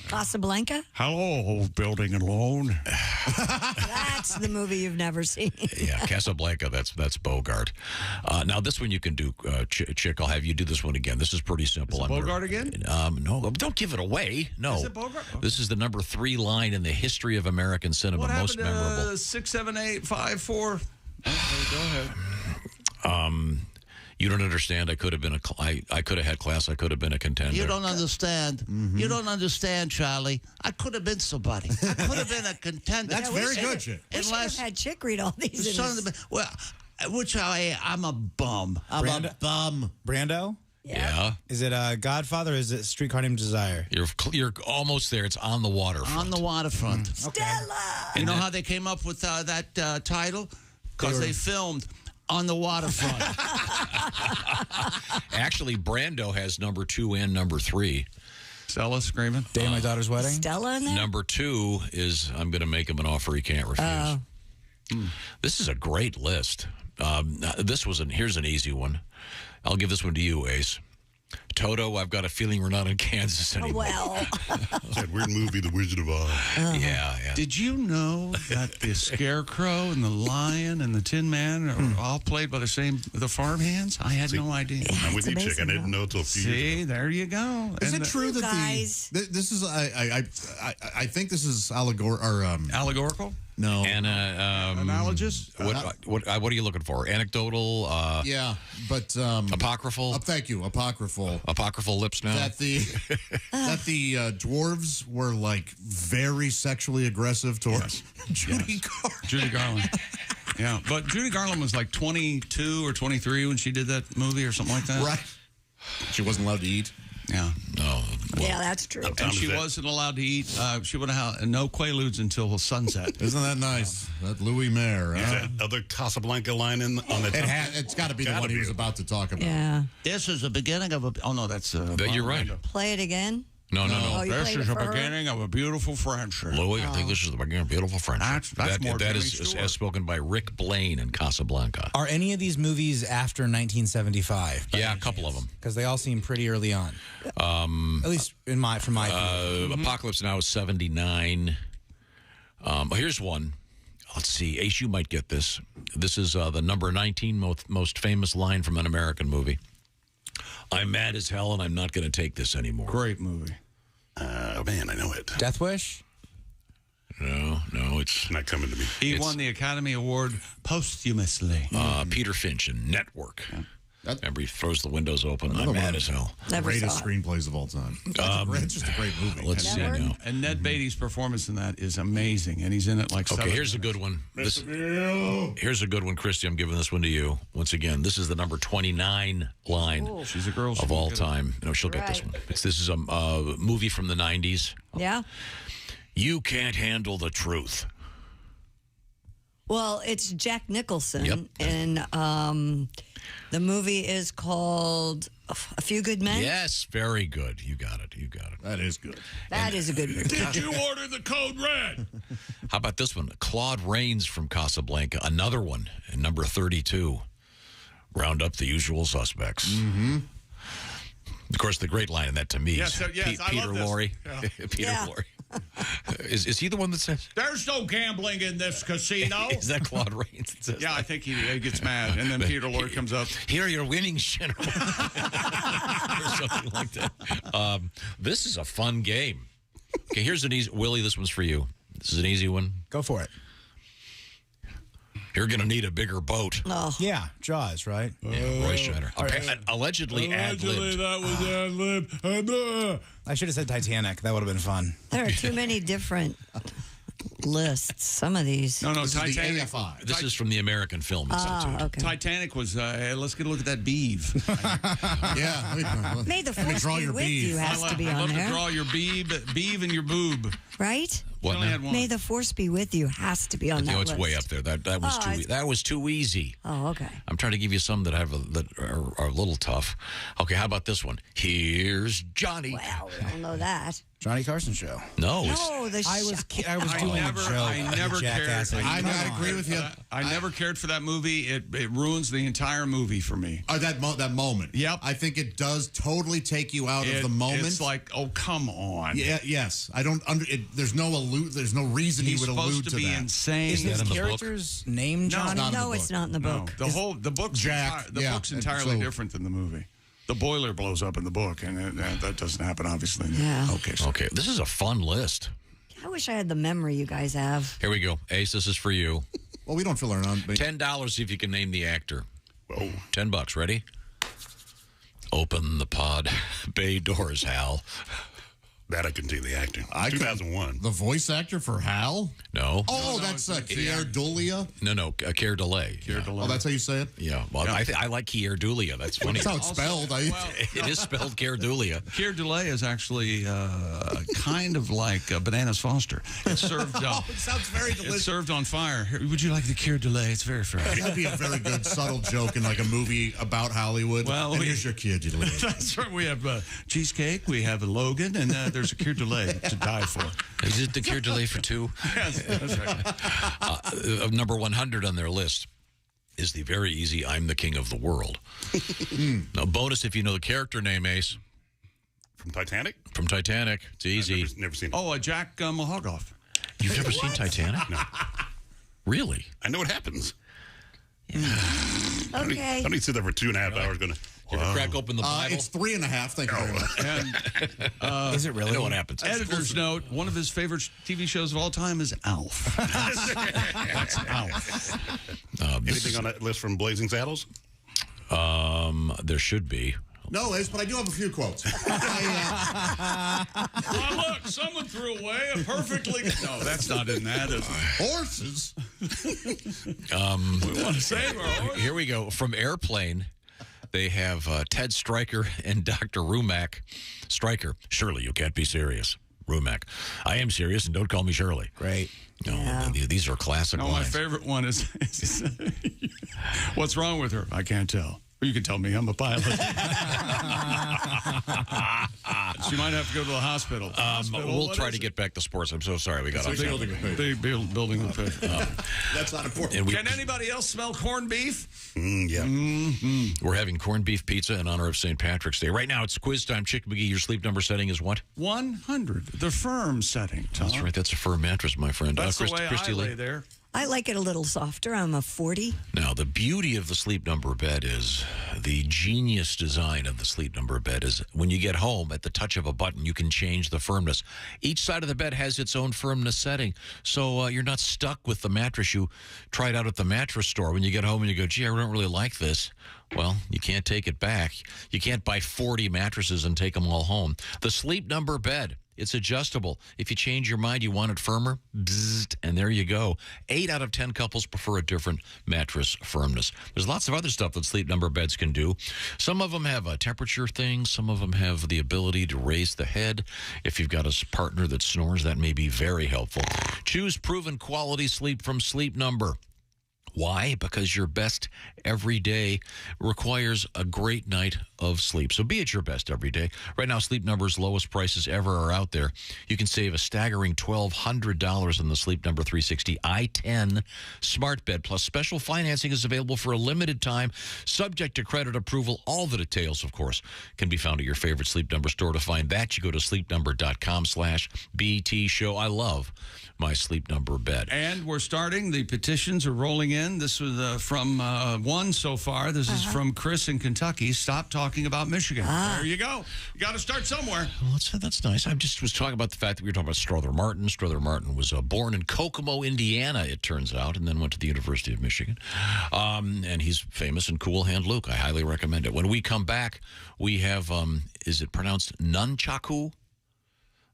Casablanca? Hello, building and loan. That's the movie you've never seen. Yeah, Casablanca, that's Bogart. Now, this one you can do, Chick. I'll have you do this one again. This is pretty simple. Is it Bogart again? No, don't give it away. No. Is it Bogart? This is the number 3 line in the history of American cinema, What most happened memorable. to 6, 7, 8, 5, 4? Okay, go ahead. You don't understand. I could have been I could have had class. I could have been a contender. You don't understand. You don't understand, Charlie. I could have been somebody. I could have been a contender. That's very good, Chick. We should have had Chick read all these. Well, which I'm a bum. I'm a bum. Brando? Yeah. Is it Godfather or is it Streetcar Named Desire? You're almost there. It's On the Waterfront. On the waterfront. Stella! You know how they came up with that title? Because they filmed On the Waterfront. Actually, Brando has number 2 and number 3. Stella screaming. Day of My Daughter's Wedding? Stella in there? Number 2 is I'm going to make him an offer he can't refuse. This is a great list. Here's an easy one. I'll give this one to you, Ace. Toto, I've got a feeling we're not in Kansas anymore. Well. That weird movie, The Wizard of Oz. Yeah. Did you know that the Scarecrow and the Lion and the Tin Man are all played by the farmhands? I had no idea. I'm with you, Chick. I didn't know till a few years ago. See, there you go. Is And it true that this is I think this is allegorical? No. Analogous? What are you looking for? Anecdotal? Yeah, but apocryphal? Thank you, apocryphal. Apocryphal lips now? That the dwarves were like very sexually aggressive towards Judy Garland. Judy Garland. Yeah, but Judy Garland was like 22 or 23 when she did that movie or something like that. Right. She wasn't allowed to eat. Yeah. No. Yeah, that's true. And she wasn't allowed to eat. She would have no Quaaludes until sunset. Isn't that nice? That Louis Mayer. Is that other Casablanca line on the top? It's got to be the one he was about to talk about. Yeah. This is the beginning of a... Oh, no, that's... You're right. Play it again? No. Oh, This is the beginning of a beautiful friendship. Louis, I think this is the beginning of a beautiful friendship. That's more that Jimmy is Stewart. as spoken by Rick Blaine in Casablanca. Are any of these movies after 1975? Yeah, a couple of them. Because they all seem pretty early on. At least from my opinion. Apocalypse Now is 79. Here's one. Let's see. Ace, you might get this. This is the number 19 most famous line from an American movie. I'm mad as hell, and I'm not going to take this anymore. Great movie. Man, I know it. Death Wish? No, it's not coming to me. He won the Academy Award posthumously. Peter Finch in Network. Remember, he throws the windows open. I'm mad as hell. Greatest screenplays of all time. It's just a great movie. Let's see now. And Ned Beatty's performance in that is amazing, and he's in it like Okay, 7 here's a good one. Here's a good one, Christy. I'm giving this one to you. Once again, this is the number 29 line She's a girl. of all time. No, she'll get this one. This is a movie from the 90s. Yeah. You can't handle the truth. Well, it's Jack Nicholson. Yep. And the movie is called A Few Good Men. Yes, very good. You got it. That is good. That is a good movie. Did you order the code red? How about this one? Claude Rains from Casablanca. Another one, and number 32. Round up the usual suspects. Mm-hmm. Of course, the great line in that to me is Peter Lorre. Yeah. Peter Lorre. Is he the one that says? There's no gambling in this casino. Is that Claude Rains that says Yeah, that? I think he gets mad. And then Peter Lorre comes up. Here are your winnings, General. Or something like that. This is a fun game. Okay, here's an easy... Willie, this one's for you. This is an easy one. Go for it. You're going to need a bigger boat. Oh. Yeah, Jaws, right? Yeah, Roy Scheider. Allegedly ad-libbed. that was ad-lib. I should have said Titanic. That would have been fun. There are too many different lists. Some of these. No, This is the Titanic. AFI. This is from the American Film Institute. Okay. Titanic was, let's get a look at that beeve. Yeah. May the Let me force draw be your with beef. you has to be I'd on love there. to draw your beeve and your boob. Right? What only now? had one. May the Force be with you has to be on that No, it's list. way up there. That was too easy. Oh, okay. I'm trying to give you some that that are a little tough. Okay, how about this one? Here's Johnny. Well, we all know that. Johnny Carson show. No, I was doing a joke. I never cared. I agree with you. I never cared for that movie. It ruins the entire movie for me. That moment. Yep. I think it does totally take you out of the moment. It's like, oh, come on. Yeah. Yes. I don't. There's no There's no reason He's he would supposed allude to to be that. insane. Is his character's name Johnny? No, it's not in the book. The book's Jack. The book's entirely different than the movie. The boiler blows up in the book, and that doesn't happen, obviously. Yeah. Okay. This is a fun list. I wish I had the memory you guys have. Here we go. Ace, this is for you. Well, we don't fill our own. $10 if you can name the actor. Oh, $10. Ready? Open the pod bay doors, Hal. That I can see the actor. 2001. The voice actor for Hal? No. Oh, that's Keir Dullea? No, Keir Delay. Oh, that's how you say it? Yeah. Well, I like Keir Dullea. That's funny. That's how it's spelled. It is spelled Keir Dullea. Keir Delay is actually kind of like Bananas Foster. It's served. It sounds very delicious. It's served on fire. Would you like the Keir Delay? It's very fresh. That'd be a very good subtle joke in like a movie about Hollywood. Well, and here's your Keir Delay. That's right. We have cheesecake. We have a Logan, and there's a Keir Delay to die for. Is it the Keir Delay for two? Yes, that's right. Number 100 on their list is the very easy "I'm the King of the World." Now, bonus if you know the character name, Ace. From Titanic? From Titanic. It's easy. Never seen it. Oh, Jack Mahogoff. You've never seen Titanic? No. Really? I know what happens. Okay. I don't need to sit there for 2.5 hours going to... You ever crack open the Bible? It's 3.5. Thank you very much. Is it really? I know what happens. Editor's note, one of his favorite TV shows of all time is Alf. That's Alf. Anything on that list from Blazing Saddles? There should be. No, Ace, but I do have a few quotes. Oh, look, someone threw away a perfectly... No, that's not in that, is it? Horses? We want to save our horses. Here we go. From Airplane, they have Ted Stryker and Dr. Rumack. Stryker, surely you can't be serious. Rumack, I am serious, and don't call me Shirley. Great. No, these are classic No, my lines. favorite one is what's wrong with her? I can't tell. Or you can tell me. I'm a pilot. She might have to go to the hospital. We'll try to get back to sports. I'm so sorry we got off building a That's not important. Can anybody else smell corned beef? Yeah. We're having corned beef pizza in honor of St. Patrick's Day. Right now, it's quiz time. Chick McGee, your sleep number setting is what? 100. The firm setting, Tom. That's right. That's a firm mattress, my friend. That's the way Christy I Lee. lay there. I like it a little softer. I'm a 40. Now, the beauty of the Sleep Number bed is the genius design of the Sleep Number bed is when you get home, at the touch of a button, you can change the firmness. Each side of the bed has its own firmness setting, so you're not stuck with the mattress you tried out at the mattress store. When you get home and you go, gee, I don't really like this. Well, you can't take it back. You can't buy 40 mattresses and take them all home. The Sleep Number bed. It's adjustable. If you change your mind, you want it firmer, bzzzt, and there you go. 8 out of 10 couples prefer a different mattress firmness. There's lots of other stuff that Sleep Number beds can do. Some of them have a temperature thing. Some of them have the ability to raise the head. If you've got a partner that snores, that may be very helpful. Choose proven quality sleep from Sleep Number. Why? Because your best every day requires a great night of sleep. So be at your best every day. Right now, Sleep Number's lowest prices ever are out there. You can save a staggering $1,200 on the Sleep Number 360 i10 smart bed. Plus, special financing is available for a limited time, subject to credit approval. All the details, of course, can be found at your favorite Sleep Number store. To find that, you go to sleepnumber.com/BT show. I love my Sleep Number bed. And we're starting. The petitions are rolling in. This was from one so far. This is from Chris in Kentucky. Stop talking about Michigan. There you go. You got to start somewhere. Well, that's nice. I just was talking about the fact that we were talking about Strother Martin. Strother Martin was born in Kokomo, Indiana, it turns out, and then went to the University of Michigan. And he's famous and cool hand Luke. I highly recommend it. When we come back, we have, is it pronounced Nunchaku?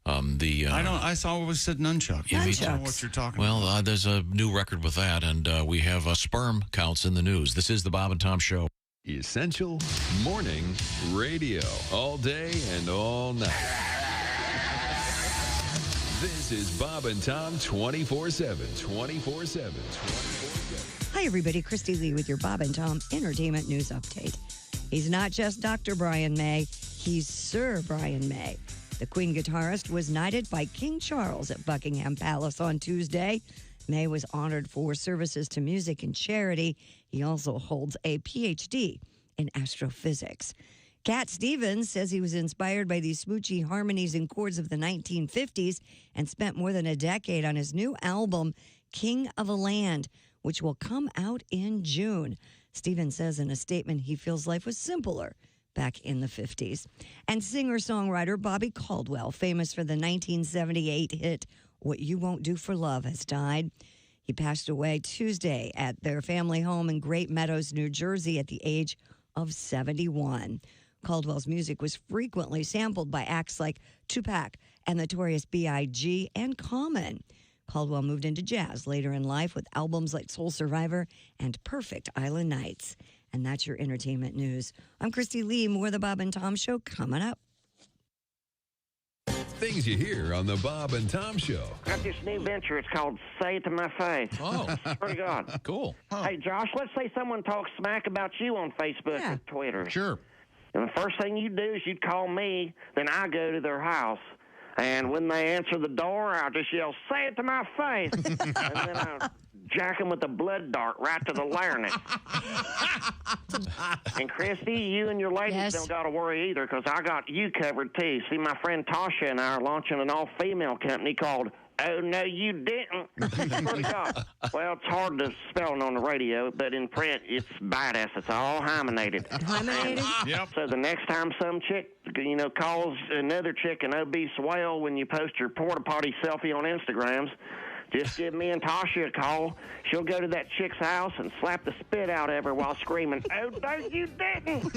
I saw it said nunchuck. Yeah, I don't know what you're talking about. Well, there's a new record with that, and we have sperm counts in the news. This is the Bob and Tom Show. Essential Morning Radio. All day and all night. This is Bob and Tom 24/7. 24/7. 24/7. Hi, everybody. Christy Lee with your Bob and Tom Entertainment News Update. He's not just Dr. Brian May, he's Sir Brian May. The Queen guitarist was knighted by King Charles at Buckingham Palace on Tuesday. May was honored for services to music and charity. He also holds a PhD in astrophysics. Cat Stevens says he was inspired by these smoochy harmonies and chords of the 1950s and spent more than a decade on his new album, King of a Land, which will come out in June. Stevens says in a statement he feels life was simpler back in the 50s. And singer-songwriter Bobby Caldwell, famous for the 1978 hit What You Won't Do for Love, has died. He passed away Tuesday at their family home in Great Meadows, New Jersey at the age of 71. Caldwell's music was frequently sampled by acts like Tupac and Notorious B.I.G. and Common. Caldwell moved into jazz later in life with albums like Soul Survivor and Perfect Island Nights. And that's your entertainment news. I'm Christy Lee. More of the Bob and Tom Show coming up. Things you hear on the Bob and Tom Show. Got this new venture. It's called Say It to My Face. Oh. Pretty good. Cool. Hey, Josh, let's say someone talks smack about you on Facebook or Twitter. Sure. And the first thing you do is you'd call me, then I go to their house. And when they answer the door, I'll just yell, say it to my face. And then I'll jack them with a blood dart right to the larynx. And Christy, you and your ladies don't got to worry either, because I got you covered too. See, my friend Tasha and I are launching an all-female company called Oh, No, You Didn't. Well, it's hard to spell on the radio, but in print, it's badass. It's all hymenated. Hymenated? Yep. So the next time some chick, calls another chick an obese whale when you post your porta potty selfie on Instagrams, just give me and Tasha a call. She'll go to that chick's house and slap the spit out of her while screaming, Oh, no, you didn't.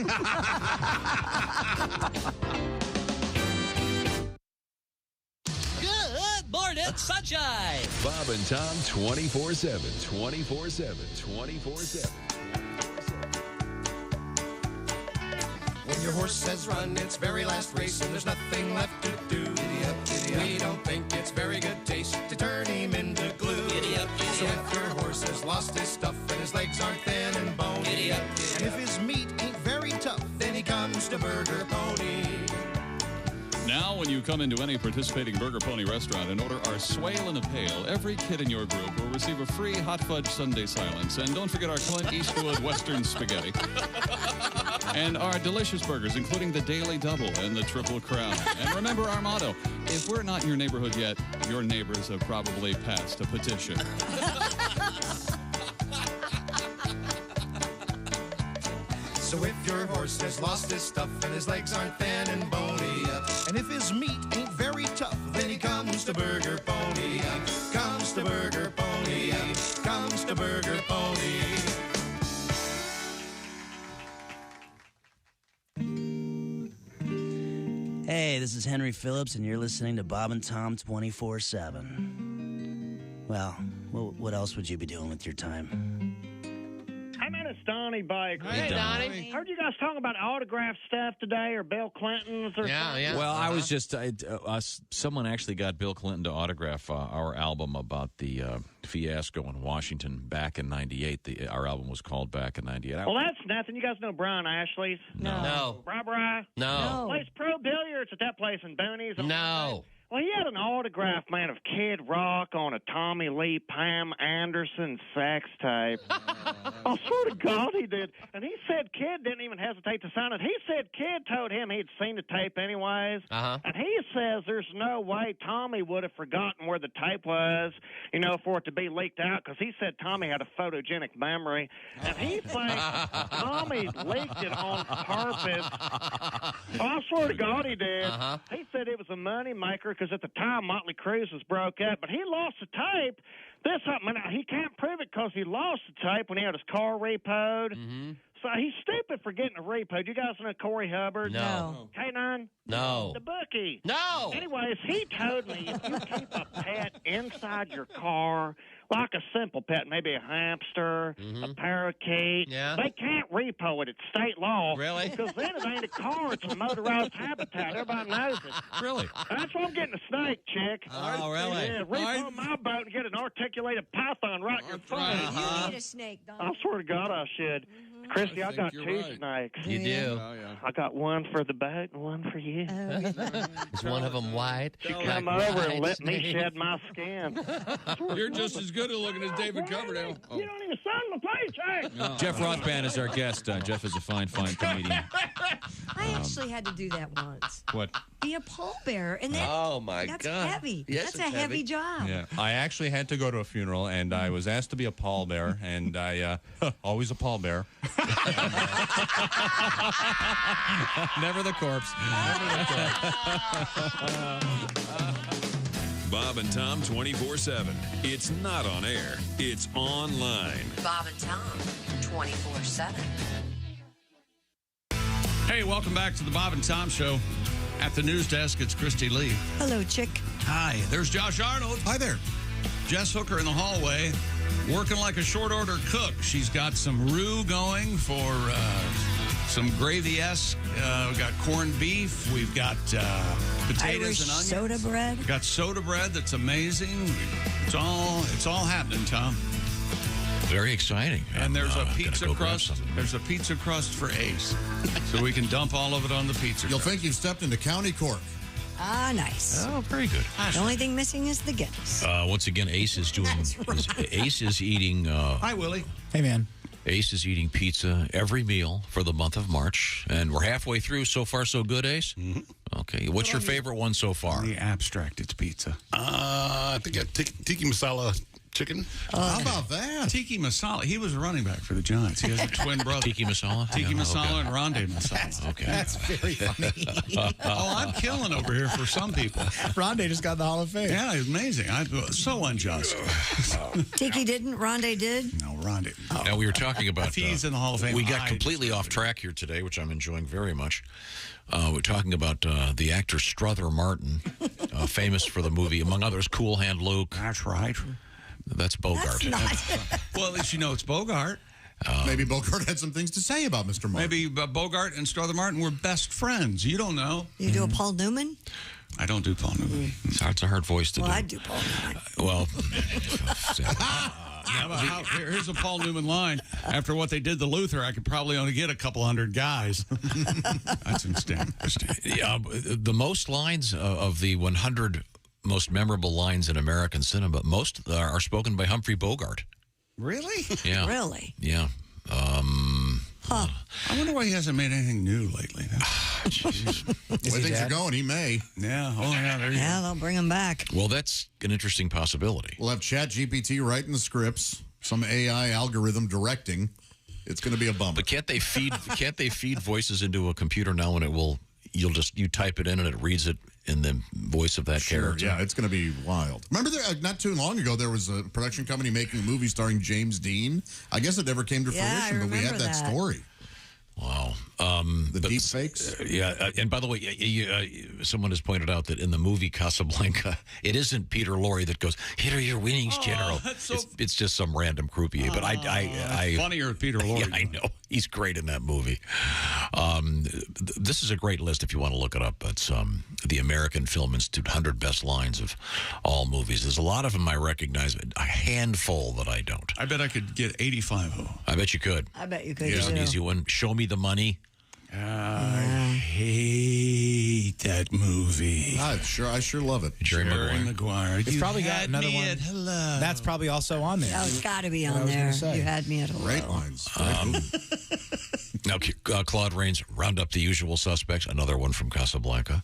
Good morning, sunshine. Bob and Tom 24/7. 24/7. 24/7. When your horse says run its very last race and there's nothing left to do, giddy up, giddy up. We don't think it's very good taste to turn him into glue. Giddy up, giddy so if your horse has lost his stuff and his legs aren't thin and bony, giddy up, giddy and if his meat ain't very tough, then he comes to Burger Pony. Now, when you come into any participating Burger Pony restaurant and order our swale in a pail, every kid in your group will receive a free hot fudge sundae silence. And don't forget our Clint Eastwood Western spaghetti. And our delicious burgers, including the Daily Double and the Triple Crown. And remember our motto, if we're not in your neighborhood yet, your neighbors have probably passed a petition. So if your horse has lost his stuff and his legs aren't thin and bony, and if his meat ain't very tough, then he comes to Burger Pony. Comes to Burger Pony. Comes to Burger Pony. Hey, this is Henry Phillips, and you're listening to Bob and Tom 24/7. Well, what else would you be doing with your time? Hey, man, it's Donnie Baker. Hey, Donnie. Heard you guys talking about autograph stuff today, or Bill Clinton's or something? Well, I was just, someone actually got Bill Clinton to autograph our album about the fiasco in Washington back in '98. Our album was called Back in '98. Well, that's nothing. You guys know Brian Ashley's? No. Bri? No. Plays pro billiards at that place in Boonies. No. Well, he had an autograph, man, of Kid Rock on a Tommy Lee Pam Anderson sex tape. I swear to God he did. And he said Kid didn't even hesitate to sign it. He said Kid told him he'd seen the tape anyways. And he says there's no way Tommy would have forgotten where the tape was, for it to be leaked out, because he said Tommy had a photogenic memory. And he thinks Tommy leaked it on purpose. Oh, I swear to God he did. He said it was a money maker, because at the time Motley Crue was broke up, but he lost the tape. He can't prove it because he lost the tape when he had his car repoed. So he's stupid for getting a repo. You guys know Corey Hubbard? No. K9? No. The bookie? No. Anyways, he told me if you keep a pet inside your car like a simple pet, maybe a hamster, a parakeet. Yeah. They can't repo it. It's state law. Really? Because then it ain't a car. It's a motorized habitat. Everybody knows it. Really? That's why I'm getting a snake, chick. Oh, really? Yeah, repo my boat and get an articulated python right in your face. You need a snake, Don. I swear to God I should. Christy, I got you're two right. snakes. You do. I got one for the boat and one for you. Is one of them white? You come over and let me shed my skin. You're just as good at looking as David Coverdale. Oh. You don't even sign my paycheck. Jeff Rothband is our guest. Jeff is a fine comedian. I actually had to do that once. What? Be a pallbearer. And that, Oh, my that's God. heavy. Yes, That's a it's heavy job. Yeah, I actually had to go to a funeral, and I was asked to be a pallbearer, and I always a pallbearer. Never the corpse. Bob and Tom 24/7. It's not on air. It's online. Bob and Tom, 24/7. Hey, welcome back to the Bob and Tom Show. At the news desk, it's Christy Lee. Hello, chick. Hi, there's Josh Arnold. Hi there. Jess Hooker in the hallway, working like a short order cook. She's got some roux going for some gravy-esque. We've got corned beef. We've got potatoes Irish and onions. soda bread. We've got soda bread that's amazing. It's all happening, Tom. Very exciting. And there's a gonna pizza go grab crust. something. There's a pizza crust for Ace, so we can dump all of it on the pizza. You'll crust. think you've stepped into county court. Ah, nice. Oh, very good. The only thing missing is the Guinness. Once again, Ace is doing. Ace is eating. Hi, Willie. Hey, man. Ace is eating pizza every meal for the month of March, and we're halfway through. So far, so good, Ace. Okay. What's your favorite one so far? The abstract, it's pizza. I think I tiki masala chicken. How about that? Tiki Masala. He was a running back for the Giants. He has a twin brother. Tiki masala? Tiki Yeah, Masala okay. and Rondé Masala. Okay. That's very funny. I'm killing over here for some people. Rondé just got in the Hall of Fame. Yeah, it's amazing. So unjust. Tiki didn't, Rondé did. No, Rondé. Now, we were talking about... If he's in the Hall of Fame, we got I completely off track here today, which I'm enjoying very much. We're talking about the actor Strother Martin, famous for the movie, among others, Cool Hand Luke. That's right. That's Bogart. Well, at least you know it's Bogart. Maybe Bogart had some things to say about Mr. Martin. Maybe Bogart and Strother Martin were best friends. You don't know. You do a Paul Newman? I don't do Paul Newman. It's a hard voice to Well, do. I do Paul Newman. Well, Here's a Paul Newman line. After what they did to Luther, I could probably only get a couple hundred guys. That's interesting. yeah, the most lines of the 100 most memorable lines in American cinema, most are spoken by Humphrey Bogart. Really? Yeah. Really? Yeah. Huh. I wonder why he hasn't made anything new lately. The way things are going, he may. Yeah. Oh, yeah. There you Yeah, go. they'll bring him back. Well, that's an interesting possibility. We'll have ChatGPT writing the scripts, some AI algorithm directing. It's going to be a bummer. But can't they feed voices into a computer now and you type it in and it reads it in the voice of that character? Yeah, it's going to be wild. Remember, not too long ago, there was a production company making a movie starring James Dean. I guess it never came to fruition, but we had that story. Wow. The deep fakes? And by the way, someone has pointed out that in the movie Casablanca, it isn't Peter Lorre that goes, "Here are your winnings, General." It's just some random croupier. But I funnier with Peter Lorre. Yeah, I know. He's great in that movie. This is a great list if you want to look it up. It's the American Film Institute 100 Best Lines of All Movies. There's a lot of them I recognize, a handful that I don't. I bet I could get 85 of them. I bet you could. I bet you could. Here's an too. easy one. Show Me the Money. I hate that movie. I sure love it. Jerry Maguire. It's probably got another one. Hello. That's probably also on there. Oh, it's got to be on I was there. gonna say. You had me at hello. Great lines. Now, Claude Rains, Round Up the Usual Suspects, another one from Casablanca.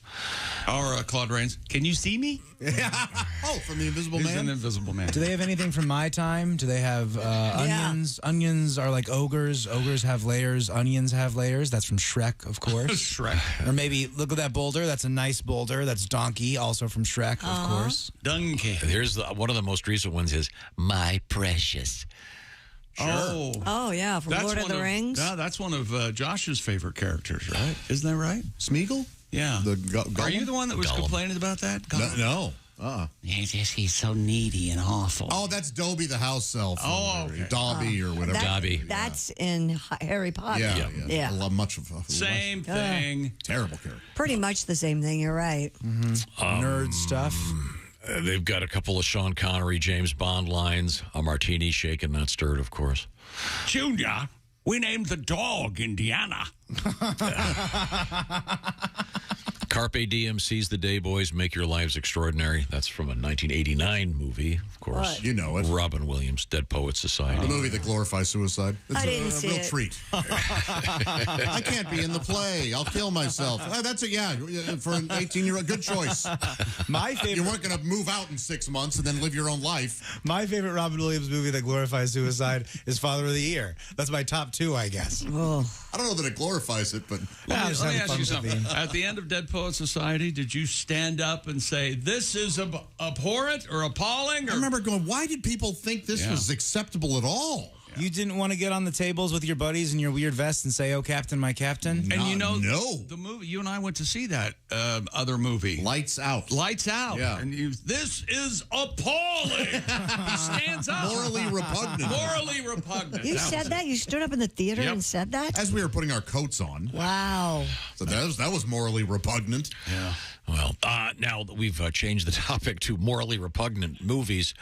Or Claude Rains. Can you see me? Oh, from The Invisible He's Man? an Invisible Man. Do they have anything from my time? Do they have onions? Onions are like ogres. Ogres have layers. Onions have layers. That's from Shrek, of course. Shrek. Or maybe, look at that boulder. That's a nice boulder. That's Donkey, also from Shrek, of course. Donkey. Here's one of the most recent ones is My Precious. Sure. Oh, yeah, from Lord of the Rings. Yeah, that's one of Josh's favorite characters, right? Isn't that right? Smeagol? Yeah. The Are you the one that was Gollum. complaining about that? No. He's so needy and awful. Oh, that's Dobby the house elf. Okay. Dobby or whatever. Dobby. That's in Harry Potter. Yeah. I love much of Same thing. Terrible character. Pretty much the same thing. You're right. Nerd stuff. They've got a couple of Sean Connery, James Bond lines. A martini shaken, not stirred, of course. Junior, we named the dog Indiana. Carpe Diem, seize the day, boys, make your lives extraordinary. That's from a 1989 movie, of course. What? You know it. Robin Williams, Dead Poets Society. The movie that glorifies suicide. It's I didn't see real it. treat. I can't be in the play. I'll kill myself. That's a for an 18-year-old. Good choice. My favorite. You weren't going to move out in 6 months and then live your own life. My favorite Robin Williams movie that glorifies suicide is Father of the Year. That's my top 2, I guess. Oh. I don't know that it glorifies it, but Let me ask you something. At the end of Dead Poets Society, did you stand up and say, this is abhorrent or appalling? Or? I remember going, why did people think this was acceptable at all? You didn't want to get on the tables with your buddies in your weird vest and say, "Oh, Captain, my Captain." And the movie, you and I went to see that other movie, Lights Out. Lights Out. Yeah. And this is appalling. He stands up. Morally repugnant. Morally repugnant. You said that? You stood up in the theater and said that? As we were putting our coats on. Wow. So that was morally repugnant. Yeah. Well, now that we've changed the topic to morally repugnant movies,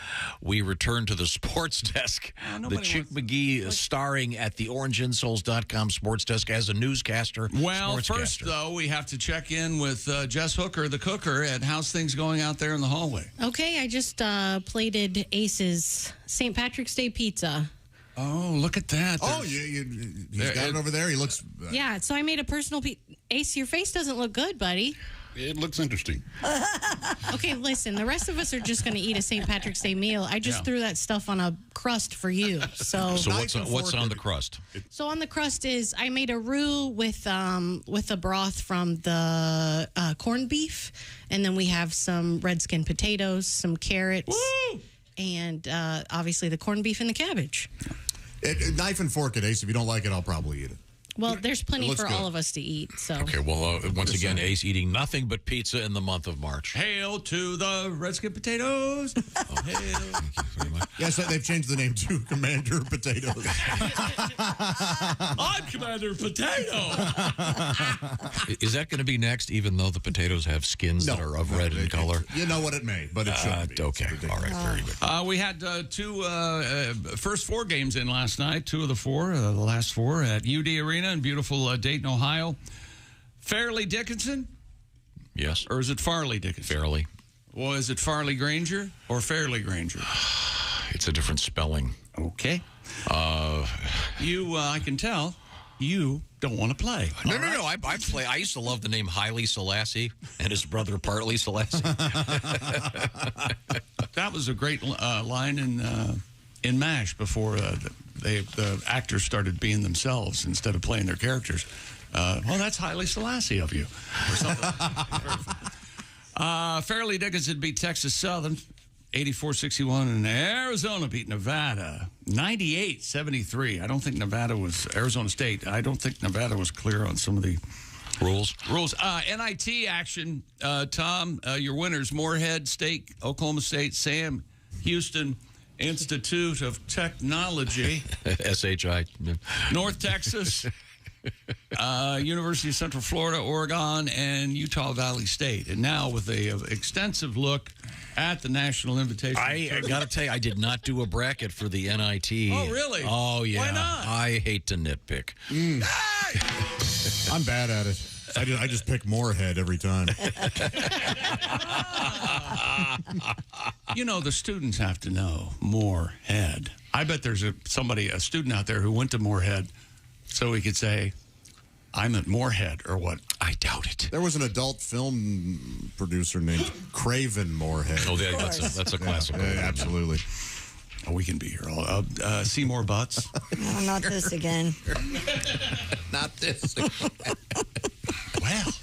we return to the sports desk. The Chick McGee starring at the OrangeInsoles.com sports desk as a newscaster. Well, first, though, we have to check in with Jess Hooker, the cooker, and how's things going out there in the hallway? Okay, I just plated Ace's St. Patrick's Day pizza. Oh, look at that. He's got it over there. He looks... Yeah, so I made a personal Ace, your face doesn't look good, buddy. It looks interesting. Okay, listen, the rest of us are just going to eat a St. Patrick's Day meal. I just threw that stuff on a crust for you. So what's on the crust? So on the crust is I made a roux with the broth from the corned beef, and then we have some red skin potatoes, some carrots, and obviously the corned beef and the cabbage. Knife and fork it, Ace. If you don't like it, I'll probably eat it. Well, there's plenty for all of us to eat. So okay, well, once again, Ace eating nothing but pizza in the month of March. Hail to the red skin potatoes. Hail. Thank you very much. Yes, they've changed the name to Commander Potatoes. I'm Commander Potato. Is that going to be next, even though the potatoes have skins that are of red in color? You know what it may, but it shouldn't be. Okay, all right, very good. We had two first 4 games in last night, 2 of the 4, the last 4 at UD Arena in beautiful Dayton, Ohio. Fairleigh Dickinson? Yes. Or is it Farley Dickinson? Fairleigh. Well, is it Farley Granger or Fairleigh Granger? It's a different spelling. Okay. I can tell you don't want to play. No. I play. I used to love the name Haile Selassie and his brother Partly Selassie. That was a great line in MASH before the actors started being themselves instead of playing their characters. Well, that's Haile Selassie of you, or something. Fairleigh Dickinson beat Texas Southern 84-61, and Arizona beat Nevada 98-73. I don't think Arizona State. I don't think Nevada was clear on some of the rules. NIT action, Tom. Your winners: Morehead State, Oklahoma State, Sam Houston Institute of Technology, SHI, North Texas, University of Central Florida, Oregon, and Utah Valley State. And now with a extensive look at the National Invitation. I got to tell you, I did not do a bracket for the NIT. Oh, really? Oh, yeah. Why not? I hate to nitpick. I'm bad at it. I just pick Morehead every time. You know, the students have to know Morehead. I bet there's a student out there who went to Morehead so he could say, I'm at Morehead, or what? I doubt it. There was an adult film producer named Craven Morehead. Oh, that's a classic. Absolutely. Oh, we can be here all. See more butts? No, not this again. Not this again. Well,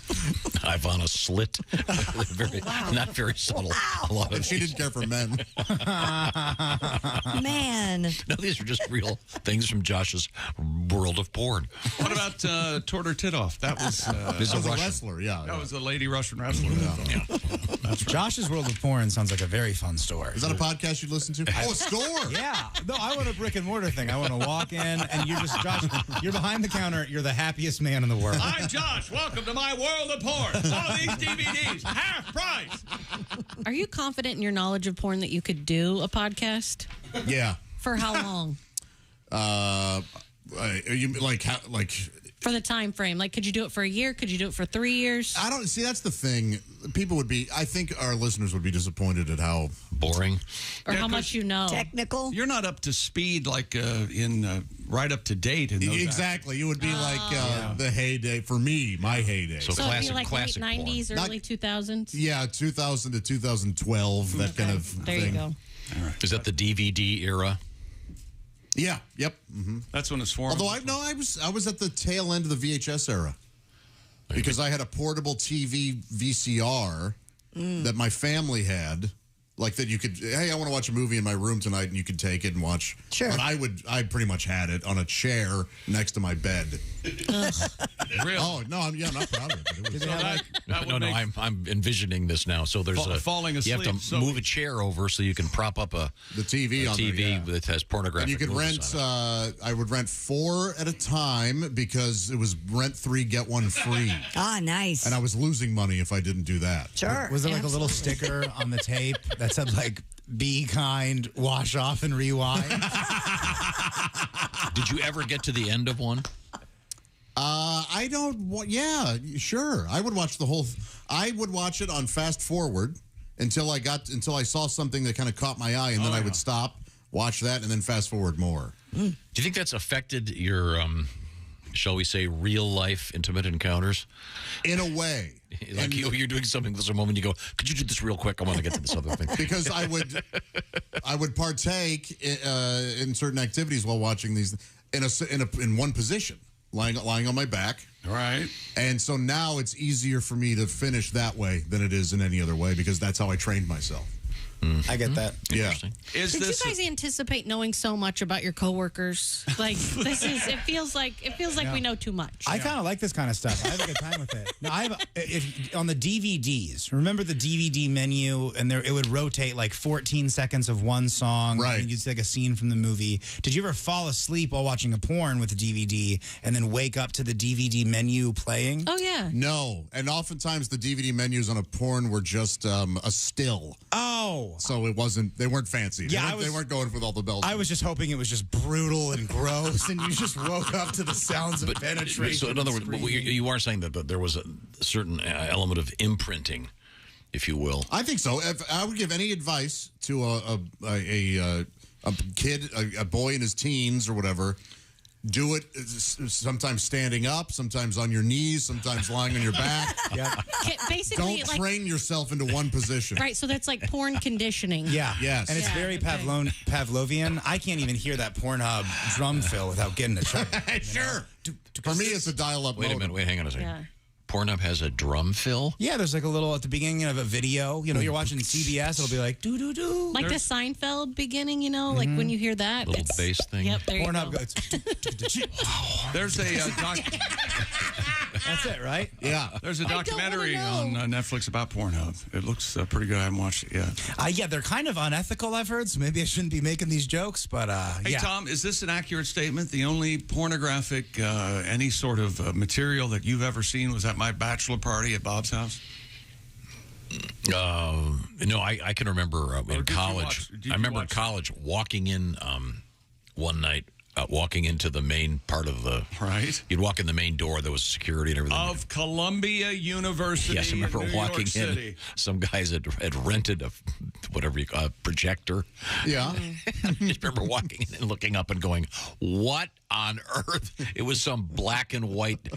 I've on a slit. Not very subtle. Wow. And she didn't care for men. Man. No, these are just real things from Josh's world of porn. What about Torter Titoff? That was a wrestler, yeah. That was a lady Russian wrestler. Yeah. Josh's World of Porn sounds like a very fun store. Is that a podcast you'd listen to? Oh, a store. Yeah. No, I want a brick and mortar thing. I want to walk in and you're just, Josh, you're behind the counter. You're the happiest man in the world. I'm Josh. Welcome to my world of porn. All these DVDs, half price. Are you confident in your knowledge of porn that you could do a podcast? Yeah. For how long? You like for the time frame? Like, could you do it for a year? Could you do it for 3 years? I don't see. That's the thing. People would be. I think our listeners would be disappointed at how boring or how much you know. Technical. You're not up to speed, like right up to date. In those exactly. You would be like the heyday for me. My heyday. So it'd be like late 90s, early 2000s. Yeah, 2000 to 2012. That kind of there thing. you go. All right. Is that the DVD era? Yeah. Yep. Mm-hmm. That's when it's formed. Although I was at the tail end of the VHS era because I had a portable TV VCR that my family had, like that you could. Hey, I want to watch a movie in my room tonight, and you could take it and watch. Sure. But I pretty much had it on a chair next to my bed. Really? Oh no, I'm not proud of it. But it was, I'm envisioning this now. So there's falling asleep. You have to move a chair over so you can prop up the TV on TV that has pornographic. And you could rent. I would rent 4 at a time because it was rent 3 get 1 free. Ah, nice. And I was losing money if I didn't do that. Sure. Was there like a little sticker on the tape that said like "Be kind, wash off, and rewind"? Did you ever get to the end of one? I don't. Yeah, sure. I would watch the whole. I would watch it on fast forward until I saw something that kind of caught my eye, and then I would stop, watch that, and then fast forward more. Do you think that's affected your, shall we say, real life intimate encounters? In a way. Like you're doing something for a moment, you go, could you do this real quick? I want to get to this other thing. Because I would partake in certain activities while watching these in one position, lying on my back. Right. And so now it's easier for me to finish that way than it is in any other way because that's how I trained myself. I get that. Yeah. Did you guys anticipate knowing so much about your coworkers? Like it feels like we know too much. I kind of like this kind of stuff. I have a good time with it. Now on the DVDs. Remember the DVD menu, and it would rotate like 14 seconds of one song. Right. And you'd see like a scene from the movie. Did you ever fall asleep while watching a porn with a DVD and then wake up to the DVD menu playing? Oh yeah. No, and oftentimes the DVD menus on a porn were just a still. Oh. So it wasn't. They weren't fancy. Yeah, they weren't going with all the bells. I was just hoping it was just brutal and gross, and you just woke up to the sounds of penetration. So in other words, you are saying that there was a certain element of imprinting, if you will. I think so. If I would give any advice to a kid, a boy in his teens or whatever, do it sometimes standing up, sometimes on your knees, sometimes lying on your back. Yeah. Basically, don't train yourself into one position. Right, so that's like porn conditioning. Yeah. Yes. And it's very Pavlovian. I can't even hear that Pornhub drum fill without getting a chuckle. Sure. For me, it's a dial-up Wait a minute. Hang on a second. Yeah. Pornhub has a drum fill? Yeah, there's like a little at the beginning of a video. You know, you're watching CBS, it'll be like, doo-doo-doo. Like the Seinfeld beginning, you know, like when you hear that. Little bass thing. Yep, there Pornhub you go. goes, There's a That's it, right? Yeah. There's a documentary on Netflix about Pornhub. It looks pretty good. I haven't watched it yet. Yeah, they're kind of unethical, I've heard, so maybe I shouldn't be making these jokes, but Hey, yeah. Tom, is this an accurate statement? The only pornographic, any sort of material that you've ever seen was at my bachelor party at Bob's house? No, I can remember in college. I remember in college walking in one night, walking into the main part of the. Right. You'd walk in the main door. There was security and everything. Of Columbia University. Yes, I remember in New walking York City. in. Some guys had rented a projector. Yeah. I just remember walking in and looking up and going, "What on earth?" It was some black and white,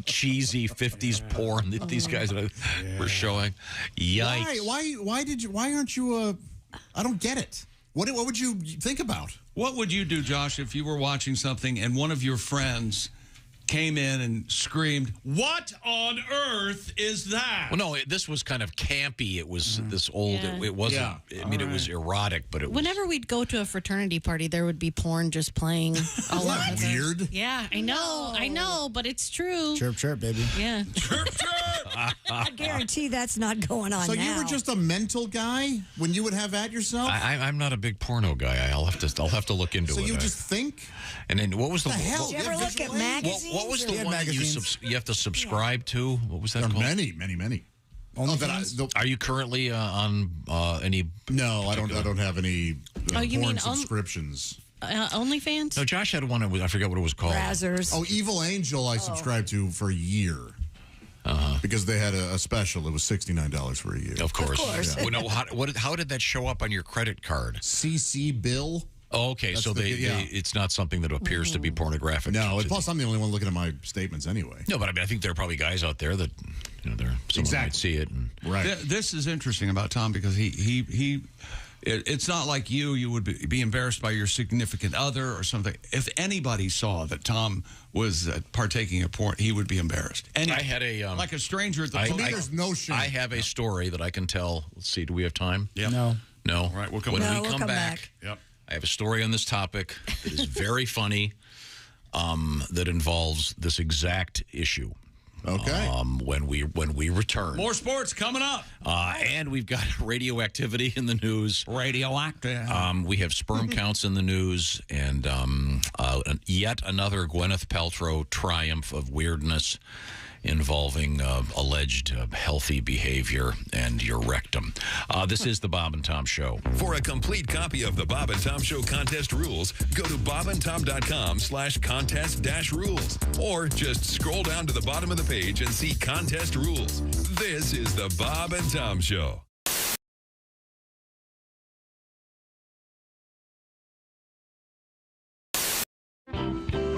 cheesy 50s porn that these guys were showing. Yikes! Why aren't you? I don't get it. What would you think about? What would you do, Josh, if you were watching something and one of your friends came in and screamed, "What on earth is that?" Well, no, this was kind of campy. It was this old. Yeah. It wasn't. I mean, it was erotic, but it was. Whenever we'd go to a fraternity party, there would be porn just playing. All over the- Weird. Yeah, I know, but it's true. Chirp, chirp, baby. Yeah. I guarantee that's not going on So now. you were just a mental guy when you would have at yourself? I'm not a big porno guy. I'll have to look into it. So you just think? And then what was the hell? Did you ever look at magazines? What was the or- one that you have to subscribe to? What was that called? Many. Are you currently on any? No, I don't have any you porn mean subscriptions. OnlyFans? No, Josh had one. I forget what it was called. Brazzers. Oh, Evil Angel I subscribed to for a year. Because they had a special. It was $69 for a year. Of course. Yeah. Well, no, how did that show up on your credit card? CC Bill. Oh, okay. That's So the- it's not something that appears to be pornographic. No, and plus I'm the only one looking at my statements anyway. No, but I mean, I think there are probably guys out there that someone might see it. And, right. This is interesting about Tom because it's not like you would be embarrassed by your significant other or something. If anybody saw that Tom was partaking of porn, he would be embarrassed. And I had like a stranger at the To me, there's no shame. I have a story that I can tell. Let's see. Do we have time? Yep. No. No. All right, we'll come when back. we come back. Yep. I have a story on this topic that is very funny. That involves this exact issue. Okay. When we return. More sports coming up. And we've got radioactivity in the news. Radioactive. We have sperm counts in the news, and yet another Gwyneth Paltrow triumph of weirdness involving alleged healthy behavior and your rectum. This is the Bob and Tom Show. For a complete copy of the Bob and Tom Show contest rules, go to bobandtom.com/contest-rules, or just scroll down to the bottom of the page and see contest rules. This is the Bob and Tom Show.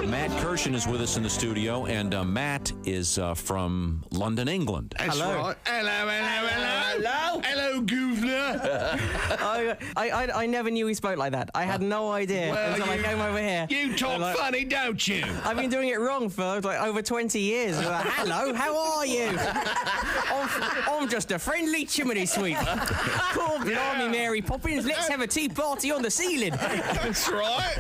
Matt Kirshen is with us in the studio, and Matt is from London, England. Hello. Hello, governor. I never knew he spoke like that. I had no idea until I came over here. You talk funny, don't you? I've been doing it wrong for like over 20 years. Like, hello, how are you? I'm just a friendly chimney sweep. Poor blimey, Mary Poppins. Let's have a tea party on the ceiling. That's right.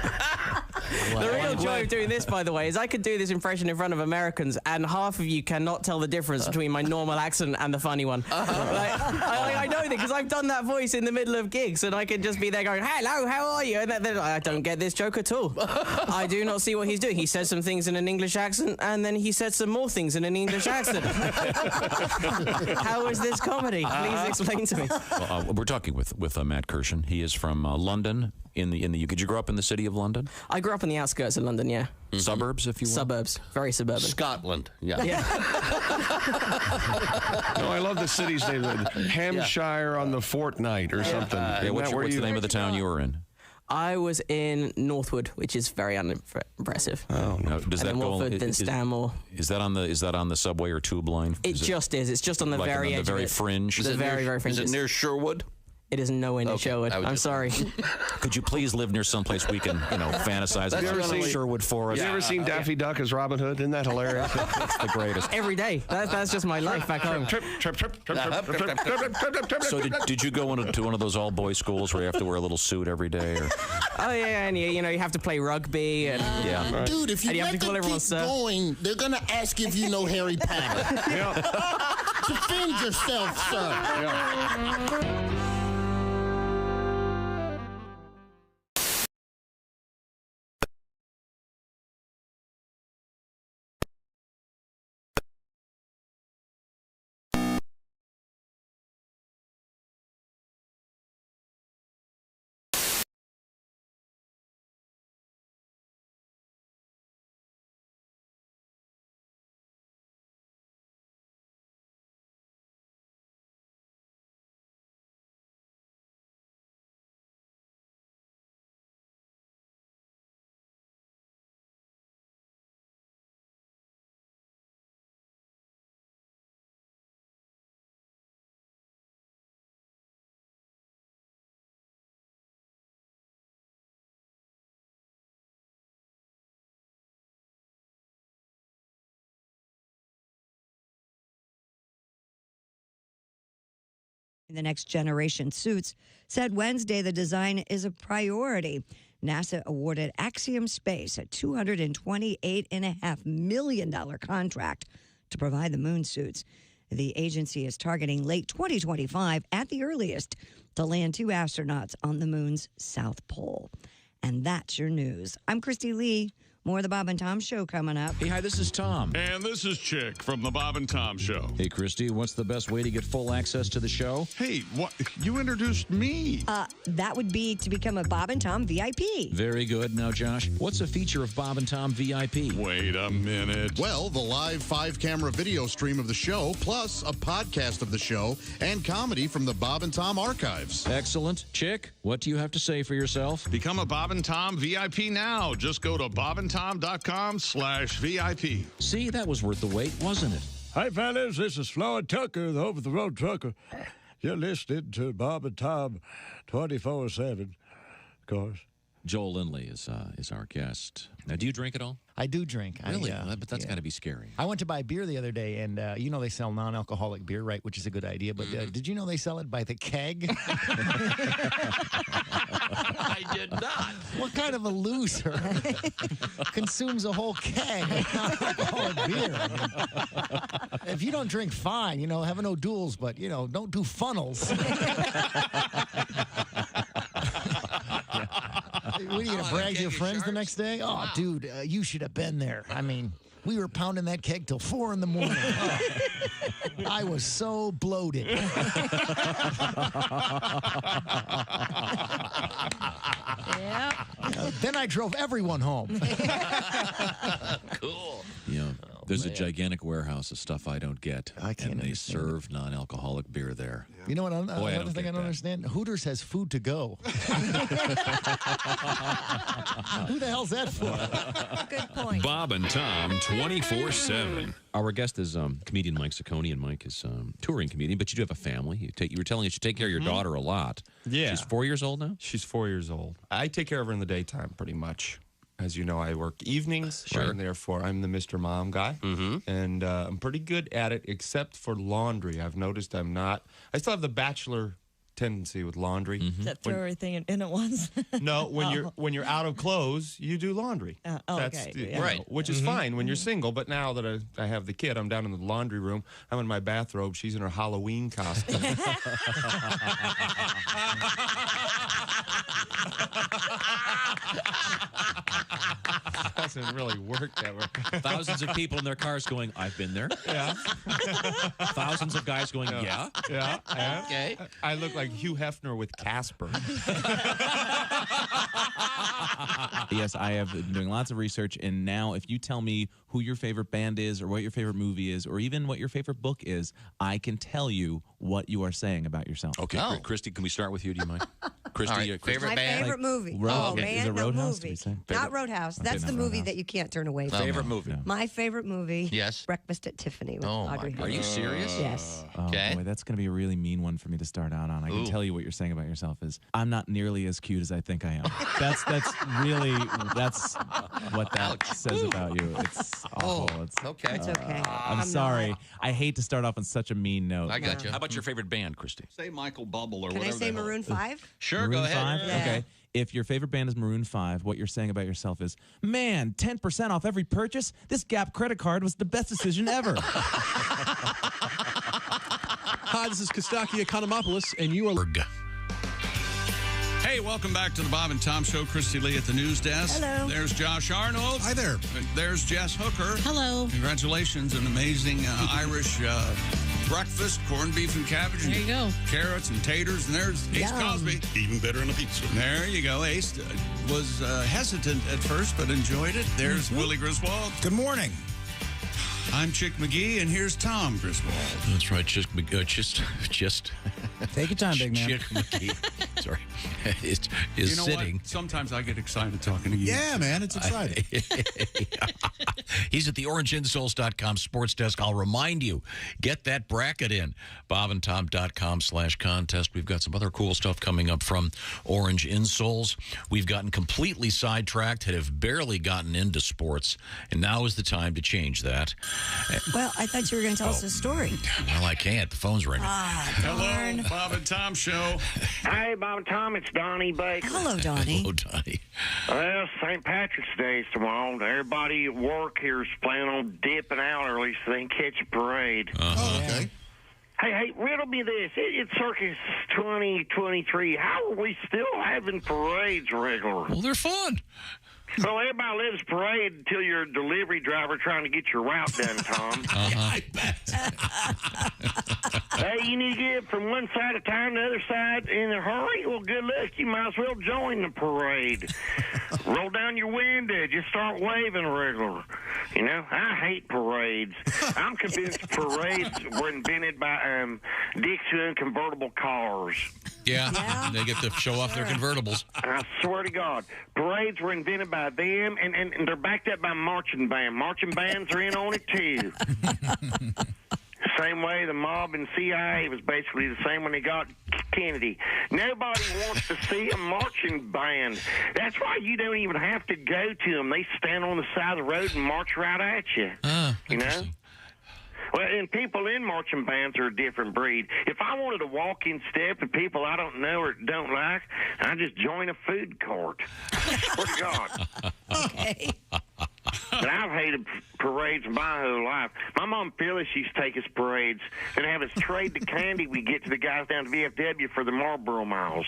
The real joy of doing this, by the way, is I could do this impression in front of Americans, and half of you cannot tell the difference between my normal accent and the funny one. I know that because I've done that voice in the middle of gigs, and I can just be there going, hello, how are you? And they're like, I don't get this joke at all. I do not see what he's doing. He says some things in an English accent, and then he said some more things in an English accent. How is this comedy? Please explain to me. Well, we're talking with Matt Kirshen. He is from London in the UK. Did you grow up in the city of London? I grew up in the outskirts of London, yeah. Mm-hmm. Suburbs, if you will? Suburbs. Very suburban. Scotland. Yeah. No, I love the city's name. Hampshire on the Fortnight or something. Yeah, what's the name of the town you were in? I was in Northwood, which is very unimpressive. Oh, no. Does and that then go? Watford, then Stanmore. Is that on the subway or tube line? It just is. It's just on the like very edge. The very of it. fringe. The very fringe. Is it near Sherwood? It is nowhere near Sherwood. I'm sorry. Could you please live near someplace we can, fantasize about Sherwood Forest? Have you ever seen Daffy Duck as Robin Hood? Isn't that hilarious? That's the greatest. Every day. That's just my life back home. So did you go into one of those all-boys schools where you have to wear a little suit every day? Or? Oh, yeah, and you have to play rugby. And, yeah. Dude, if you let them keep going, they're going to ask if you know Harry Potter. Defend yourself, sir. the next generation suits, said Wednesday the design is a priority. NASA awarded Axiom Space a $228.5 million contract to provide the moon suits. The agency is targeting late 2025 at the earliest to land 2 astronauts on the moon's south pole. And that's your news. I'm Christy Lee. More of the Bob and Tom Show coming up. Hey, hi, this is Tom. And this is Chick from the Bob and Tom Show. Hey, Christy, what's the best way to get full access to the show? Hey, what? You introduced me. That would be to become a Bob and Tom VIP. Very good. Now, Josh, what's a feature of Bob and Tom VIP? Wait a minute. Well, the live 5-camera video stream of the show, plus a podcast of the show and comedy from the Bob and Tom archives. Excellent. Chick, what do you have to say for yourself? Become a Bob and Tom VIP now. Just go to bobandtom.com/VIP. See, that was worth the wait, wasn't it? Hi, fellas. This is Floyd Tucker, the over-the-road trucker. You're listening to Bob and Tom 24/7, of course. Joel Lindley is our guest. Now, do you drink at all? I do drink. Really? But that's got to be scary. I went to buy beer the other day, and you know they sell non-alcoholic beer, right? Which is a good idea. But did you know they sell it by the keg? I did not. What kind of a loser consumes a whole keg of non-alcoholic beer? I mean, if you don't drink, fine. You know, have no duels, but you know, don't do funnels. What are you going to brag to your friends the next day? Oh, dude, you should have been there. I mean, we were pounding that keg till 4 in the morning. Oh, I was so bloated. Then I drove everyone home. Cool. Yeah. There's a gigantic warehouse of stuff I don't get. I can't And they understand serve non-alcoholic beer there. You know what? Boy, Another thing I don't understand. Hooters has food to go. Who the hell's that for? Good point. Bob and Tom 24/7. Our guest is comedian Mike Ciccone, and Mike is touring comedian, but you do have a family. You were telling us you take care of your daughter a lot. Yeah. She's 4 years old now? She's 4 years old. I take care of her in the daytime pretty much. As you know, I work evenings, Sure. and therefore I'm the Mr. Mom guy. And I'm pretty good at it, except for laundry. I've noticed I still have the bachelor tendency with laundry. Does that throw everything in at once? No, when you're out of clothes, you do laundry. Okay. Yeah. Right, which is fine when you're single. But now that I have the kid, I'm down in the laundry room. I'm in my bathrobe. She's in her Halloween costume. Doesn't really work that way. Thousands of people in their cars going, I've been there. Yeah. Thousands of guys going, yeah. Yeah. Okay. I look like Hugh Hefner with Casper. Yes, I have been doing lots of research, and now if you tell me who your favorite band is or what your favorite movie is or even what your favorite book is, I can tell you what you are saying about yourself. Okay, Christy, can we start with you? Do you mind? Christy, All right, favorite My band? favorite movie. Road- man, is it no Roadhouse, did movie. we say? Not Roadhouse. That's not the movie Roadhouse. that you can't turn away from. Favorite movie? No. My favorite movie. Yes. Breakfast at Tiffany with Oh, my Audrey God. Hepburn. Are you serious? Yes. Oh, Okay. boy, that's going to be a really mean one for me to start out on. I can Ooh. tell you what you're saying about yourself is I'm not nearly as cute as I think I am. That's what that says about you. It's awful. It's okay. It's okay. I'm sorry. I hate to start off on such a mean note. I got you. How about your favorite band, Christy? Say Michael Bubble or Can I whatever. say the hell- Maroon 5? Sure, Maroon go ahead. 5? Yeah. Okay. If your favorite band is Maroon 5, what you're saying about yourself is, man, 10% off every purchase? This Gap credit card was the best decision ever. Hi, this is Kostaki Economopoulos, and you are... Hey, welcome back to the Bob and Tom Show. Christy Lee at the news desk. Hello. There's Josh Arnold. Hi there. There's Jess Hooker. Hello. Congratulations, an amazing Irish breakfast, corned beef and cabbage. There you go. Carrots and taters. And there's Ace Yum. Cosby. Even better than a pizza. There you go. Ace was hesitant at first, but enjoyed it. There's Willie Griswold. Good morning. I'm Chick McGee, and here's Tom Griswold. That's right, just Take your time, big man. Chick McGee. sorry, is You know sitting. what? Sometimes I get excited talking to you. Yeah, man, it's exciting. He's at the orangeinsoles.com sports desk. I'll remind you, get that bracket in. bobandtom.com/contest. We've got some other cool stuff coming up from Orange Insoles. We've gotten completely sidetracked, have barely gotten into sports, and now is the time to change that. Well, I thought you were going to tell us a story. Well, I can't. The phone's ringing. Hello, Bob and Tom Show. Hey, Bob and Tom, it's Donnie Baker. Hello, Donnie. Hello, Donnie. Well, St. Patrick's Day is tomorrow. Everybody at work here is planning on dipping out early so they can catch a parade. Oh, okay. Hey, riddle me this. It's Circus 2023. How are we still having parades regular? Well, they're fun. Well, everybody lives parade until you're a delivery driver trying to get your route done, Tom. I bet. Hey, you need to get from one side of town to the other side in a hurry? Well, good luck. You might as well join the parade. Roll down your window. Just start waving regular. You know, I hate parades. I'm convinced parades were invented by Dixon convertible cars. Yeah, they get to show off their convertibles. I swear to God, parades were invented by them, and they're backed up by marching band. Marching bands are in on it, too. Same way the mob and CIA was basically the same when they got Kennedy. Nobody wants to see a marching band. That's why you don't even have to go to them. They stand on the side of the road and march right at you. You know? Well, and people in marching bands are a different breed. If I wanted to walk in step with people I don't know or don't like, I just join a food court. Swear to God. Okay. But I've hated parades my whole life. My mom Phyllis used to take us parades and have us trade the candy we get to the guys down to VFW for the Marlboro Miles.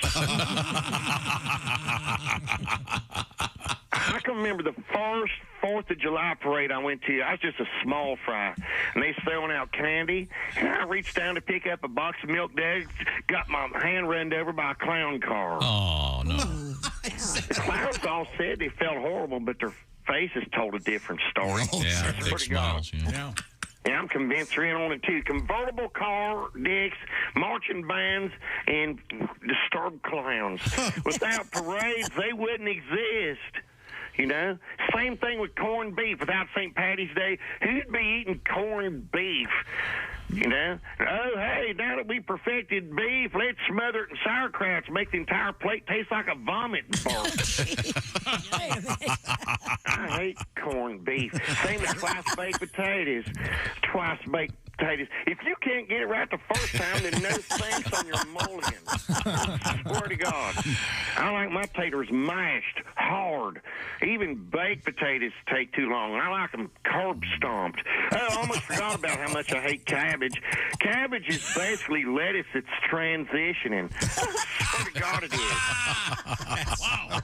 I can remember the first 4th of July parade I went to. I was just a small fry, and they throwing out candy, and I reached down to pick up a box of milk duds, got my hand run over by a clown car. Oh, no. The clowns all said they felt horrible, but their faces told a different story. Yeah, big smiles. Yeah, I'm convinced they're in on it, too. Convertible car, dicks, marching bands, and disturbed clowns. Without parades, they wouldn't exist. You know? Same thing with corned beef. Without St. Patty's Day, who'd be eating corned beef? You know? Oh, hey, now that we perfected beef, let's smother it in sauerkraut to make the entire plate taste like a vomit bar. I hate corned beef. Same as twice-baked potatoes. Twice-baked potatoes. If you can't get it right the first time, then no thanks on your mulligan. I swear to God. I like my potatoes mashed, hard. Even baked potatoes take too long. I like them curb stomped. Oh, I almost forgot about how much I hate cabbage. Cabbage is basically lettuce that's transitioning. Swear to God it is. Wow.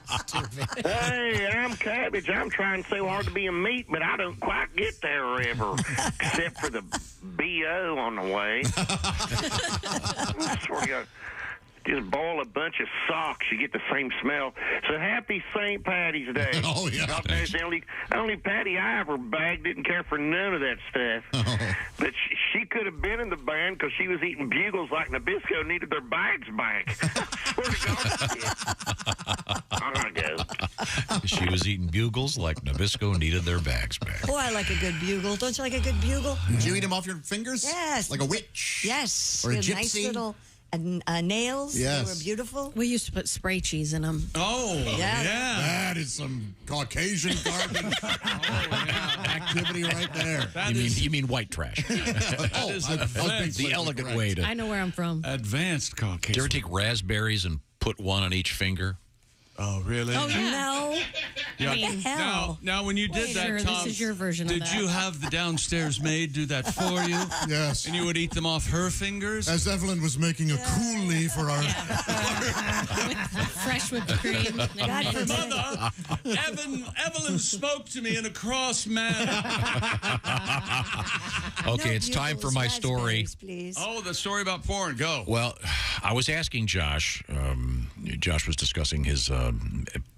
Hey, I'm cabbage. I'm trying so hard to be a meat, but I don't quite get there ever. Except for the B.O. on the way. I swear to God. Just boil a bunch of socks, you get the same smell. So happy St. Patty's Day. Oh, yeah. God knows the only Patty I ever bagged didn't care for none of that stuff. Oh. But she could have been in the band because she was eating bugles like Nabisco needed their bags back. Swear to God. I gotta go. She was eating bugles like Nabisco needed their bags back. Oh, I like a good bugle. Don't you like a good bugle? Did you eat them off your fingers? Yes. Like a witch? Yes. Or a Nice gypsy? little nails. Yes. They were beautiful. We used to put spray cheese in them. Oh, Yeah. yeah. That is some Caucasian garbage activity right there. You mean white trash? That is advanced. The elegant way to. I know where I'm from. Advanced Caucasian. Do you ever take raspberries and put one on each finger? Oh, really? Oh, yeah. No. Yeah. I mean, Now, when you did that, sure, Tom, this is your version of did that. you have the downstairs maid do that for you? Yes. And you would eat them off her fingers? As Evelyn was making a coulis for our... Fresh whipped cream. God forbid. Mother, Evelyn spoke to me in a cross manner. Okay, No it's time for bugles, my story. raspberries, Please. Oh, the story about porn. Go. Well, I was asking Josh. Josh was discussing his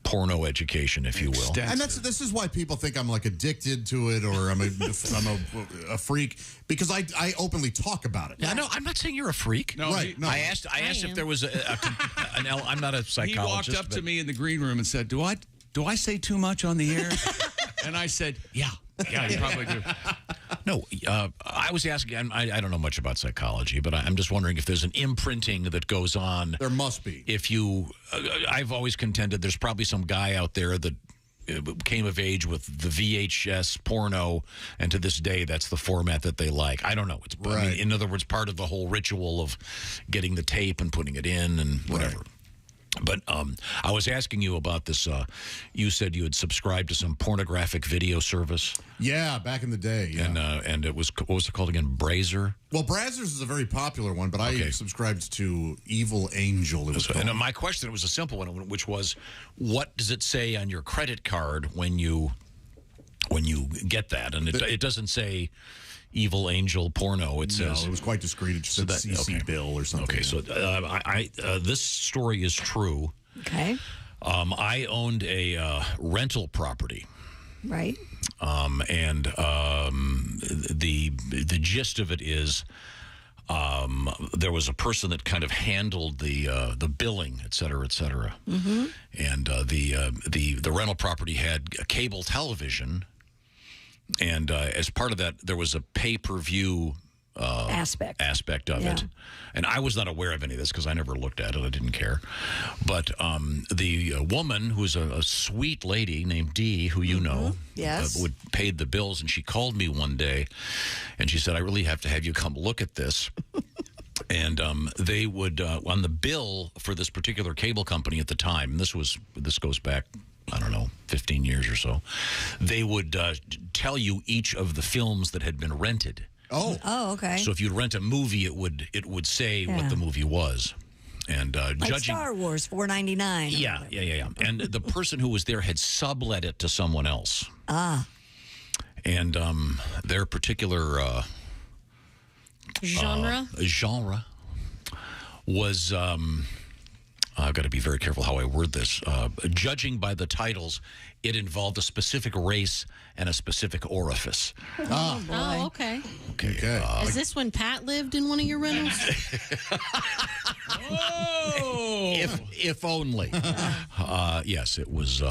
porno education, if you will. And this is why people think I'm like addicted to it or I'm a freak, because I openly talk about it. Yeah, no, I'm not saying you're a freak. No, right. No. I asked if there was I'm not a psychologist. He walked up to me in the green room and said, "Do I say too much on the air?" And I said, "Yeah, you probably do." No, I was asking. I don't know much about psychology, but I'm just wondering if there's an imprinting that goes on. There must be. If you, I've always contended there's probably some guy out there that came of age with the VHS porno, and to this day, that's the format that they like. I don't know. It's right. I mean, in other words, part of the whole ritual of getting the tape and putting it in and whatever. Right. But I was asking you about this. You said you had subscribed to some pornographic video service. Yeah, back in the day. Yeah. And it was, what was it called again? Brazzers? Well, Brazzers is a very popular one, but I subscribed to Evil Angel. It was called. And my question, it was a simple one, which was, what does it say on your credit card when you get that? And it doesn't say Evil Angel porno. It says it was quite discreet. It just said CC Bill or something. Okay, so this story is true. Okay. I owned a rental property. Right. And the gist of it is there was a person that kind of handled the billing, et cetera, et cetera. Mm-hmm. And the rental property had a cable television. And as part of that, there was a pay-per-view aspect of it. And I was not aware of any of this because I never looked at it. I didn't care. But the woman, who was a sweet lady named Dee, who you know, would paid the bills. And she called me one day, and she said, "I really have to have you come look at this." And they would, on the bill for this particular cable company at the time, and this goes back, I don't know, 15 years or so, they would tell you each of the films that had been rented. Oh, okay. So if you'd rent a movie, it would say what the movie was. And like judging Star Wars, $4.99. Yeah. And the person who was there had sublet it to someone else. Ah. And their particular genre was, I've got to be very careful how I word this. Judging by the titles, it involved a specific race and a specific orifice. Oh, okay. Okay. Is this when Pat lived in one of your rentals? Oh! If only. Yes, it was.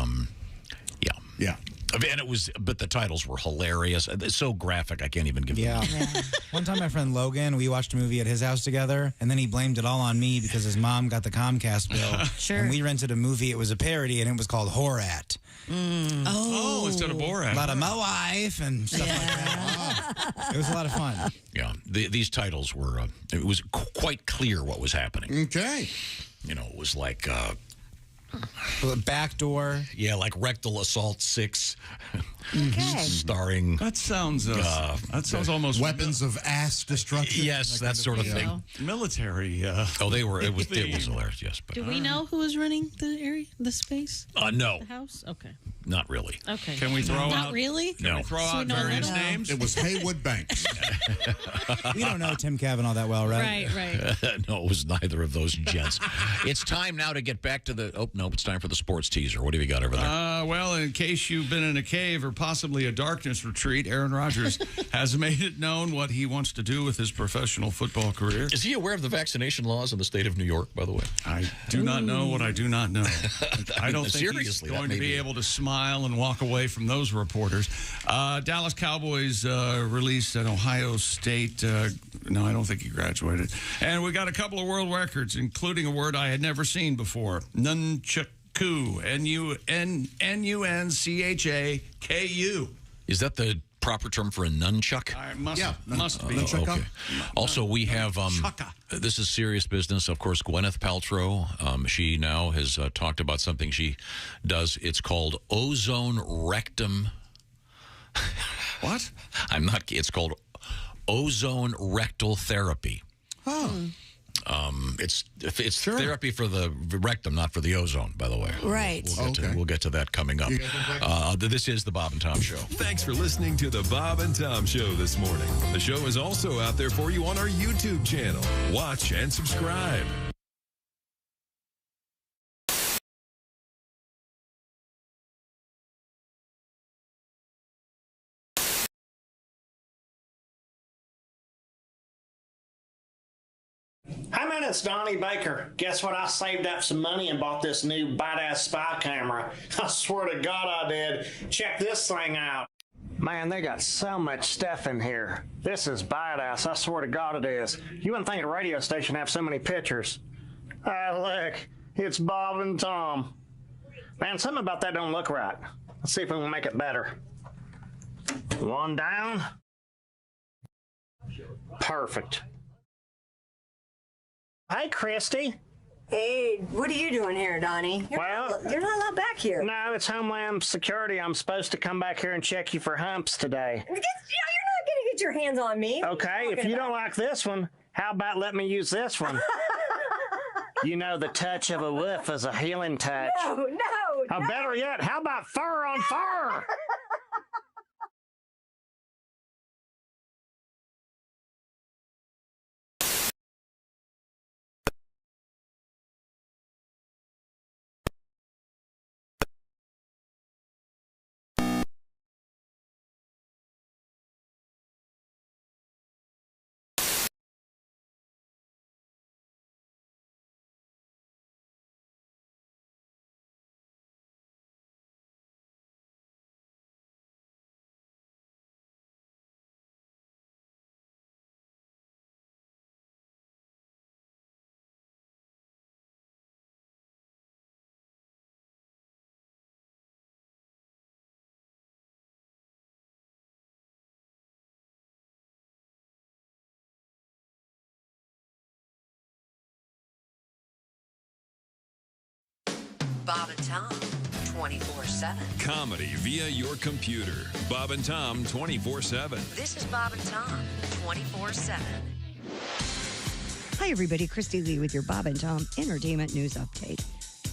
Yeah. And it was, but the titles were hilarious. It's so graphic, I can't even give them. Yeah. One time, my friend Logan, we watched a movie at his house together, and then he blamed it all on me because his mom got the Comcast bill. Sure. And we rented a movie. It was a parody, and it was called Horat. Oh, instead of Borat. A lot of my wife and stuff like that. It was a lot of fun. Yeah. These titles were, it was quite clear what was happening. Okay. You know, it was like... Backdoor. Yeah, like Rectal Assault 6. Okay. Starring... That sounds almost... Weapons of ass destruction. Yes, that sort of thing. Military. Oh, they were... It was hilarious, yes. But, Do we know who was running the area, the space? No. The house? Okay. Not really. Okay. Can we throw out... Not really? No. Throw out various names? It was Haywood Banks. We don't know Tim Cavanaugh that well, right? Right. No, it was neither of those gents. It's time now to get back to the... Oh, no, it's time for the sports teaser. What have you got over there? Well, in case you've been in a cave or possibly a darkness retreat, Aaron Rodgers has made it known what he wants to do with his professional football career. Is he aware of the vaccination laws in the state of New York, by the way? I do not know what I do not know. I don't think he's Seriously, going to be able to smile and walk away from those reporters. Dallas Cowboys released an Ohio State. No, I don't think he graduated. And we got a couple of world records, including a word I had never seen before. Nunchaku. N-U-N-C-H-A-K-U. Is that the proper term for a nunchuck? Must be. Okay. Also, we have, this is serious business. Of course, Gwyneth Paltrow, she now has talked about something she does. It's called ozone rectum. What? It's called ozone rectal therapy. Oh. It's therapy for the rectum, not for the ozone, by the way. Right. We'll get to that coming up. This is the Bob and Tom Show. Thanks for listening to the Bob and Tom Show this morning. The show is also out there for you on our YouTube channel. Watch and subscribe. Hey man, it's Donnie Baker. Guess what? I saved up some money and bought this new badass spy camera. I swear to God I did. Check this thing out. Man, they got so much stuff in here. This is badass. I swear to God it is. You wouldn't think a radio station have so many pictures. Ah, look. It's Bob and Tom. Man, something about that don't look right. Let's see if we can make it better. One down. Perfect. Hey, Christy. Hey, what are you doing here, Donnie? You're not allowed back here. No, it's Homeland Security. I'm supposed to come back here and check you for humps today. You're not going to get your hands on me. Okay, if you don't like this one, how about let me use this one? You know, the touch of a wolf is a healing touch. No. Better yet, how about fur on fur? Bob and Tom, 24/7. Comedy via your computer. Bob and Tom, 24/7. This is Bob and Tom, 24/7. Hi, everybody. Christy Lee with your Bob and Tom Entertainment News Update.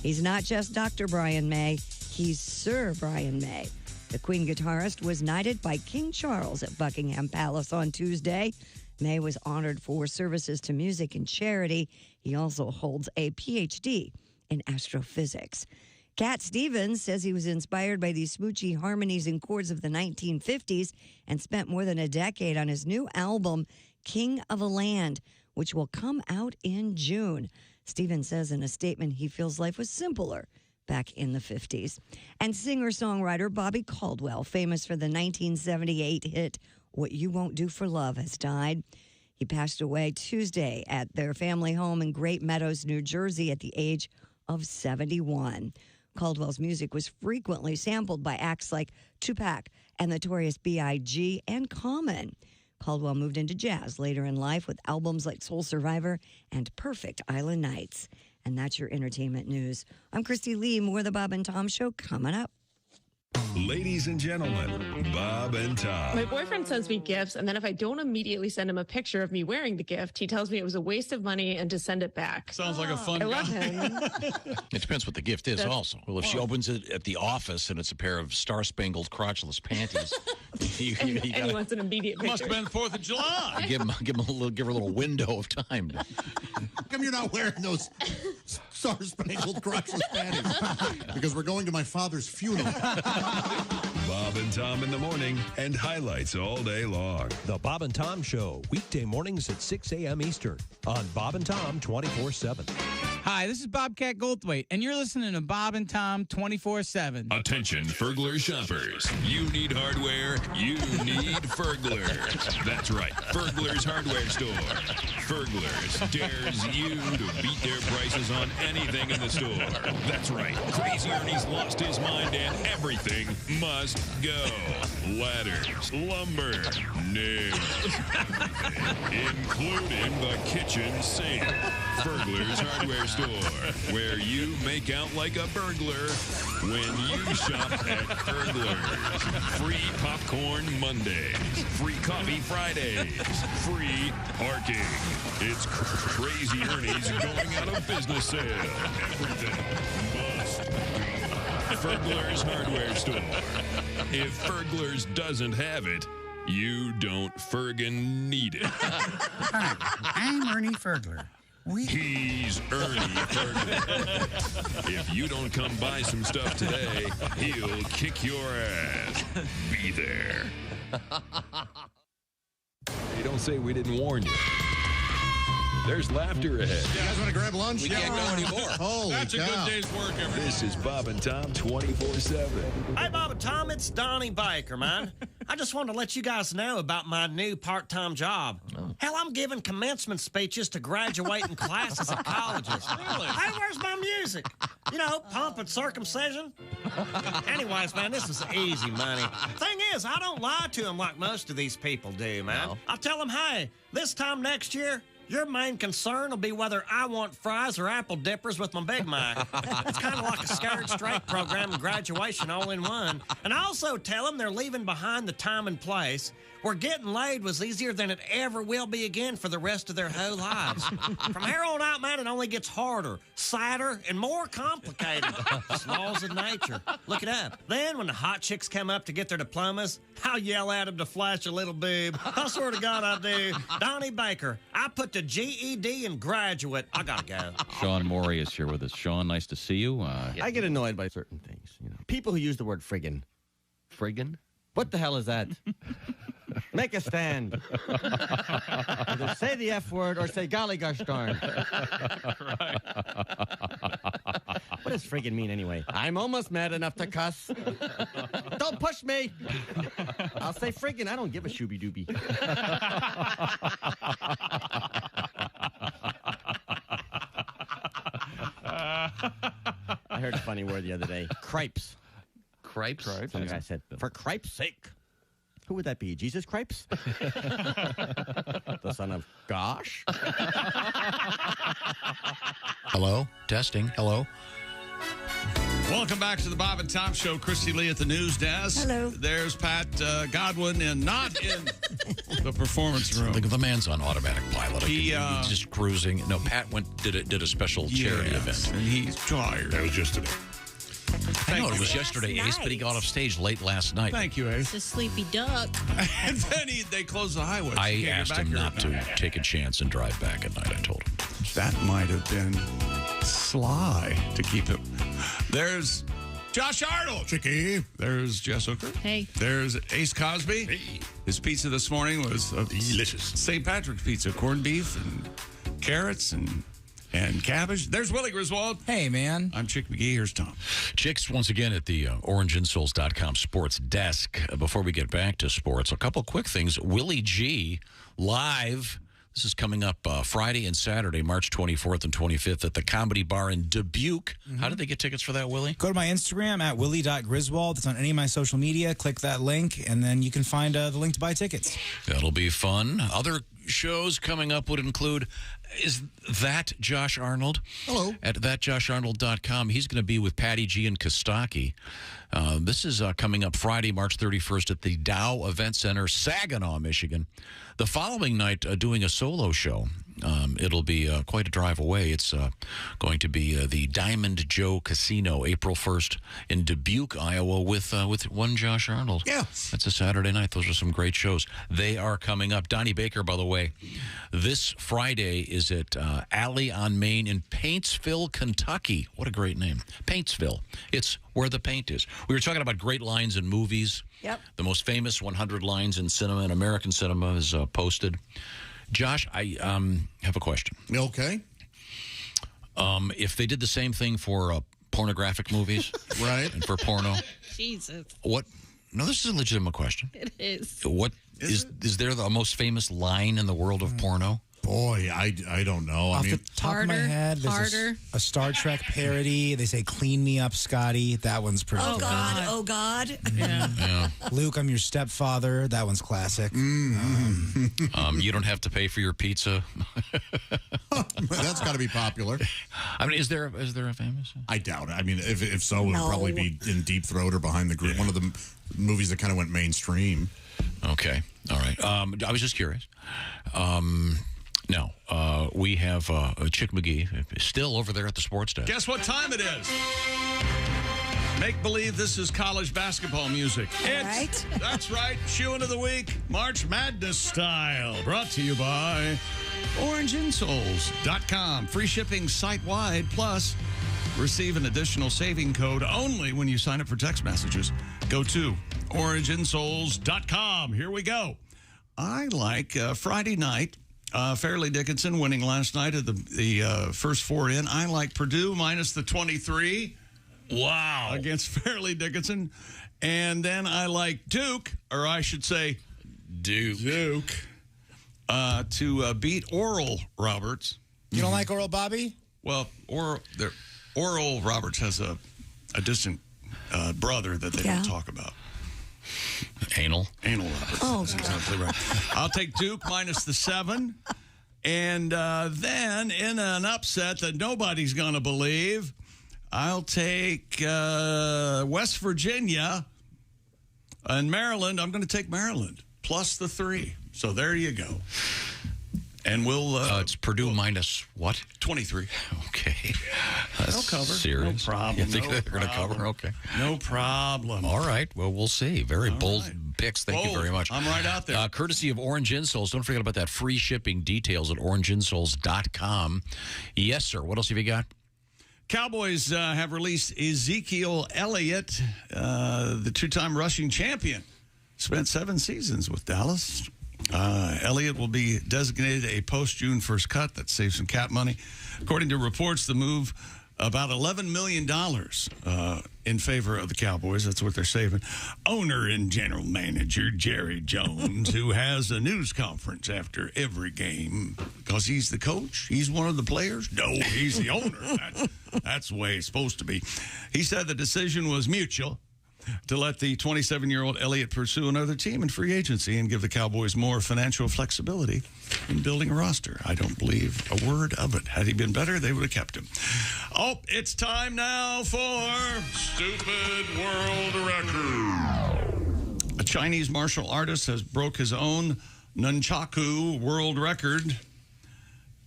He's not just Dr. Brian May, he's Sir Brian May. The Queen guitarist was knighted by King Charles at Buckingham Palace on Tuesday. May was honored for services to music and charity. He also holds a PhD in astrophysics. Cat Stevens says he was inspired by these smoochy harmonies and chords of the 1950s and spent more than a decade on his new album, King of a Land, which will come out in June. Stevens says in a statement he feels life was simpler back in the 50s. And singer-songwriter Bobby Caldwell, famous for the 1978 hit What You Won't Do for Love, has died. He passed away Tuesday at their family home in Great Meadows, New Jersey at the age of 71. Caldwell's music was frequently sampled by acts like Tupac and Notorious B.I.G. and Common. Caldwell moved into jazz later in life with albums like Soul Survivor and Perfect Island Nights. And that's your entertainment news. I'm Christy Lee. More of the Bob and Tom Show coming up. Ladies and gentlemen, Bob and Tom. My boyfriend sends me gifts, and then if I don't immediately send him a picture of me wearing the gift, he tells me it was a waste of money and to send it back. Sounds like a fun guy. I love him. It depends what the gift is also. Well, if she opens it at the office and it's a pair of star-spangled crotchless panties, you and gotta, he wants an immediate picture. Must have been 4th of July. give him give her a little window of time. How come you're not wearing those star-spangled crotchless panties? Because we're going to my father's funeral. Bob and Tom in the morning and highlights all day long. The Bob and Tom Show, weekday mornings at 6 a.m. Eastern on Bob and Tom 24/7. Hi, this is Bobcat Goldthwait, and you're listening to Bob and Tom 24/7. Attention, Fergler shoppers. You need hardware, you need Fergler. That's right, Fergler's hardware store. Fergler's dares you to beat their prices on anything in the store. That's right, Crazy Ernie's lost his mind and everything must go. Ladders, lumber, nails, including the kitchen sink. Fergler's hardware store, where you make out like a burglar when you shop at Fergler's. Free popcorn Mondays, free coffee Fridays, free parking. It's Crazy Ernie's going out of business sale. Everything must go. Fergler's hardware store. If Fergler's doesn't have it, you don't Fergin need it. Hi, I'm Ernie Fergler. He's Ernie Fergler. If you don't come buy some stuff today, he'll kick your ass. Be there. Hey, don't say we didn't warn you. There's laughter ahead. You guys want to grab lunch? We can't go anymore. Holy That's cow. a good day's work, everybody. This is Bob and Tom 24/7. Hey, Bob and Tom, it's Donnie Baker, man. I just wanted to let you guys know about my new part-time job. Hell, I'm giving commencement speeches to graduating classes at colleges. Really? Hey, where's my music? You know, pomp and circumcision. Anyways, man, this is easy money. Thing is, I don't lie to them like most of these people do, man. No. I tell them, hey, this time next year, your main concern will be whether I want fries or apple dippers with my Big Mac. It's kind of like a scared straight program and graduation all in one. And I also tell them they're leaving behind the time and place where getting laid was easier than it ever will be again for the rest of their whole lives. From here on out, man, it only gets harder, sadder, and more complicated. It's laws of nature. Look it up. Then when the hot chicks come up to get their diplomas, I'll yell at them to flash a little boob. I swear to God I do. Donnie Baker, I put the GED in graduate. I gotta go. Sean Morey is here with us. Sean, nice to see you. I get annoyed by certain things. You know, people who use the word friggin'. Friggin'? What the hell is that? Make a stand. Either say the F word or say golly gosh darn. Right. What does friggin' mean anyway? I'm almost mad enough to cuss. Don't push me. I'll say friggin'. I don't give a shooby dooby. I heard a funny word the other day. Cripes. Cripes? Some guy said, for cripe's sake. Who would that be? Jesus Cripes? The son of gosh? Hello? Testing. Hello? Welcome back to the Bob and Tom Show. Christy Lee at the news desk. Hello. There's Pat Godwin, and not in the performance room. Look, the man's on automatic pilot. He's just cruising. No, Pat did a special charity event. And he's tired. That was just today. I know it was yesterday, Ace, but he got off stage late last night. Thank you, Ace. It's a sleepy duck. And then they closed the highway. I asked him not to take a chance and drive back at night, I told him. That might have been sly to keep it. There's Josh Arnold. Chicky. There's Jess Hooker. Hey. There's Ace Cosby. Hey. His pizza this morning was delicious. St. Patrick's pizza, corned beef and carrots and cabbage. There's Willie Griswold. Hey, man. I'm Chick McGee. Here's Tom. Chicks, once again at the orangeinsoles.com sports desk. Before we get back to sports, a couple quick things. Willie G live. This is coming up Friday and Saturday, March 24th and 25th at the Comedy Bar in Dubuque. How did they get tickets for that, Willie? Go to my Instagram at willie.griswold. It's on any of my social media. Click that link, and then you can find the link to buy tickets. That'll be fun. Other shows coming up would include, is that Josh Arnold? Hello. At thatjosharnold.com. He's going to be with Patty G and Kostaki. This is coming up Friday, March 31st at the Dow Event Center, Saginaw, Michigan. The following night, doing a solo show. It'll be quite a drive away. It's going to be the Diamond Joe Casino, April 1st in Dubuque, Iowa, with one Josh Arnold. Yeah. That's a Saturday night. Those are some great shows. They are coming up. Donnie Baker, by the way, this Friday is at Alley on Main in Paintsville, Kentucky. What a great name. Paintsville. It's where the paint is. We were talking about great lines in movies. Yep. The most famous 100 lines in cinema, in American cinema, is posted. Josh, I have a question. Okay. If they did the same thing for pornographic movies, right, and for porno, Jesus. what? No, this is a legitimate question. It is. What is there the most famous line in the world of porno? Boy, I don't know. Off the top of my head, there's a Star Trek parody. They say, "Clean me up, Scotty." That one's pretty. Oh, good. God. Oh, God. Yeah. Luke, I'm your stepfather. That one's classic. You don't have to pay for your pizza. That's got to be popular. I mean, is there a famous? I doubt it. I mean, if so, it would probably be in Deep Throat or Behind the Grid. One of the movies that kind of went mainstream. Okay. All right. I was just curious. Now, we have Chick McGee still over there at the sports desk. Guess what time it is? Make believe this is college basketball music. It's, that's right, Shoe of the Week, March Madness style. Brought to you by orangeinsoles.com. Free shipping site-wide, plus receive an additional saving code only when you sign up for text messages. Go to orangeinsoles.com. Here we go. I like Friday night. Fairleigh Dickinson winning last night at the first four in. I like Purdue minus the 23. Wow. Against Fairleigh Dickinson. And then I like Duke, or I should say Duke, to beat Oral Roberts. You don't like Oral Bobby? Well, Oral Roberts has a distant brother that they don't talk about. Anal Roberts. Oh, that's exactly right. I'll take Duke minus the 7. And then in an upset that nobody's going to believe, I'll take West Virginia and Maryland. I'm going to take Maryland plus the 3. So there you go. And we'll... it's Purdue minus what? 23. Okay. They'll cover. Serious. No problem. You think they're going to cover? Okay. No problem. All right. Well, we'll see. Very bold picks. Thank you very much. I'm right out there. Courtesy of Orange Insoles. Don't forget about that free shipping details at orangeinsoles.com. Yes, sir. What else have you got? Cowboys have released Ezekiel Elliott, the two-time rushing champion. Spent 7 seasons with Dallas. Elliott will be designated a post-June 1st cut. That saves some cap money. According to reports, the move about $11 million in favor of the Cowboys. That's what they're saving. Owner and general manager Jerry Jones, who has a news conference after every game because he's the coach. He's one of the players. No, he's the owner. That's the way it's supposed to be. He said the decision was mutual to let the 27-year-old Elliott pursue another team in free agency and give the Cowboys more financial flexibility in building a roster. I don't believe a word of it. Had he been better, they would have kept him. Oh, it's time now for Stupid World Record. A Chinese martial artist has broke his own nunchaku world record.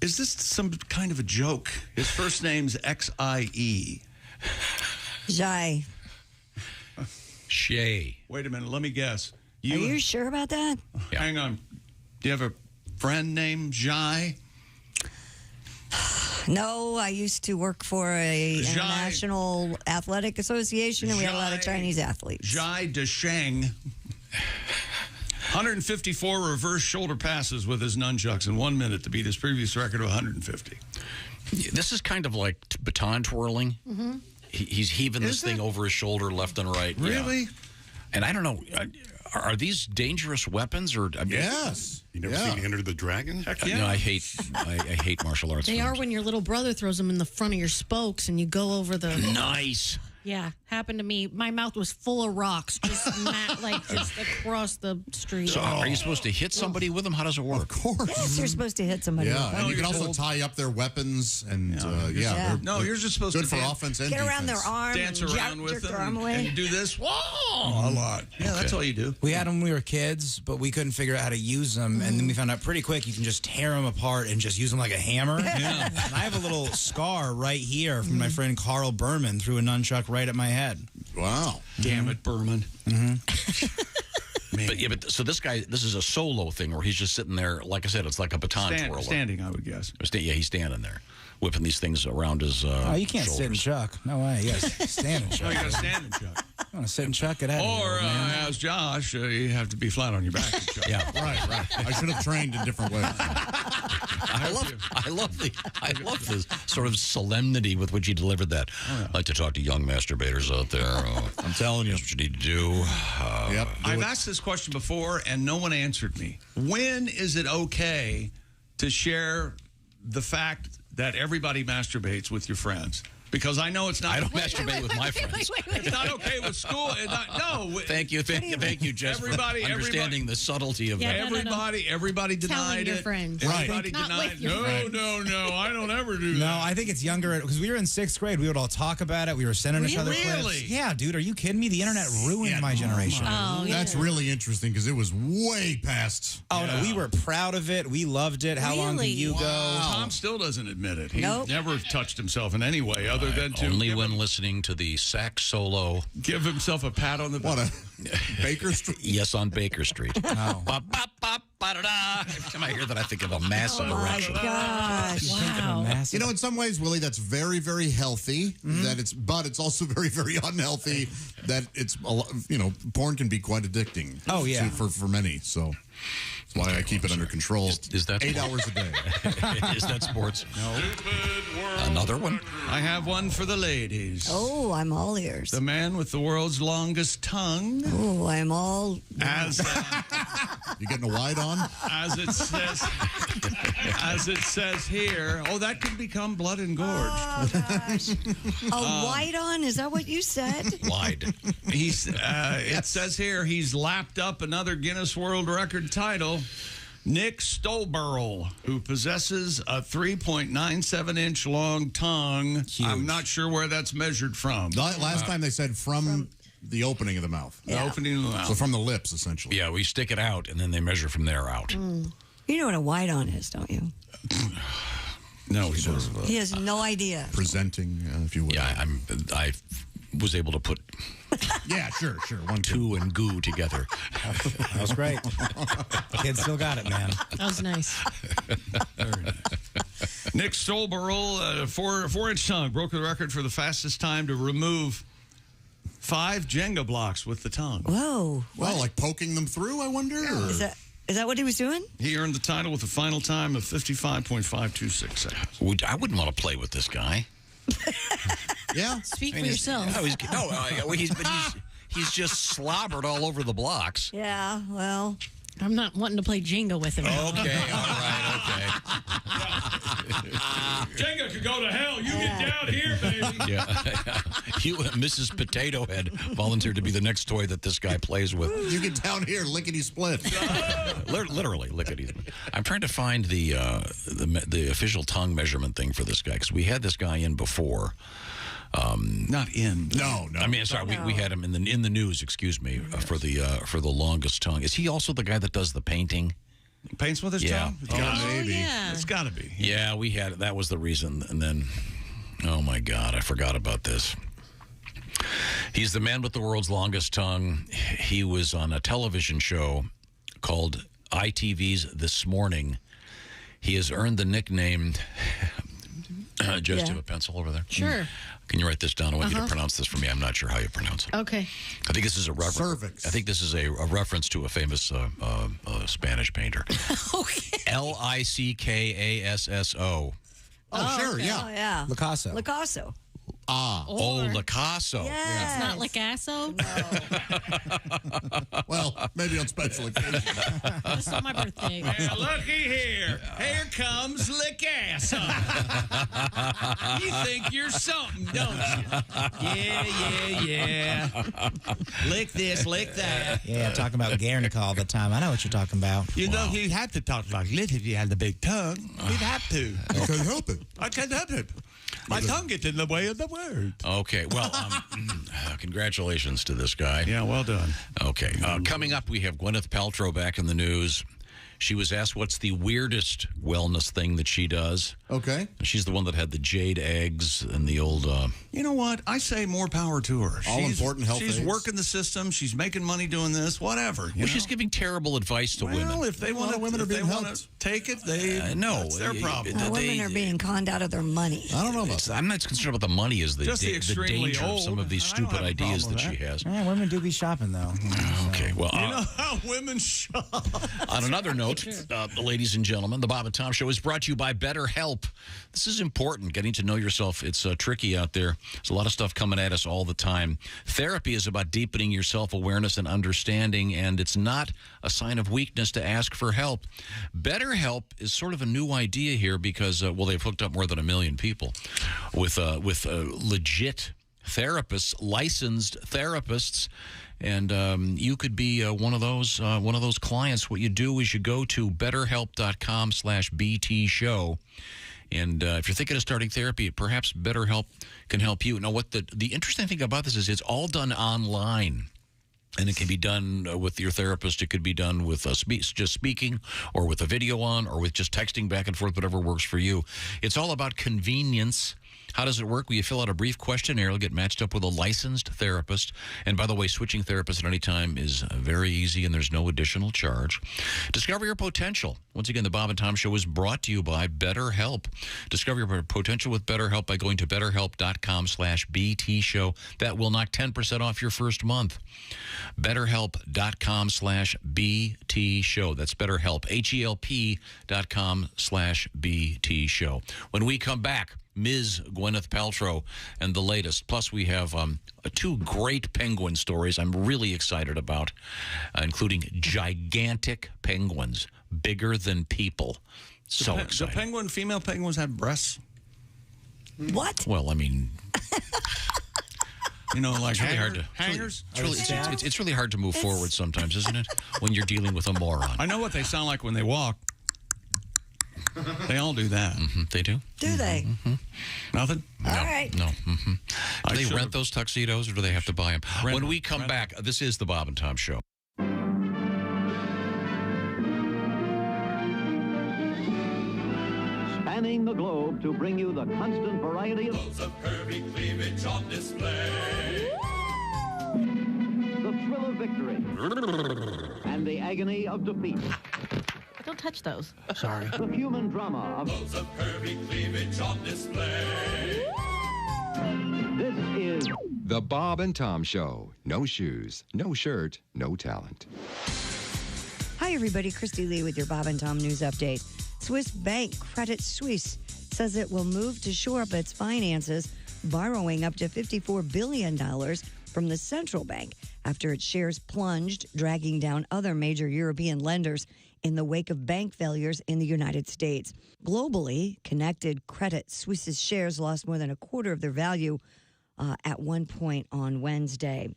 Is this some kind of a joke? His first name's Xie. Jai. Shay. Wait a minute. Let me guess. Are you sure about that? Yeah. Hang on. Do you have a friend named Jai? No, I used to work for a international athletic association, and we had a lot of Chinese athletes. Jai Desheng. 154 reverse shoulder passes with his nunchucks in 1 minute to beat his previous record of 150. This is kind of like baton twirling. Mm-hmm. He's heaving this thing over his shoulder left and right. Really? Yeah. And I don't know, are these dangerous weapons? Or yes. You never seen Enter the Dragon? Heck yeah. No, I hate martial arts They films. are when your little brother throws them in the front of your spokes and you go over the... Nice. Yeah, happened to me. My mouth was full of rocks, just just across the street. So are you supposed to hit somebody with them? How does it work? Of course. Yes, you're supposed to hit somebody. Yeah, with and them. you can also tie up their weapons and No, you're just supposed good to for offense and Get defense. around their arm dance and around with jerk them their arm away. and do this. Whoa! A lot. Yeah, that's all you do. We had them when we were kids, but we couldn't figure out how to use them. And then we found out pretty quick you can just tear them apart and just use them like a hammer. Yeah. And I have a little scar right here from my friend Carl Berman threw a nunchuck right at my head. Wow. Damn it, Berman. But so this guy, this is a solo thing where he's just sitting there. Like I said, it's like a baton twirler. Standing, I would guess. Yeah, he's standing there, whipping these things around his Oh, you can't sit and shoulders. chuck. No way. Yes, stand and chuck. No, you got to stand and chuck. I want to sit and chuck it out. Or, as Josh, you have to be flat on your back and chuck. Yeah, right. I should have trained in different ways. I love this sort of solemnity with which he delivered that. I'd like to talk to young masturbators out there. I'm telling you. That's what you need to do. Yep. I've asked this question before, and no one answered me. When is it okay to share the fact that everybody masturbates with your friends? Because I know it's not. I don't masturbate with my friends. It's not okay with school. No. Thank you, Jess, for understanding the subtlety of that. Everybody denied your it. friends. Everybody Not denied with your friends. No, I don't ever do that. No, I think it's younger because we were in 6th grade. We would all talk about it. We were sending each other Really? clips. Yeah, dude, are you kidding me? The internet ruined my generation. That's really interesting because it was way past. Oh, no, we were proud of it. We loved it. How long do you go? Tom still doesn't admit it. He Nope. never touched himself in any way other than to Only when listening to the sax solo. give himself a pat on the back. What a Baker Street. Yes, on Baker Street. Oh. Ba-da-da. Every time I hear that, I think of a massive erection. Gosh. Wow. You know, in some ways, Willie, that's very, very healthy. But it's also very, very unhealthy. That it's porn can be quite addicting. Oh, yeah. for many. So That's why I keep it under control. Is that 8 hours a day? Is that sports? No. Another one? I have one for the ladies. Oh, I'm all ears. The man with the world's longest tongue. Oh, I'm all. As you getting a wide on? As it says here. Oh, that could become blood and gorge. Oh, gosh. A white on? Is that what you said? Wide. He's. It says here he's lapped up another Guinness World Record title. Nick Stolberl, who possesses a 3.97-inch long tongue. Huge. I'm not sure where that's measured from. Last time they said from the opening of the mouth. The opening of the mouth. So from the lips, essentially. Yeah, we stick it out, and then they measure from there out. You know what a white on is, don't you? No, he doesn't. He has no idea. Presenting, if you will. Yeah, I was able to put yeah, sure. 1, 2 and goo together. That was great. Kid still got it, man. That was nice. Nick Stolberl, 4-inch tongue, broke the record for the fastest time to remove 5 Jenga blocks with the tongue. Whoa. Well, like poking them through, I wonder? Or? Is that what he was doing? He earned the title with a final time of 55.526 seconds. I wouldn't want to play with this guy. Yeah. Speak for yourself. He's just slobbered all over the blocks. Yeah, well. I'm not wanting to play Jenga with him. Okay, all right, Jenga could go to hell. You get down here, baby. Yeah. You, Mrs. Potato Head, volunteered to be the next toy that this guy plays with. You get down here, lickety split. Literally, lickety. I'm trying to find the official tongue measurement thing for this guy, because we had this guy in before. Not in. No. I mean, sorry, we had him in the news. Excuse me, for the longest tongue. Is he also the guy that does the painting? Paints with his tongue? Maybe. Yeah. It's got to be. Yeah, we had it. That was the reason. And then, oh my God, I forgot about this. He's the man with the world's longest tongue. He was on a television show called ITV's This Morning. He has earned the nickname. Jess, do you have a pencil over there? Sure. Can you write this down? I want you to pronounce this for me. I'm not sure how you pronounce it. Okay. I think this is a reference. Cervix. I think this is a reference to a famous Spanish painter. Okay. Lickasso. Oh, sure, okay. yeah. Oh, yeah. Picasso. Picasso. Licasso. Yes. It's not Licasso? Well, maybe on special occasions. It's not my birthday. Well, looky here. Here comes Licasso. You think you're something, don't you? Yeah. Lick this, lick that. Yeah, talking about Guernica all the time. I know what you're talking about. You know, he'd have to talk like this if you had the big tongue. He'd have to. I can't help it. I can't help it. My tongue gets in the way of the word. Okay, well, congratulations to this guy. Yeah, well done. Okay, coming up, we have Gwyneth Paltrow back in the news. She was asked what's the weirdest wellness thing that she does. Okay. She's the one that had the jade eggs and the old... You know what? I say more power to her. All-important health She's aids. working the system. She's making money doing this, whatever. Well, she's giving terrible advice to women. Well, if they want to, women are being to take it, that's their problem. Women are being conned out of their money. I don't know about that. I'm not concerned about the money as the Just the extremely danger of some of these old. I don't stupid have a ideas problem that with she has. Yeah, women do be shopping, though. Okay, well... You know how women shop. On another note, ladies and gentlemen, the Bob and Tom Show is brought to you by BetterHelp. This is important, getting to know yourself. It's tricky out there. There's a lot of stuff coming at us all the time. Therapy is about deepening your self-awareness and understanding, and it's not a sign of weakness to ask for help. BetterHelp is sort of a new idea here because, they've hooked up more than 1 million people with legit therapists, licensed therapists. And you could be one of those clients. What you do is you go to betterhelp.com/BT show. And if you're thinking of starting therapy, perhaps BetterHelp can help you. Now, what the interesting thing about this is it's all done online. And it can be done with your therapist. It could be done with just speaking or with a video on or with just texting back and forth, whatever works for you. It's all about convenience. How does it work? Well, you fill out a brief questionnaire. You'll get matched up with a licensed therapist. And by the way, switching therapists at any time is very easy, and there's no additional charge. Discover your potential. Once again, the Bob and Tom Show is brought to you by BetterHelp. Discover your potential with BetterHelp by going to BetterHelp.com/BT Show. That will knock 10% off your first month. BetterHelp.com/BT Show. That's BetterHelp. HELP.com/BT Show. When we come back, Ms. Gwyneth Paltrow and the latest. Plus, we have 2 great penguin stories I'm really excited about, including gigantic penguins, bigger than people. So exciting. Do female penguins have breasts? What? Well, I mean... like it's really hard to hangers. It's really hard to move forward sometimes, isn't it? When you're dealing with a moron. I know what they sound like when they walk. They all do that. They do. Do they? Nothing. No, all right. No. Do they rent those tuxedos, or do they have to buy them? When we come back, this is the Bob and Tom Show. Spanning the globe to bring you the constant variety of curvy cleavage on display. The thrill of victory and the agony of defeat. Don't touch those. Sorry. The human drama of curvy cleavage on display. This is the Bob and Tom Show. No shoes, no shirt, no talent. Hi, everybody. Christy Lee with your Bob and Tom News Update. Swiss bank Credit Suisse says it will move to shore up its finances, borrowing up to $54 billion from the central bank after its shares plunged, dragging down other major European lenders in the wake of bank failures in the United States. Globally, connected Credit Suisse's shares lost more than a quarter of their value at one point on Wednesday.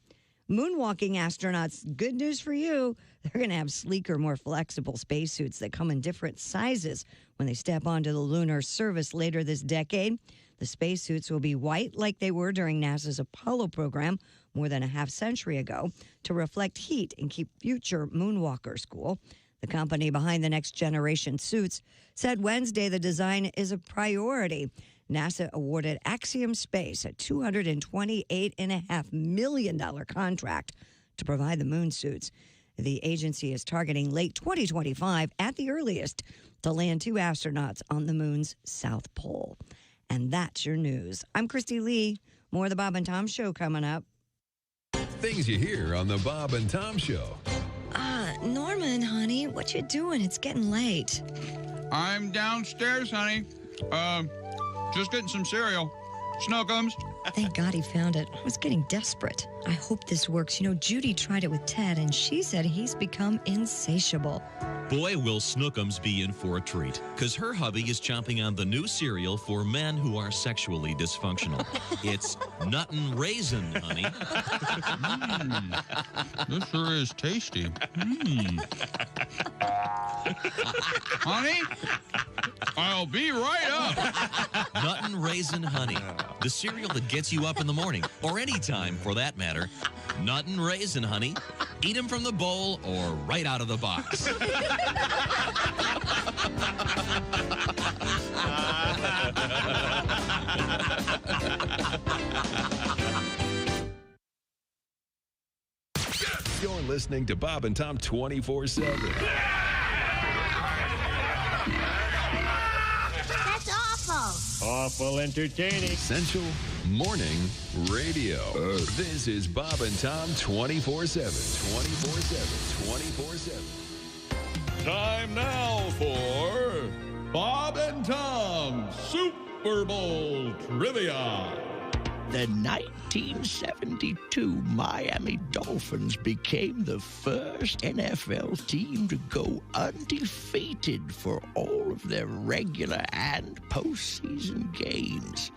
Moonwalking astronauts, good news for you. They're going to have sleeker, more flexible spacesuits that come in different sizes when they step onto the lunar surface later this decade. The spacesuits will be white like they were during NASA's Apollo program more than a half century ago to reflect heat and keep future moonwalkers cool. The company behind the next generation suits said Wednesday the design is a priority. NASA awarded Axiom Space a $228.5 million contract to provide the moon suits. The agency is targeting late 2025 at the earliest to land 2 astronauts on the moon's south pole. And that's your news. I'm Christy Lee. More of the Bob and Tom Show coming up. Things you hear on the Bob and Tom Show. Norman, honey, what you doing? It's getting late. I'm downstairs, honey. Just getting some cereal. Snookums. Thank God he found it. I was getting desperate. I hope this works. You know, Judy tried it with Ted, and she said he's become insatiable. Boy, will Snookums be in for a treat, because her hubby is chomping on the new cereal for men who are sexually dysfunctional. It's Nuttin' Raisin, honey. This sure is tasty. Honey, I'll be right up. Nuttin' Raisin Honey, the cereal that gets you up in the morning, or any time for that matter. Nuttin' Raisin Honey. Eat them from the bowl or right out of the box. You're listening to Bob and Tom 24/7. That's awful. Awful entertaining. Essential Morning Radio. This is Bob and Tom 24/7. 24/7. 24/7. Time now for Bob and Tom Super Bowl Trivia. The 1972 Miami Dolphins became the first NFL team to go undefeated for all of their regular and postseason games.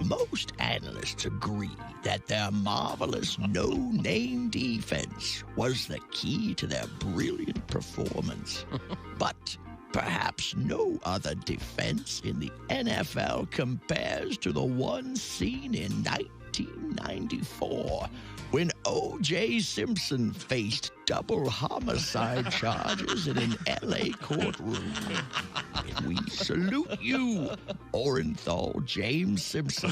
Most analysts agree that their marvelous no-name defense was the key to their brilliant performance. But perhaps no other defense in the NFL compares to the one seen in 1994 when O.J. Simpson faced double homicide charges in an L.A. courtroom. We salute you, Orenthal James Simpson,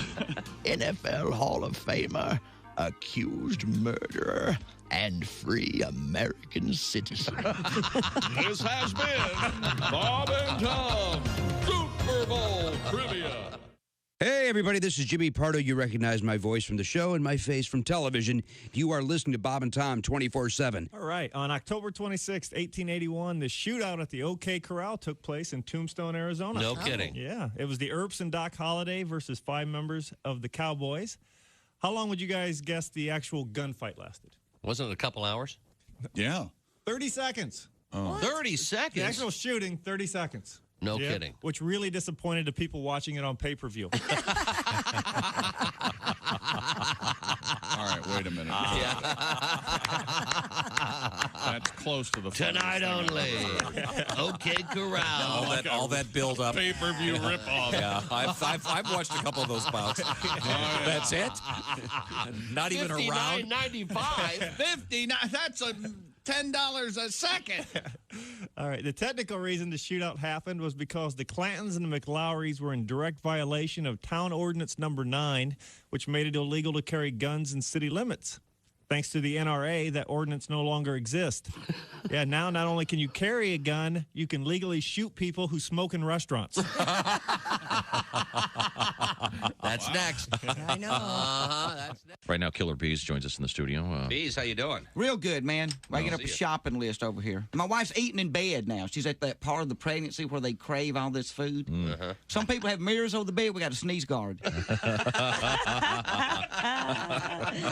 NFL Hall of Famer, accused murderer, and free American citizen. This has been Bob and Tom Super Bowl Trivia. Hey, everybody, this is Jimmy Pardo. You recognize my voice from the show and my face from television. You are listening to Bob and Tom 24/7. All right. On October 26, 1881, the shootout at the OK Corral took place in Tombstone, Arizona. No kidding. Yeah. It was the Earps and Doc Holliday versus 5 members of the Cowboys. How long would you guys guess the actual gunfight lasted? Wasn't it a couple hours? Yeah. 30 seconds. Oh. 30 seconds? The actual shooting, 30 seconds. No kidding. Which really disappointed the people watching it on pay-per-view. All right, wait a minute. That's close to the Tonight only. Okay, Corral. All that build up. Pay-per-view ripoff. Yeah, I've watched a couple of those bouts. That's it. Not even a round. $59.95. 59. That's a $10 a second. All right. The technical reason the shootout happened was because the Clantons and the McLaurys were in direct violation of Town Ordinance Number 9, which made it illegal to carry guns in city limits. Thanks to the NRA, that ordinance no longer exists. Yeah, now not only can you carry a gun, you can legally shoot people who smoke in restaurants. That's next. I know. That's next. Right now, Killer Bees joins us in the studio. Bees, how you doing? Real good, man. Making Well, up a see ya. shopping list over here. My wife's eating in bed now. She's at that part of the pregnancy where they crave all this food. Some people have mirrors over the bed. We got a sneeze guard.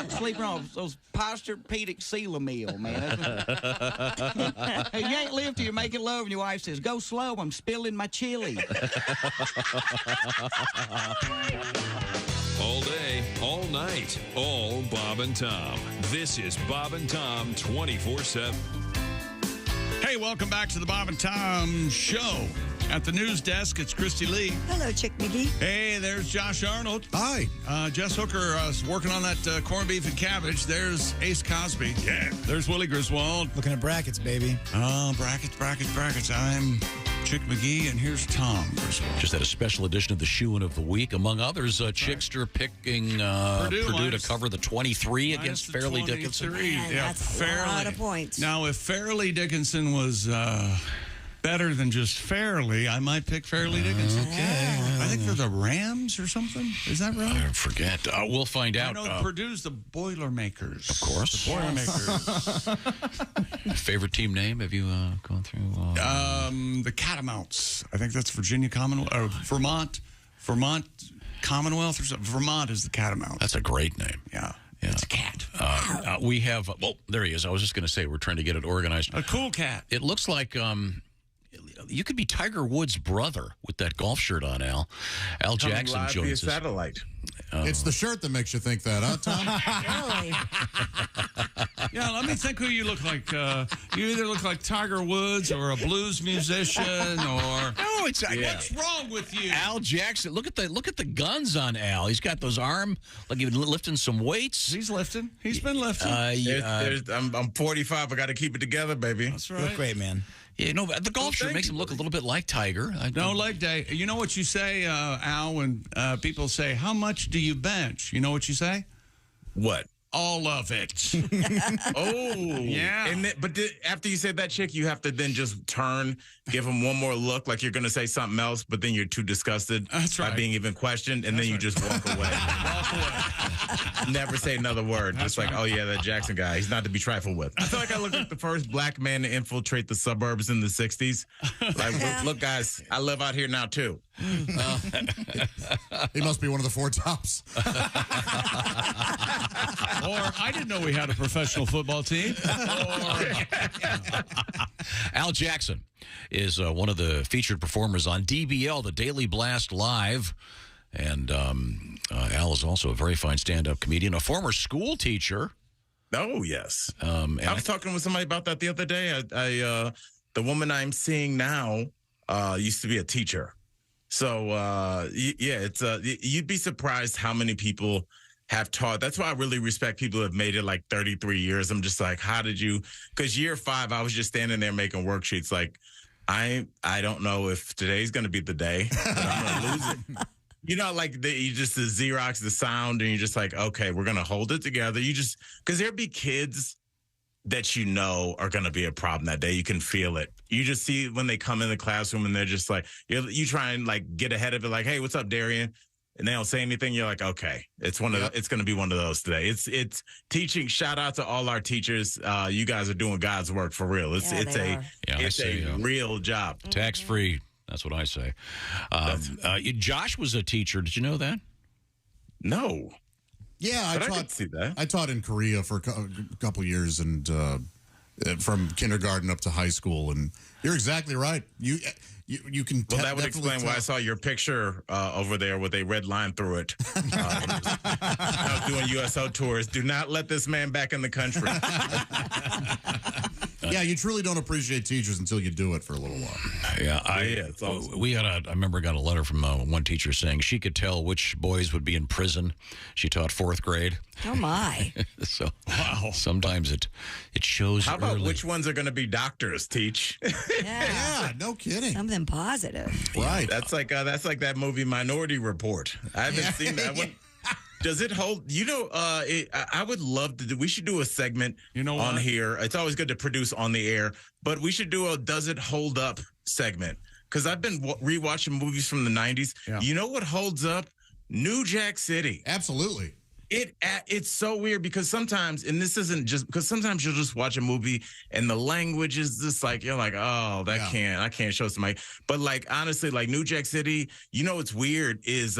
Sleeping on those Posturpedic Sealamil, man. You ain't live till you're making love and your wife says, "Go slow, I'm spilling my chili." All day, all night, all Bob and Tom. This is Bob and Tom 24/7. Hey, welcome back to the Bob and Tom Show. At the news desk, it's Christy Lee. Hello, Chick McGee. Hey, there's Josh Arnold. Hi. Jess Hooker is working on that corned beef and cabbage. There's Ace Cosby. Yeah. There's Willie Griswold. Looking at brackets, baby. Oh, brackets. I'm Chick McGee, and here's Tom Griswold. Just had a special edition of the Shoe-In of the Week. Among others, Chickster picking Purdue to cover the 23 against Fairleigh Dickinson. Man, that's a lot of points. Now, if Fairleigh Dickinson was better than just Fairleigh, I might pick Fairleigh Dickinson. Okay. I think they're the Rams or something. Is that right? I forget. We'll find out. I know Purdue's the Boilermakers. Of course. The Boilermakers. Favorite team name? Have you gone through? The Catamounts. I think that's Virginia Commonwealth. Vermont Commonwealth or something. Vermont is the Catamounts. That's a great name. Yeah. Yeah. It's a cat. We have, well, there he is. I was just going to say, we're trying to get it organized. A cool cat. It looks like you could be Tiger Woods' brother with that golf shirt on, Al. Al Jackson live via joins us. satellite. It's the shirt that makes you think that, huh, Tom? Really? Yeah, let me think who you look like. You either look like Tiger Woods or a blues musician or... No, it's... What's wrong with you? Al Jackson. Look at the guns on Al. He's got those like he's lifting some weights. He's lifting. He's been lifting. I'm 45. I got to keep it together, baby. That's right. Look great, man. Yeah, no, the golf shirt makes him look a little bit like Tiger. No leg day. You know what you say, Al, when people say, "How much do you bench?" You know what you say? What? All of it. Oh, yeah. And but after you said that, Chick, you have to then just turn, give him one more look, like you're going to say something else, but then you're too disgusted by being even questioned, and then you just walk away. Never say another word. Just like, oh yeah, that Jackson guy, he's not to be trifled with. I feel like I look like the first black man to infiltrate the suburbs in the 60s. Like, look, guys, I live out here now too. He must be one of the Four Tops. Or I didn't know we had a professional football team. Al Jackson is one of the featured performers on DBL, the Daily Blast Live. And Al is also a very fine stand-up comedian, a former school teacher. Oh, yes. I was talking with somebody about that the other day. The woman I'm seeing now used to be a teacher. So, yeah, it's you'd be surprised how many people have taught. That's why I really respect people who have made it like 33 years. I'm just like, how did you? Because year 5, I was just standing there making worksheets. Like, I don't know if today's going to be the day, but I'm going to lose it. You know, like you just the Xerox, the sound, and you're just like, okay, we're going to hold it together. You just, because there'd be kids that you know are going to be a problem that day. You can feel it. You just see when they come in the classroom and they're just like, you try and like get ahead of it. Like, hey, what's up, Darian? And they don't say anything. You're like, okay, it's it's going to be one of those today. It's teaching. Shout out to all our teachers. You guys are doing God's work for real. It's a real job. Tax free. That's what I say. Josh was a teacher. Did you know that? No. Yeah, I could see that. I taught in Korea for a couple years, and from kindergarten up to high school. And you're exactly right. You can. Well, that would explain why I saw your picture over there with a red line through it. I was doing USO tours. Do not let this man back in the country. Yeah, you truly don't appreciate teachers until you do it for a little while. Yeah, it's awesome. I remember got a letter from one teacher saying she could tell which boys would be in prison. She taught 4th grade. Oh my! So wow, sometimes it shows. How about early. which ones are going to be doctors? Teach. Yeah, no kidding. Something positive. Right. That's like that movie Minority Report. I haven't seen that one. Does it hold? You know, I would love to do. We should do a segment on here. It's always good to produce on the air, but we should do a "Does it hold up" segment because I've been rewatching movies from the 90s. Yeah. You know what holds up? New Jack City. Absolutely. It's so weird because sometimes, and this isn't just because sometimes you'll just watch a movie and the language is just like you're like, oh, I can't show somebody. But like honestly, like New Jack City, you know what's weird is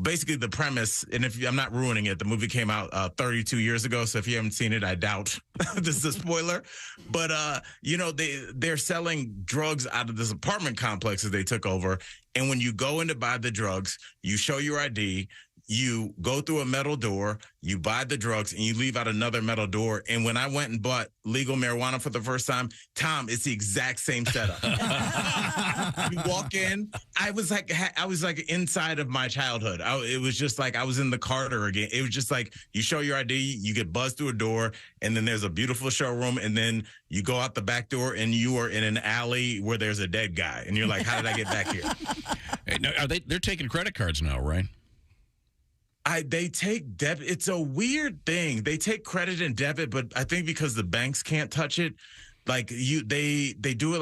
basically the premise, and if I'm not ruining it, the movie came out 32 years ago, so if you haven't seen it, I doubt this is a spoiler. But they're selling drugs out of this apartment complex that they took over, and when you go in to buy the drugs, you show your ID. You go through a metal door, you buy the drugs, and you leave out another metal door. And when I went and bought legal marijuana for the first time, Tom, it's the exact same setup. You walk in, I was like inside of my childhood. It was just like I was in the Carter again. It was just like you show your ID, you get buzzed through a door, and then there's a beautiful showroom, and then you go out the back door, and you are in an alley where there's a dead guy, and you're like, how did I get back here? Hey, now, they're taking credit cards now, right? They take debit. It's a weird thing. They take credit and debit, but I think because the banks can't touch it, like they do it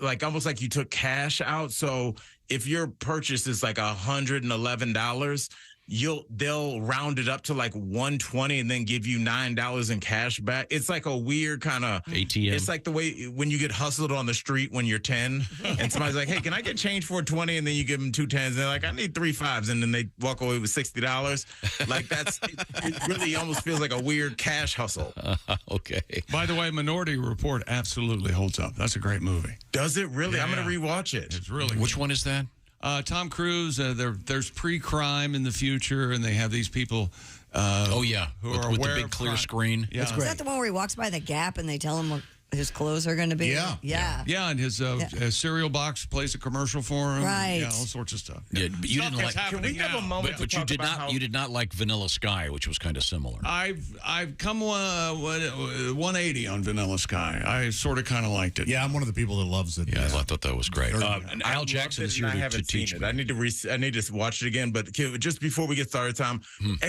like almost like you took cash out. So if your purchase is like $111, they'll round it up to like $120 and then give you $9 in cash back. It's like a weird kind of ATM. It's like the way when you get hustled on the street when you're 10 and somebody's like, hey, can I get change for $20? And then you give them 2 10s and they're like, I need 3 5s. And then they walk away with $60. Like it really almost feels like a weird cash hustle. Okay. By the way, Minority Report absolutely holds up. That's a great movie. Does it really? Yeah. I'm going to rewatch it. It's really Which one is that? Tom Cruise. There's pre-crime in the future, and they have these people. Who are with the big clear screen. Yeah, is that the one where he walks by the Gap and they tell him what his clothes are going to be? Yeah, and his cereal box plays a commercial for him. Right. Yeah, all sorts of stuff. Yeah, but you didn't like. Can we have a moment? But you did not like Vanilla Sky, which was kind of similar. I've come 180 on Vanilla Sky. I sort of kind of liked it. Yeah, I'm one of the people that loves it. Yeah, I thought that was great. Al Jackson is here to teach it. I need to watch it again. But just before we get started, Tom,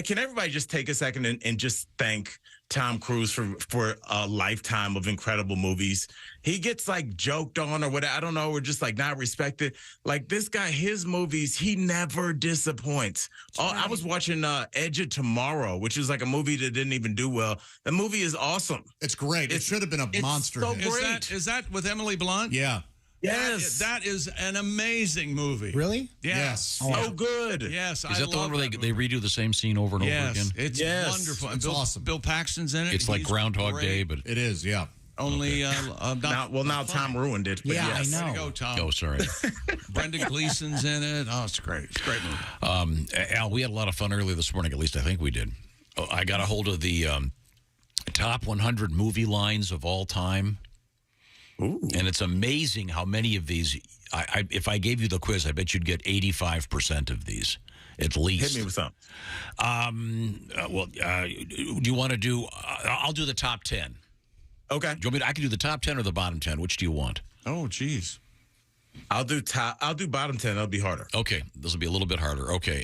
can everybody just take a second and just thank Tom Cruise for a lifetime of incredible movies. He gets like joked on or whatever. I don't know. We're just like not respected. Like this guy, his movies, he never disappoints. I was watching Edge of Tomorrow, which is like a movie that didn't even do well. The movie is awesome. It's great. It should have been a monster. So hit. great. Is that with Emily Blunt? Yeah. Yes. That is an amazing movie. Really? Yes. So good. Yes. Is that the one where they redo the same scene over and over again? It's wonderful. It's awesome. Bill Paxton's in it. It's like Groundhog Day, but it is, yeah. Only now Tom ruined it. But yes. I know. Way to go, Tom. Oh, sorry. Brendan Gleeson's in it. Oh, it's great. It's a great movie. Al, we had a lot of fun earlier this morning. At least I think we did. I got a hold of the top 100 movie lines of all time. Ooh. And it's amazing how many of these, if I gave you the quiz, I bet you'd get 85% of these. At least. Hit me with something. Do you want to do? I'll do the top 10. Okay. Do you want me to, I can do the top 10 or the bottom 10. Which do you want? Oh, geez. I'll do bottom 10. That'll be harder. Okay, this will be a little bit harder. Okay.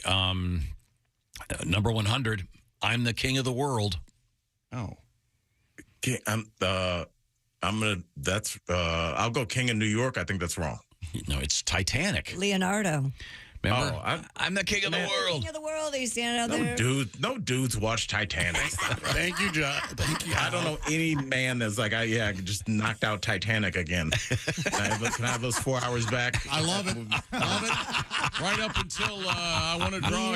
Number 100. I'm the king of the world. Oh. I'll go King of New York. I think that's wrong. No, it's Titanic. Leonardo. Remember? I'm the king of the world. King of the world. He's standing out there. No dudes watch Titanic. Thank you, John. Thank you. I don't know any man that's like, I just knocked out Titanic again. Can I have those 4 hours back? I love it. Love it. Right up until I want to draw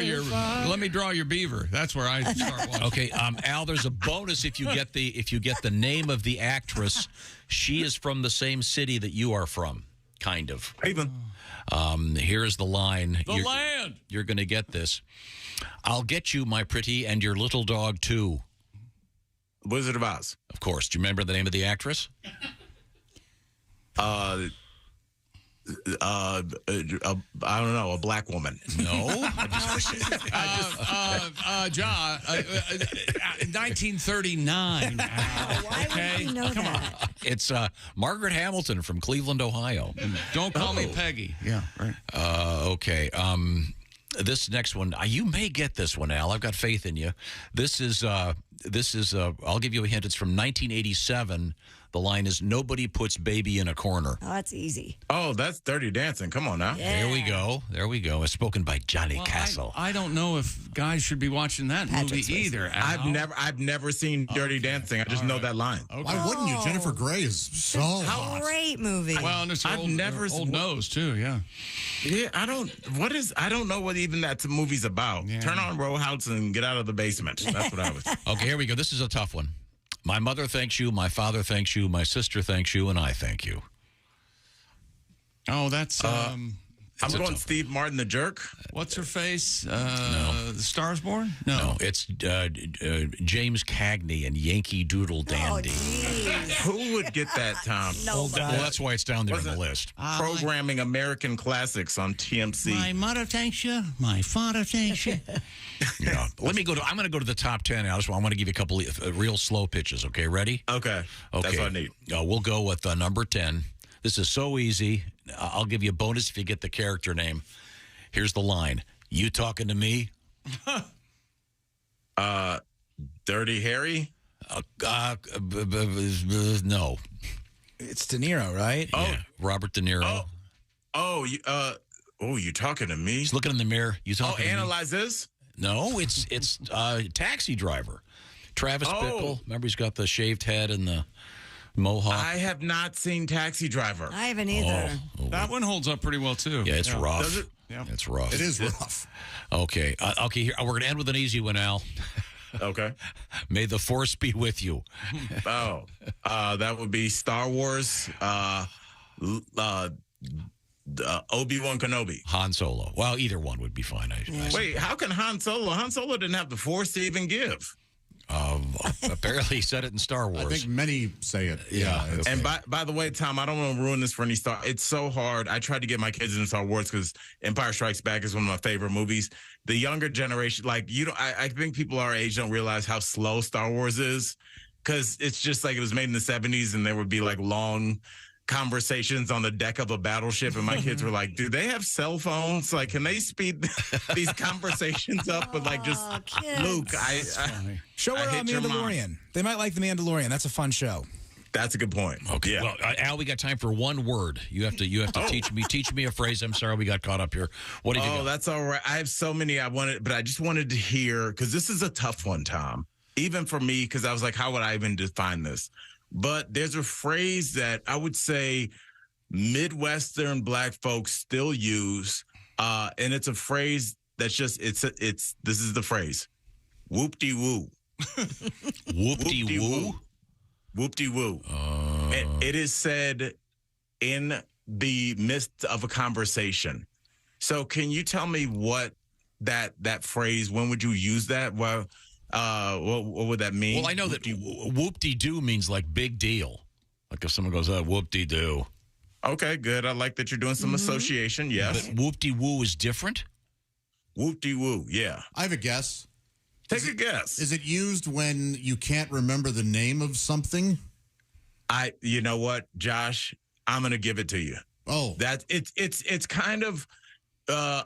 let me draw your beaver. That's where I start watching. Okay, Al, there's a bonus if you get the name of the actress. She is from the same city that you are from, kind of. Even. Here's the line. Land. You're going to get this. I'll get you, my pretty, and your little dog, too. Wizard of Oz. Of course. Do you remember the name of the actress? I don't know, a black woman. No. John, 1939. Why would you know that? It's Margaret Hamilton from Cleveland, Ohio. Don't call me Peggy. Yeah, right. Okay. This next one, you may get this one, Al. I've got faith in you. This is. I'll give you a hint. It's from 1987. The line is, nobody puts baby in a corner. Oh, that's easy. Oh, that's Dirty Dancing. Come on now. Yeah. There we go. It's spoken by Johnny Castle. I don't know if guys should be watching that movie either. Al. I've never seen Dirty Dancing. I just know that line. Okay. Why wouldn't you? Jennifer Grey is so hot. Great movie. Well, and it's I've never old nose too. Yeah. Yeah, I don't know what even that movie's about. Yeah. Turn on Row House and get out of the basement. That's what I was. Okay, here we go. This is a tough one. My mother thanks you, my father thanks you, my sister thanks you, and I thank you. Oh, that's I'm going Steve Martin, the jerk. What's her face? The Stars Born? No, it's James Cagney and Yankee Doodle Dandy. Who would get that, Tom? Well, that's why it's down there on the list. Programming American classics on TMC. My mother thanks you. My father thanks you. Yeah. I'm going to go to the top 10. I want to give you a couple of real slow pitches. Okay, ready? Okay. That's what I need. We'll go with number 10. This is so easy. I'll give you a bonus if you get the character name. Here's the line. You talking to me? Dirty Harry? No. It's De Niro, right? Oh, yeah. Robert De Niro. You talking to me? He's looking in the mirror. You talking to me? Analyze this? No, it's Taxi Driver. Travis Bickle. Remember, he's got the shaved head and the mohawk. I have not seen Taxi Driver. I haven't either. That one holds up pretty well, too. Yeah, it's rough. Does it? Yeah. It's rough. It is rough. Okay. Here, we're going to end with an easy one, Al. Okay. May the force be with you. That would be Star Wars, Obi-Wan Kenobi. Han Solo. Well, either one would be fine. Wait, how can Han Solo? Han Solo didn't have the force to even give. Apparently he said it in Star Wars. I think many say it. Yeah. And by the way, Tom, I don't want to ruin this for any Star. It's so hard. I tried to get my kids into Star Wars because Empire Strikes Back is one of my favorite movies. The younger generation, I think people our age don't realize how slow Star Wars is, because it's just like it was made in the 70s and there would be like long conversations on the deck of a battleship, and my kids were like, do they have cell phones? Like, can they speed these conversations up with kids. Luke, Show her on Mandalorian. They might like The Mandalorian. That's a fun show. That's a good point. Okay. Yeah. Well, Al, we got time for one word. You have to teach me a phrase. I'm sorry we got caught up here. What have you got? That's all right. I have so many but I just wanted to hear, because this is a tough one, Tom, even for me, because I was like, how would I even define this? But there's a phrase that I would say Midwestern Black folks still use, and it's a phrase that's just this is the phrase, whoop-de-woo. Whoop-de-woo? Whoop-de-woo. It is said in the midst of a conversation. So can you tell me what that phrase, when would you use that? Well, what would that mean? Well, I know that whoop-de-doo means like big deal. Like if someone goes, whoop-de-doo. Okay, good. I like that you're doing some association, yes. But whoop-de-woo is different? Whoop-de-woo, yeah. I have a guess. Take a guess. Is it used when you can't remember the name of something? You know what, Josh? I'm gonna give it to you. Oh, it's kind of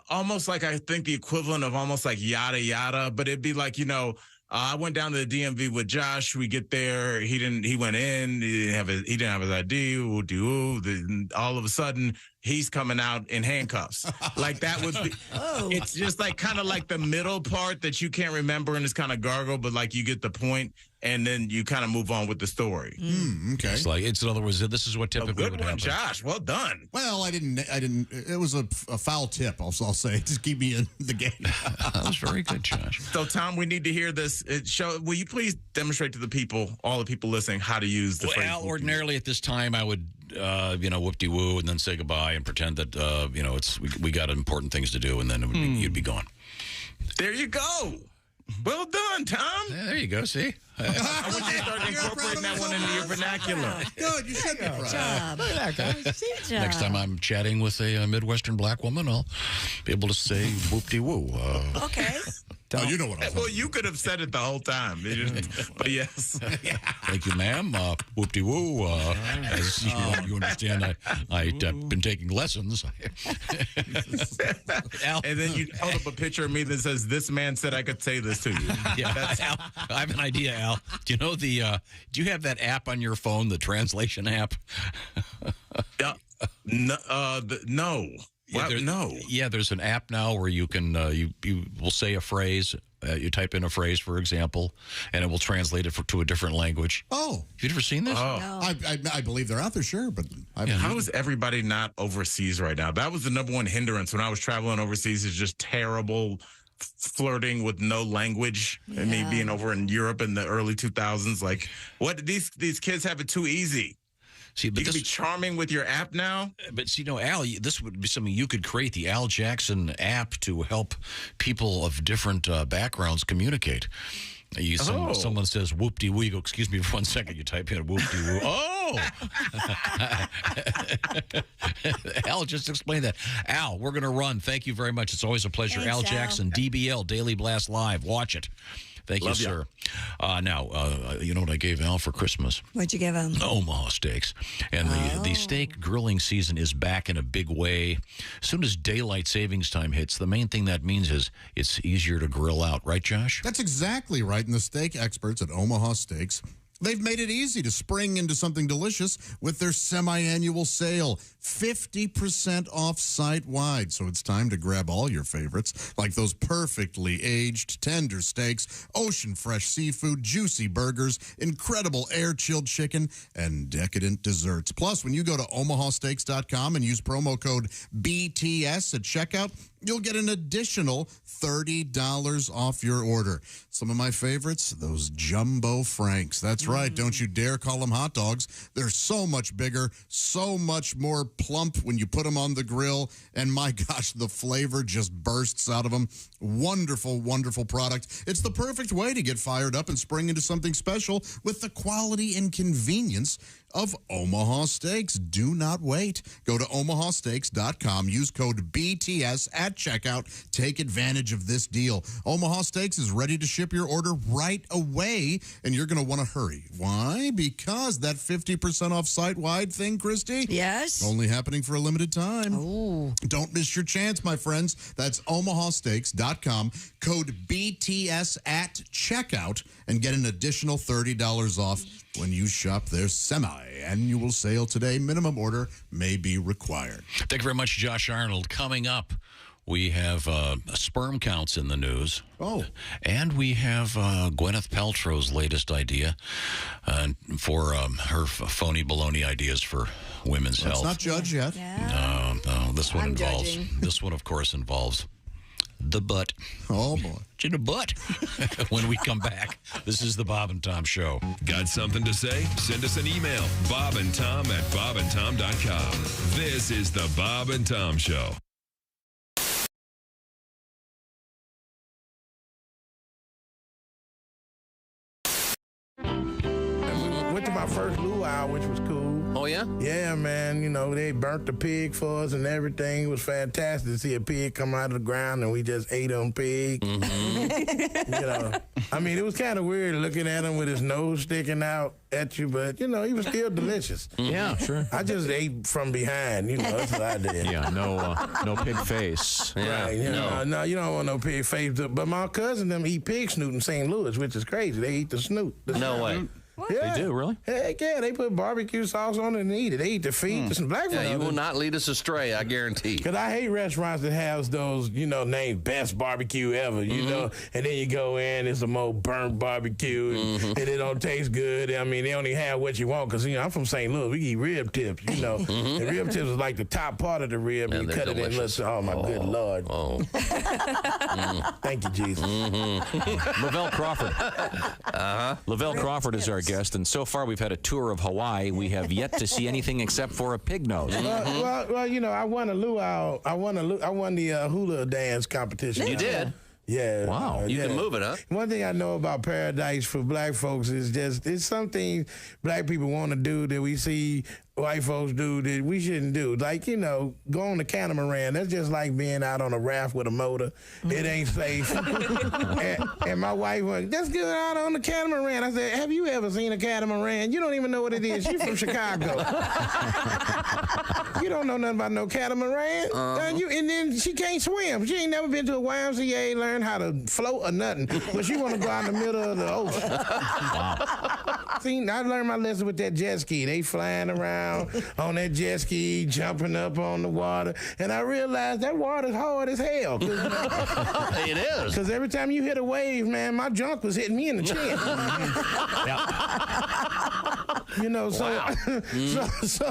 almost like, I think, the equivalent of almost like yada yada, but it'd be like, I went down to the DMV with Josh. We get there. He went in. He didn't have his ID. All of a sudden, he's coming out in handcuffs. Like that would be. It's just like kind of like the middle part that you can't remember, and it's kind of gargle, but like you get the point, and then you kind of move on with the story. Okay. It's in other words, this is what typically would happen. Josh. Well done. Well, I didn't. It was a foul tip. I'll say. Just keep me in the game. That was very good, Josh. So, Tom, we need to hear this. Will you please demonstrate to the people, all the people listening, how to use the phrase? Well, ordinarily at this time, I would, whoop-de-woo, and then say goodbye and pretend that, we got important things to do, and then you'd be gone. There you go. Well done, Tom. Yeah, there you go. See? I want you to start incorporating that one into your vernacular. Good. You should be proud. Next time I'm chatting with a Midwestern black woman, I'll be able to say whoop-de-woo. Okay. Oh, you know what I'm saying. Well, you could have said it the whole time. But yes. Thank you, ma'am. Whoop-de-woo. As you understand, I've been taking lessons. Al. And then you hold up a picture of me that says, "This man said I could say this to you." Yeah, Al, I have an idea, Al. Do you know do you have that app on your phone, the translation app? No. No. Yeah, there's an app now where you can you will say a phrase. You type in a phrase, for example, and it will translate it to a different language. Oh, have you ever seen this? Oh. No. I believe they're out there, sure, but how is everybody not overseas right now? That was the number one hindrance when I was traveling overseas. Is just terrible flirting with no language. Yeah. I mean, being over in Europe in the early 2000s, like, what these kids have it too easy. See, but you can be charming with your app now. But see, Al, this would be something you could create, the Al Jackson app, to help people of different backgrounds communicate. Someone says whoop-de-woo, you go, excuse me for 1 second, you type in whoop-de-woo. Oh! Al, just explain that. Al, we're going to run. Thank you very much. It's always a pleasure. Thanks, Al Jackson, DBL, Daily Blast Live. Watch it. Thank you, sir. Now, you know what I gave Al for Christmas? What'd you give him? Omaha steaks. And the steak grilling season is back in a big way. As soon as daylight savings time hits, the main thing that means is it's easier to grill out. Right, Josh? That's exactly right. And the steak experts at Omaha Steaks, they've made it easy to spring into something delicious with their semi-annual sale. 50% off site-wide. So it's time to grab all your favorites, like those perfectly aged tender steaks, ocean-fresh seafood, juicy burgers, incredible air-chilled chicken, and decadent desserts. Plus, when you go to omahasteaks.com and use promo code BTS at checkout, you'll get an additional $30 off your order. Some of my favorites, those jumbo franks. That's right. Don't you dare call them hot dogs. They're so much bigger, so much more plump when you put them on the grill. And my gosh, the flavor just bursts out of them. Wonderful, wonderful product. It's the perfect way to get fired up and spring into something special with the quality and convenience of Omaha Steaks. Do not wait. Go to omahasteaks.com. Use code BTS at checkout. Take advantage of this deal. Omaha Steaks is ready to ship your order right away, and you're going to want to hurry. Why? Because that 50% off site-wide thing, Christy? Yes. Only happening for a limited time. Oh. Don't miss your chance, my friends. That's omahasteaks.com. Code BTS at checkout and get an additional $30 off when you shop their semi-annual sale today. Minimum order may be required. Thank you very much, Josh Arnold. Coming up, we have sperm counts in the news. Oh. And we have Gwyneth Paltrow's latest idea for her phony baloney ideas for women's health. Let's not judge yet. Yeah. No. This one involves. judging. This one, of course, involves the butt. Oh, boy. In the butt. When we come back, this is the Bob and Tom Show. Got something to say? Send us an email. bobandtom@bobandtom.com. This is the Bob and Tom Show. Went to my first luau, which was cool. Oh, yeah? Yeah, man. You know, they burnt the pig for us and everything. It was fantastic to see a pig come out of the ground and we just ate on pig. Mm-hmm. You know, I mean, it was kind of weird looking at him with his nose sticking out at you, but, you know, he was still delicious. Yeah, sure. I just ate from behind, you know, that's what I did. Yeah, no pig face. Yeah, Right, you know, no, you don't want no pig face. But my cousin them eat pig snoot in St. Louis, which is crazy. They eat the snoot. No way. Yeah. They do, really? Heck yeah, they put barbecue sauce on it and eat it. They eat the feet. Some black Yeah, folks. you will not lead us astray, I guarantee. Because I hate restaurants that have those, you know, named best barbecue ever, you know, and then you go in, it's some old burnt barbecue, and it don't taste good. I mean, they only have what you want, because, you know, I'm from St. Louis. We eat rib tips, you know. And rib tips is like the top part of the rib, and you cut it in. Oh, my good Lord. Oh. Thank you, Jesus. Lavelle Crawford. Lavelle Crawford is our guest, and so far we've had a tour of Hawaii. We have yet to see anything except for a pig nose. Well, you know, I won a luau. I won the hula dance competition. You did? Yeah. Wow. You can move it, huh? One thing I know about Paradise for black folks is just, it's something black people want to do that we see white folks do that we shouldn't do. Like, you know, go on the catamaran. That's just like being out on a raft with a motor. It ain't safe. and my wife went, let's get out on the catamaran. I said, have you ever seen a catamaran? You don't even know what it is. She's from Chicago. You don't know nothing about no catamaran. And then she can't swim. She ain't never been to a YMCA, learn how to float or nothing. But she want to go out in the middle of the ocean. Wow. See, I learned my lesson with that jet ski. They flying around on that jet ski, jumping up on the water, and I realized that water's hard as hell. It is. Because every time you hit a wave, man, my junk was hitting me in the chin. You know, so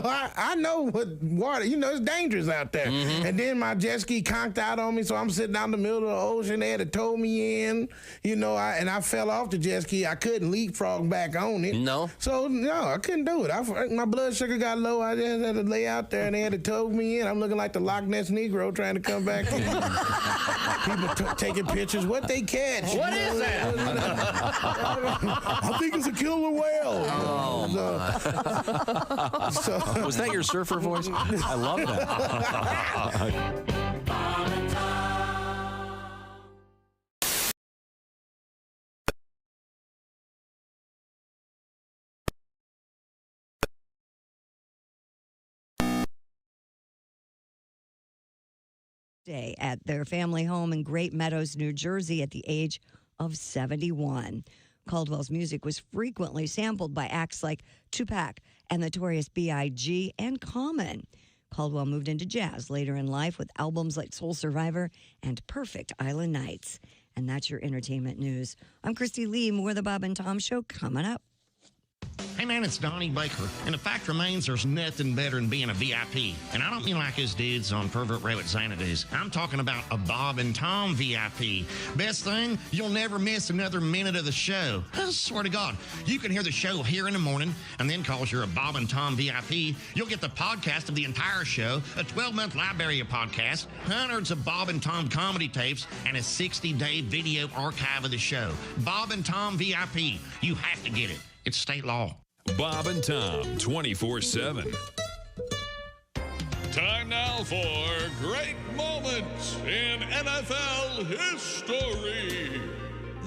I know what water, you know, it's dangerous out there. And then my jet ski conked out on me, so I'm sitting out in the middle of the ocean. They had to tow me in, you know, and I fell off the jet ski. I couldn't leapfrog back on it. No. So, no, I couldn't do it. My blood sugar got low. I just had to lay out there, and they had to tow me in. I'm looking like the Loch Ness Negro trying to come back in. People taking pictures. What they catch? What is that? I think it's a killer whale. Was that your surfer voice? I love that. Day at their family home in Great Meadows, New Jersey, at the age of 71. Caldwell's music was frequently sampled by acts like Tupac and Notorious B.I.G. and Common. Caldwell moved into jazz later in life with albums like Soul Survivor and Perfect Island Nights. And that's your entertainment news. I'm Christy Lee. More of the Bob and Tom Show coming up. Hey man, it's Donnie Baker, and the fact remains there's nothing better than being a VIP. And I don't mean like us dudes on Pervert Rabbit Xanadu's. I'm talking about a Bob and Tom VIP. Best thing, you'll never miss another minute of the show. I swear to God, you can hear the show here in the morning, and then cause you're a Bob and Tom VIP, you'll get the podcast of the entire show, a 12-month library of podcasts, hundreds of Bob and Tom comedy tapes, and a 60-day video archive of the show. Bob and Tom VIP. You have to get it. It's state law. Bob and Tom 24/7. Time now for great moments in NFL history.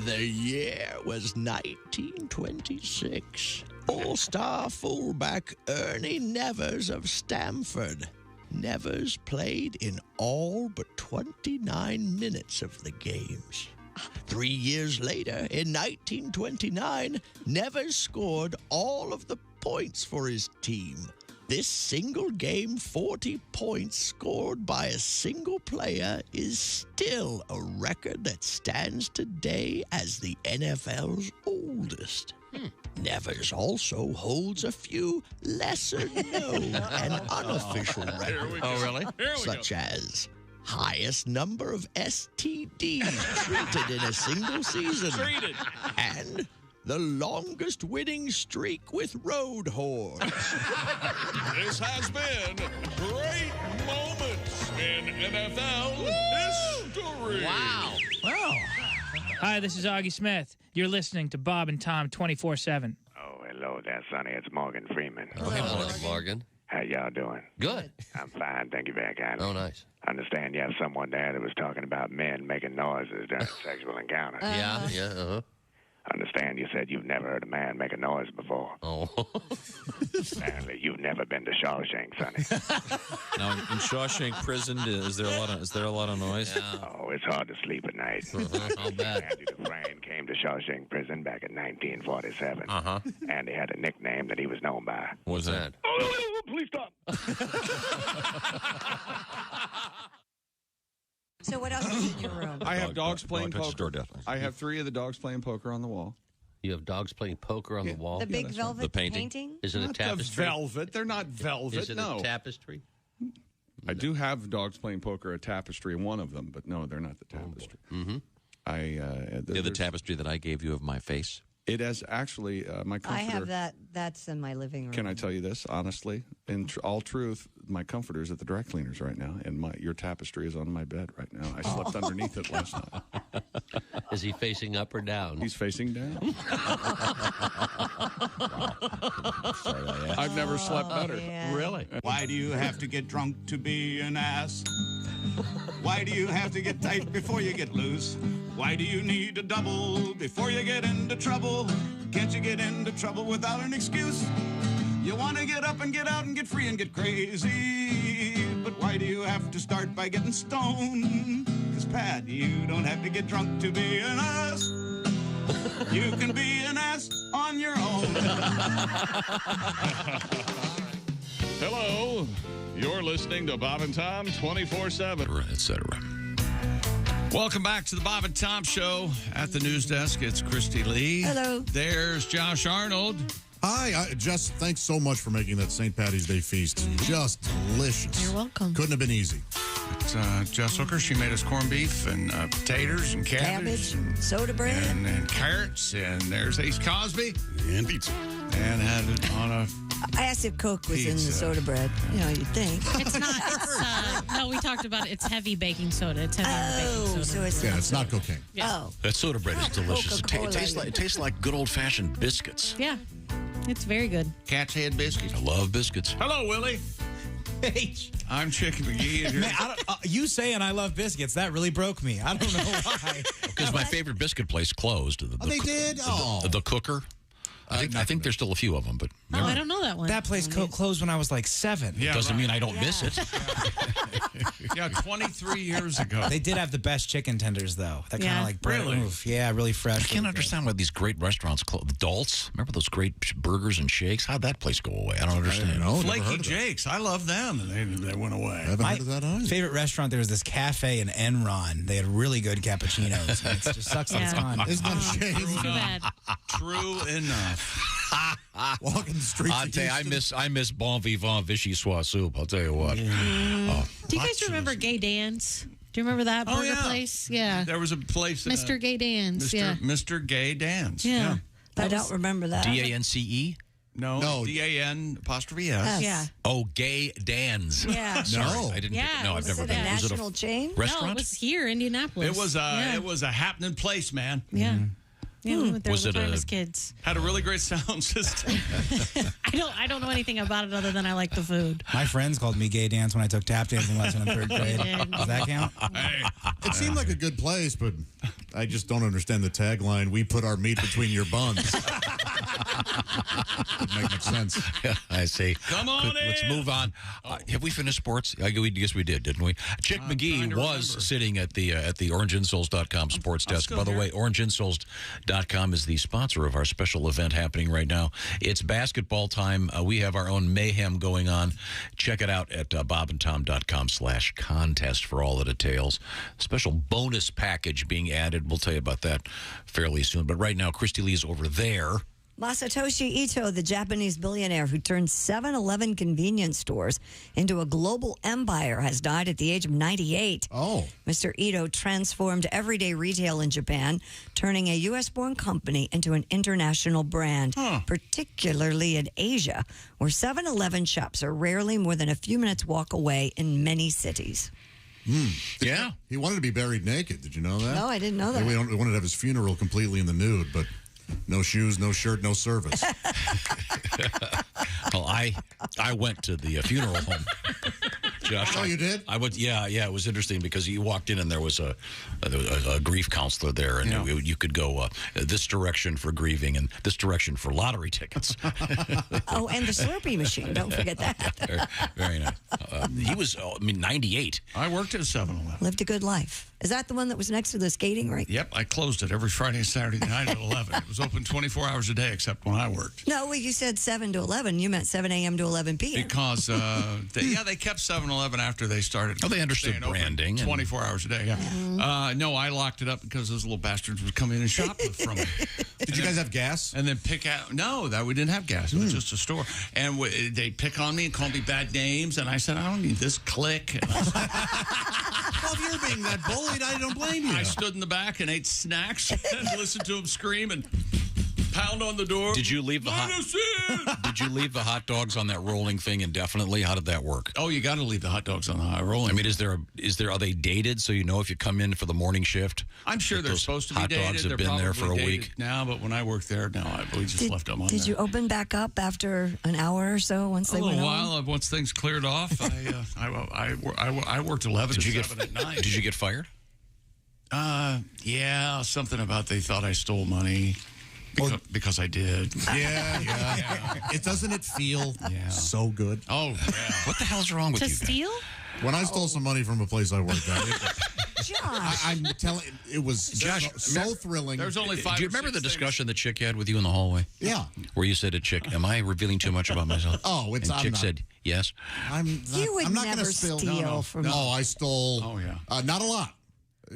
The year was 1926. All-star fullback Ernie Nevers of Stanford. Nevers played in all but 29 minutes of the games. 3 years later, in 1929, Nevers scored all of the points for his team. This single game, 40 points scored by a single player, is still a record that stands today as the NFL's oldest. Nevers also holds a few lesser-known and unofficial records. Oh, really? Such as highest number of STDs treated in a single season. And the longest winning streak with road horse. This has been great moments in NFL history. Wow. Hi, this is Augie Smith. You're listening to Bob and Tom 24/7. Oh, hello there, Sonny. It's Morgan Freeman. Oh, hey, morning, Morgan. How y'all doing? Good. I'm fine. Thank you very kindly. Oh, nice. I understand you have someone there that was talking about men making noises during a sexual encounter. Yeah. I understand you said you've never heard a man make a noise before. Oh. Apparently, you've never been to Shawshank, Sonny. Now, in Shawshank Prison, is there a lot of noise? Yeah. Oh, it's hard to sleep at night. I'll bet. Andy Dufresne came to Shawshank Prison back in 1947. Uh-huh. And he had a nickname that he was known by. What's that? Oh, please stop. So what else is in your room? I have dogs playing poker. definitely. I have 3 of the dogs playing poker on the wall. You have dogs playing poker on the wall? The big that's right. velvet The painting? Is it Not a tapestry? the velvet. They're not velvet. Is it no. a tapestry? I do have dogs playing poker, a tapestry, one of them, but no, they're not the tapestry. Mm-hmm. The tapestry that I gave you of my face. It has actually my comforter. I have that. That's in my living room. Can I tell you this honestly? In all truth, my comforter is at the dry cleaners right now, and your tapestry is on my bed right now. I slept underneath it last night. Is he facing up or down? He's facing down. Sorry, I've never slept better. Yeah. Really? Why do you have to get drunk to be an ass? Why do you have to get tight before you get loose? Why do you need a double before you get into trouble? Can't you get into trouble without an excuse? You want to get up and get out and get free and get crazy. But why do you have to start by getting stoned? 'Cause Pat, you don't have to get drunk to be an ass. You can be an ass on your own. Hello. You're listening to Bob and Tom 24/7. Etc. Welcome back to the Bob and Tom Show. At the news desk, it's Christy Lee. Hello. There's Josh Arnold. Hi, Jess, thanks so much for making that St. Patty's Day feast. Just delicious. You're welcome. Couldn't have been easy. It's Jess Hooker. She made us corned beef and potatoes and cabbage and soda bread. and carrots. And there's Ace Cosby. And pizza. And had it on a... I asked if Coke was in the Pizza. soda bread. You know, you'd think. It's not. No, we talked about it. It's heavy baking soda. It's heavy baking soda. So it's Yeah, it's not cocaine. Yeah. Oh. That soda bread is delicious. It tastes like good old-fashioned biscuits. Yeah. It's very good. Cat's head biscuits. I love biscuits. Hello, Willie. H. I'm Chicken McGee. And Man, you saying I love biscuits, that really broke me. I don't know why. Because my favorite biscuit place closed. They did? Oh. The Cooker. I think there's still a few of them, but Oh, I don't know that one. That place closed when I was like 7. Yeah, doesn't right. mean I don't miss it. Yeah, 23 years ago. They did have the best chicken tenders, though. That kind Yeah. of like bread. Really? Oof, yeah, really fresh. I can't understand why these great restaurants close. Dalt's, remember those great burgers and shakes? How'd that place go away? I don't understand. Flaky Jake's. I love them, and they went away. I haven't My heard of that either. favorite restaurant, there was this cafe in Enron. They had really good cappuccinos. And it just sucks that it's Yeah. gone. Isn't that a shame? Too bad. True enough. Walking the streets I'll of tell you, I miss Bon Vivant Vichy Soir soup. I'll tell you what. Do you guys remember Gay Dan's? Do you remember that burger yeah. place? Yeah. There was a place. Mr. Gay Dan's. Yeah. Mr. Gay Dan's. Yeah. I don't remember that. DANCE? No. DAN''S. Yeah. Oh, Gay Dan's. Yeah. Sorry, No. I didn't. Yeah, No, it I've was never a been. Was it national chain? No, restaurant? it was here, Indianapolis. It was a happening place, man. Yeah. Yeah, we went there Was all the it time a- as kids. Had a really great sound system. I don't know anything about it other than I like the food. My friends called me gay dance when I took tap dancing lesson in 3rd grade. did. Does that count? It seemed like a good place, but I just don't understand the tagline, "We put our meat between your buns." Doesn't make much sense. I see. Come on Let's in. move on. Have we finished sports? I guess we did, didn't we? Chick McGee was sitting at the orangeinsoles.com sports desk. By the way, orangeinsoles.com is the sponsor of our special event happening right now. It's basketball time. We have our own mayhem going on. Check it out at bobandtom.com/contest for all the details. Special bonus package being added. We'll tell you about that fairly soon. But right now, Christy Lee's over there. Masatoshi Ito, the Japanese billionaire who turned 7-Eleven convenience stores into a global empire, has died at the age of 98. Oh. Mr. Ito transformed everyday retail in Japan, turning a U.S.-born company into an international brand, particularly in Asia, where 7-Eleven shops are rarely more than a few minutes' walk away in many cities. Yeah. He wanted to be buried naked. Did you know that? No, I didn't know that. He wanted to have his funeral completely in the nude, but no shoes, no shirt, no service. Well, I went to the funeral home. Josh, oh, you did? I went. Yeah. It was interesting because you walked in and there was a grief counselor there, and you could go this direction for grieving and this direction for lottery tickets. Oh, and the Slurpee machine. Don't forget that. Very nice. He was, 98. I worked at 7-Eleven. Lived a good life. Is that the one that was next to the skating rink? Yep, I closed it every Friday and Saturday night at 11. It was open 24 hours a day except when I worked. No, well, you said 7 to 11. You meant 7 a.m. to 11 p.m. Because, they kept 7-Eleven after they started. Oh, they understood branding. 24 hours a day, yeah. No, I locked it up because those little bastards would come in and shop from it. Did you guys have gas? And then pick out. No, we didn't have gas. It was just a store. And they'd pick on me and call me bad names. And I said, I don't need this click. Well, if you're being that bullied, I don't blame you. I stood in the back and ate snacks and listened to them scream and pound on the door. Did you leave the hot dogs on that rolling thing indefinitely? How did that work? Oh, you got to leave the hot dogs on the high rolling. I mean, are they dated so you know if you come in for the morning shift? I'm sure they're supposed to be dated. Hot dogs have been there for a week now, but when I worked there, we just left them on there. Did you open back up after an hour or so once they went on? A little while. Once things cleared off, I worked 11 to 7 at night. Did you get fired? Yeah, something about they thought I stole money. Because I did. Yeah. Doesn't it feel so good? Oh, yeah. What the hell's wrong with you? To steal? When I stole some money from a place I worked at, Josh. I'm telling you, it was so thrilling. There's only 5 Do you remember the discussion the chick had with you in the hallway? Yeah. Where you said to Chick, am I revealing too much about myself? Oh, and Chick said, yes. You would not never gonna steal from me. No, I stole. Oh, yeah. Not a lot.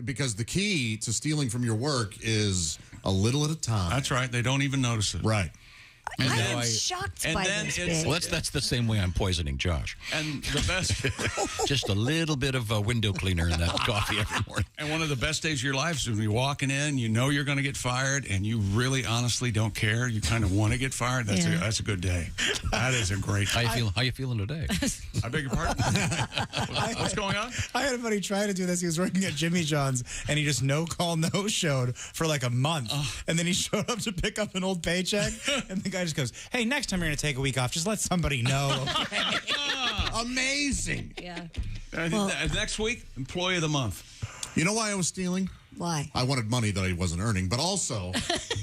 Because the key to stealing from your work is a little at a time. That's right. They don't even notice it. Right. I am shocked by this bit. Well, that's the same way I'm poisoning Josh. And the best... Just a little bit of a window cleaner in that coffee every morning. And one of the best days of your life is when you're walking in, you know you're going to get fired, and you really honestly don't care. You kind of want to get fired. That's a good day. That is a great day. How you feeling today? I beg your pardon? What's going on? I had a buddy try to do this. He was working at Jimmy John's, and he just no-showed for like a month. And then he showed up to pick up an old paycheck, and the guy just goes, hey, next time you're going to take a week off, just let somebody know. Amazing. Yeah. Next week, Employee of the Month. You know why I was stealing? Why? I wanted money that I wasn't earning, but also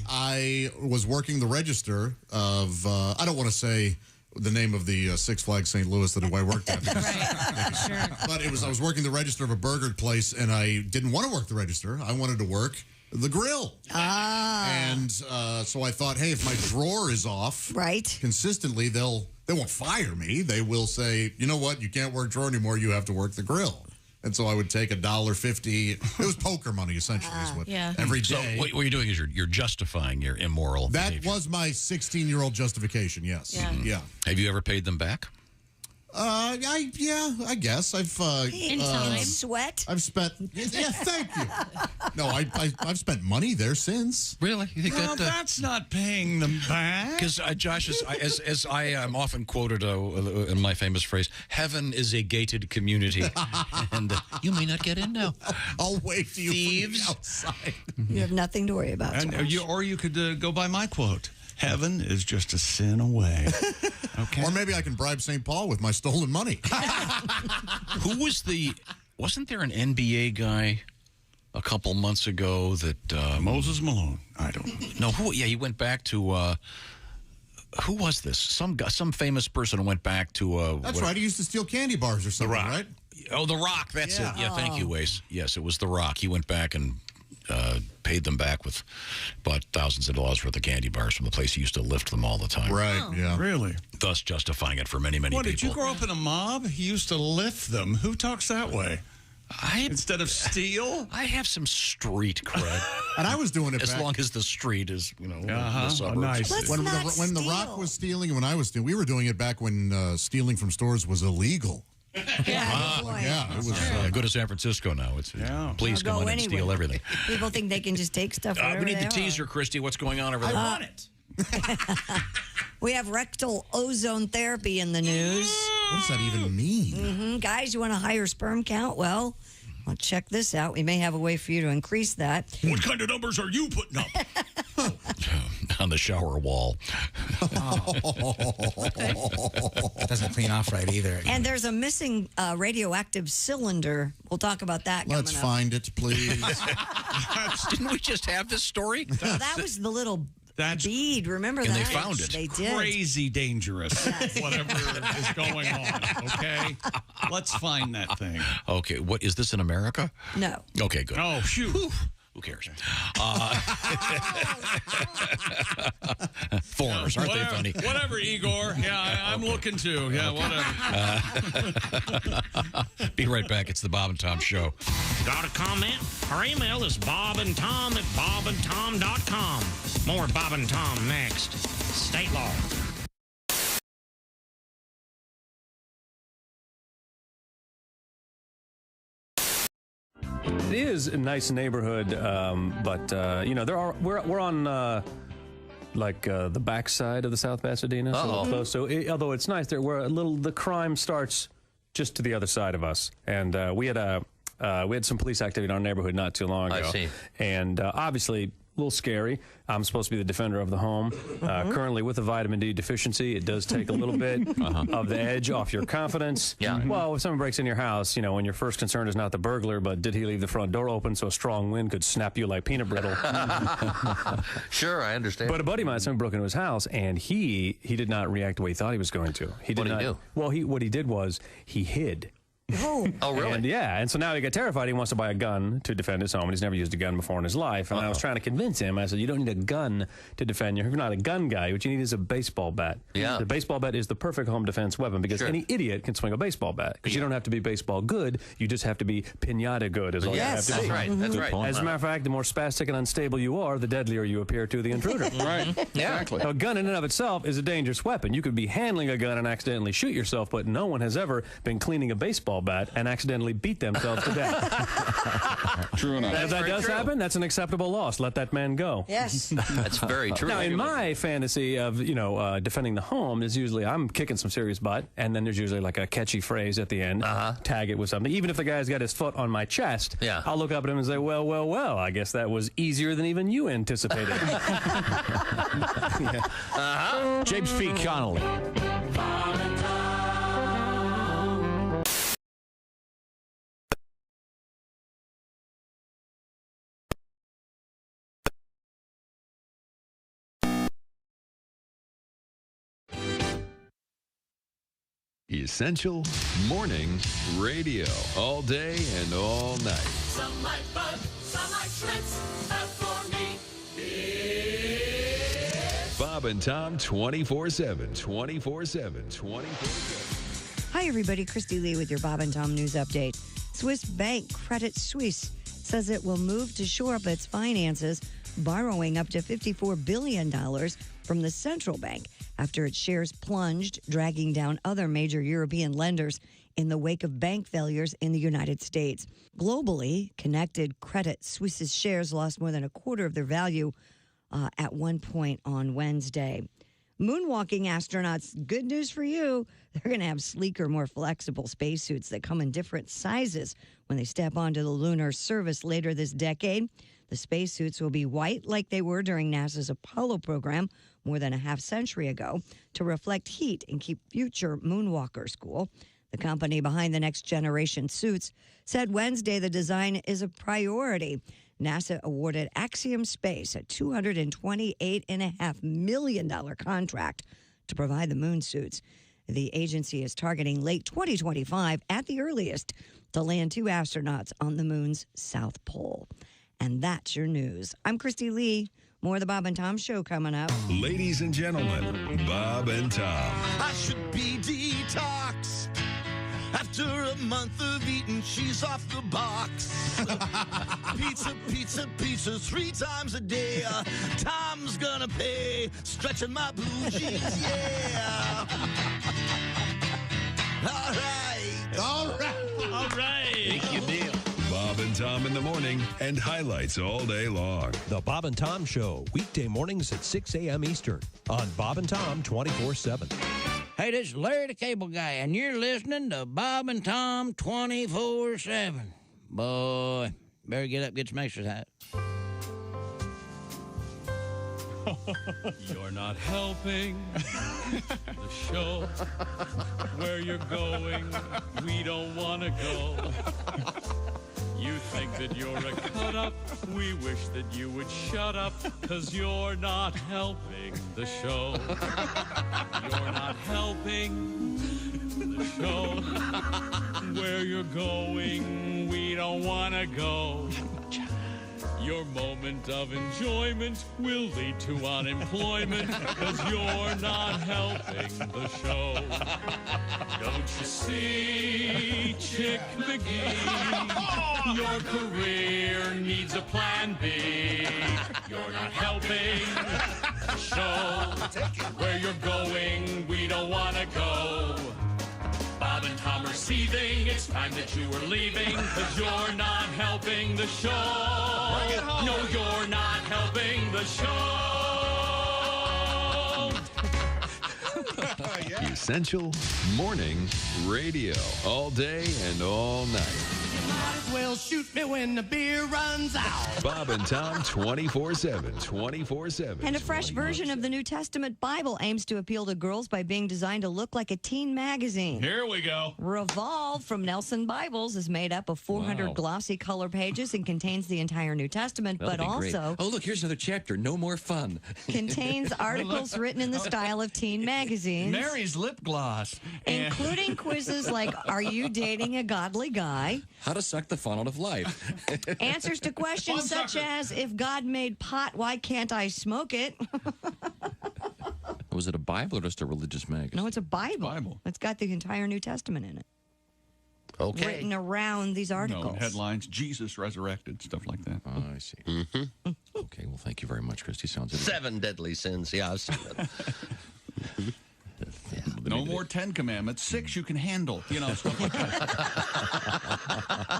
I was working the register of, I don't want to say the name of the Six Flags St. Louis that I worked at. Right, sure. But I was working the register of a burger place, and I didn't want to work the register. I wanted to work the grill. And so I thought, hey, if my drawer is off consistently, they won't fire me. They will say, you know what, you can't work drawer anymore, you have to work the grill. And so I would take $1.50. It was poker money, essentially, is what every day. So what you're doing is you're justifying your immoral behavior. Was my 16-year-old justification, yes. Yeah. Have you ever paid them back? I guess I've in time. Sweat. I've spent. Yeah, thank you. No, I've spent money there since. Really? You think that's not paying them back? Because Josh, as I am often quoted in my famous phrase, "Heaven is a gated community, and you may not get in now." I'll wait till thieves you outside. You have nothing to worry about. And you could go by my quote. Heaven is just a sin away. Okay. Or maybe I can bribe St. Paul with my stolen money. Wasn't there an NBA guy a couple months ago that... Moses Malone. I don't know. No, he went back to... who was this? Some famous person who went back to... That's right. He used to steal candy bars or something, right? Oh, The Rock. That's it. Yeah, thank you, Wace. Yes, it was The Rock. He went back and... paid them back with bought thousands of dollars worth of candy bars from the place he used to lift them all the time. Right, yeah. Really? Thus justifying it for many people. Did you grow up in a mob? He used to lift them. Who talks that way? Instead of steal? I have some street cred. And I was doing it as long as the street is, the suburbs. Nice. When The Rock was stealing and when I was stealing, we were doing it back when stealing from stores was illegal. It was go to San Francisco now. Please come on and steal everything. People think they can just take stuff. We need the teaser, Christy. What's going on over there? I want it. We have rectal ozone therapy in the news. What does that even mean? Guys, you want a higher sperm count? Well, check this out. We may have a way for you to increase that. What kind of numbers are you putting up? On the shower wall. That doesn't clean off right either. And there's a missing radioactive cylinder. We'll talk about that. Let's find it, please. Didn't we just have this story? Well, that was the little bead. Remember And that? they found it. They did. Crazy dangerous. Whatever is going on. Okay, let's find that thing. Okay, what is this in America? No. Okay, good. Oh shoot. Who cares? Foreigners, aren't they funny? Whatever, Igor. Yeah, I'm looking too. Yeah, whatever. Be right back. It's the Bob and Tom Show. Got a comment? Our email is bobandtom@bobandtom.com. More Bob and Tom next. State law. It is a nice neighborhood, but we're on the backside of the South Pasadena, so close. So although it's nice, the crime starts just to the other side of us, and we had some police activity in our neighborhood not too long ago. I see. And obviously, a little scary. I'm supposed to be the defender of the home. Currently, with a vitamin D deficiency, it does take a little bit of the edge off your confidence. Yeah. Well, if someone breaks into your house, when your first concern is not the burglar, but did he leave the front door open so a strong wind could snap you like peanut brittle? Sure, I understand. But a buddy of mine, someone broke into his house, and he did not react the way he thought he was going to. What did he do? Well, what he did was he hid. Oh, really? And so now he got terrified. He wants to buy a gun to defend his home, and he's never used a gun before in his life. And I was trying to convince him. I said, you don't need a gun to defend you. If you're not a gun guy, what you need is a baseball bat. Yeah. The baseball bat is the perfect home defense weapon because any idiot can swing a baseball bat. Because you don't have to be baseball good. You just have to be pinata good is all you have to be. That's right. That's right. As a matter of fact, the more spastic and unstable you are, the deadlier you appear to the intruder. Right. Exactly. A gun in and of itself is a dangerous weapon. You could be handling a gun and accidentally shoot yourself, but no one has ever been cleaning a baseball bat and accidentally beat themselves to death. True enough. If that does happen, that's an acceptable loss. Let that man go. Yes. That's very true. Now, in my fantasy of, defending the home, is usually I'm kicking some serious butt, and then there's usually like a catchy phrase at the end. Tag it with something. Even if the guy's got his foot on my chest, I'll look up at him and say, well, I guess that was easier than even you anticipated. James P. Connolly. Essential Morning Radio. All day and all night. Some like Bud, some like Schmitz, but for me, it's Bob and Tom 24/7. 24/7. 24/7. Hi, everybody. Christy Lee with your Bob and Tom News Update. Swiss bank Credit Suisse says it will move to shore up its finances, borrowing up to $54 billion from the central bank after its shares plunged, dragging down other major European lenders in the wake of bank failures in the United States. Globally, connected Credit Suisse's shares lost more than a quarter of their value at one point on Wednesday. Moonwalking astronauts, good news for you. They're going to have sleeker, more flexible spacesuits that come in different sizes when they step onto the lunar surface later this decade. The spacesuits will be white like they were during NASA's Apollo program more than a half century ago to reflect heat and keep future moonwalkers cool. The company behind the next generation suits said Wednesday the design is a priority. NASA awarded Axiom Space a $228.5 million contract to provide the moon suits. The agency is targeting late 2025 at the earliest to land 2 astronauts on the moon's south pole. And that's your news. I'm Christy Lee. More of the Bob and Tom Show coming up. Ladies and gentlemen, Bob and Tom. I should be detoxed after a month of eating cheese off the box. Pizza, pizza, pizza 3 times a day. Tom's gonna pay, stretching my blue jeans, yeah. All right. All right. Thank you, Neil. Bob and Tom in the morning and highlights all day long. The Bob and Tom Show, weekday mornings at 6 a.m. Eastern on Bob and Tom 24/7. Hey, this is Larry the Cable Guy, and you're listening to Bob and Tom 24/7. Boy, better get up, get some exercise. You're not helping the show. Where you're going, we don't want to go. You think that you're a cut-up. We wish that you would shut up, 'cause you're not helping the show. You're not helping the show. Where you're going, we don't want to go. Your moment of enjoyment will lead to unemployment, 'cause you're not helping the show. Don't you see, Chick McGee? Your career needs a plan B. You're not helping the show. Where you're going, we don't want to go. Bob and Tom are seething. It's time that you were leaving, 'cause you're not helping the show. No, you're not helping the show. Essential Morning Radio. All day and all night. Might as well shoot me when the beer runs out. Bob and Tom 24/7. 24/7. And a fresh version of the New Testament Bible aims to appeal to girls by being designed to look like a teen magazine. Here we go. Revolve from Nelson Bibles is made up of 400 glossy color pages and contains the entire New Testament, but also Oh, look, here's another chapter. No more fun. contains articles written in the style of teen magazines. Mary's lip gloss. Including quizzes like, are you dating a godly guy? How to suck the fun out of life. Answers to questions such as, if God made pot, why can't I smoke it? Was it a Bible or just a religious magazine? No, it's a Bible. It's got the entire New Testament in it. Okay. Written around these articles. No, headlines, Jesus resurrected, stuff like that. Oh, I see. Mm-hmm. Okay, well, thank you very much, Christy. Sounds 7 deadly sins. Yeah, I've seen that. No more 10 commandments. 6 you can handle. You know, stuff like that.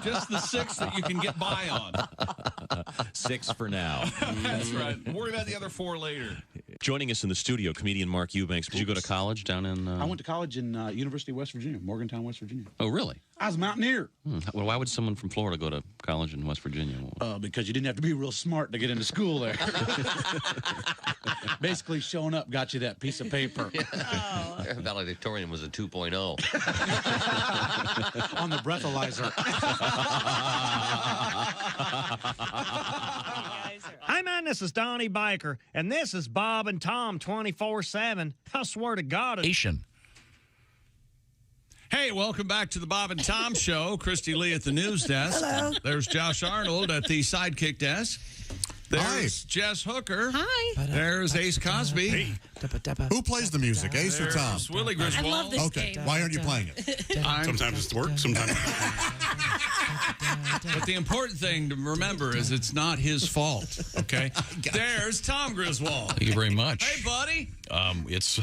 Just the 6 that you can get by on. 6 for now. That's right. Worry about the other 4 later. Joining us in the studio, comedian Mark Eubanks. Did you go to college down in... I went to college in University of West Virginia, Morgantown, West Virginia. Oh, really? I was a mountaineer. Well, why would someone from Florida go to college in West Virginia? Because you didn't have to be real smart to get into school there. Basically, showing up got you that piece of paper. Valedictorian was a 2.0. On the breathalyzer. Hi, man, this is Donnie Biker, and this is Bob and Tom 24/7. I swear to God. Hey, welcome back to the Bob and Tom Show. Christy Lee at the news desk. Hello. There's Josh Arnold at the sidekick desk. There's Jess Hooker. Hi. There's Ace Cosby. Hey. Who plays the music, Ace or Tom? There's Willie Griswold. I love this Okay, game. why aren't you playing it? Sometimes it's work, sometimes. But the important thing to remember is it's not his fault, okay? There's Tom Griswold. Thank you very much. Hey, buddy. It's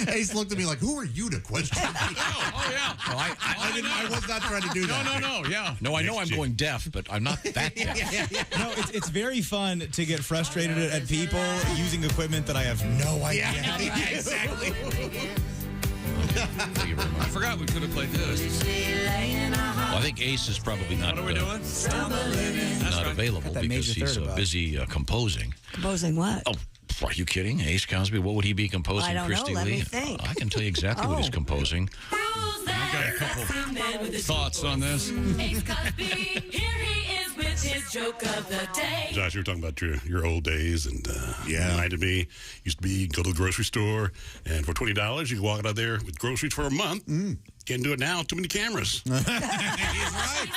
Ace looked at me like, who are you to question me? Oh, yeah. No, I was not trying to do that. No, yeah. No, I know I'm going deaf, but I'm not that deaf. No, it's very fun to get frustrated at people using equipment that I have no idea. Yeah, exactly. Thank you very much. I forgot we could have played this. Well, I think Ace is probably not, What are we doing? not available That because major he's third about. busy composing. Composing what? Oh, are you kidding? Ace Cosby, what would he be composing, I don't Christy know. Let Lee? me think. I can tell you exactly what he's composing. I got a couple thoughts on this. Ace Cosby, here he is with his joke of the day. Josh, you were talking about your old days, and reminded me. Used to be go to the grocery store, and for $20 you could walk out there with groceries for a month. Can't do it now. Too many cameras. He's right.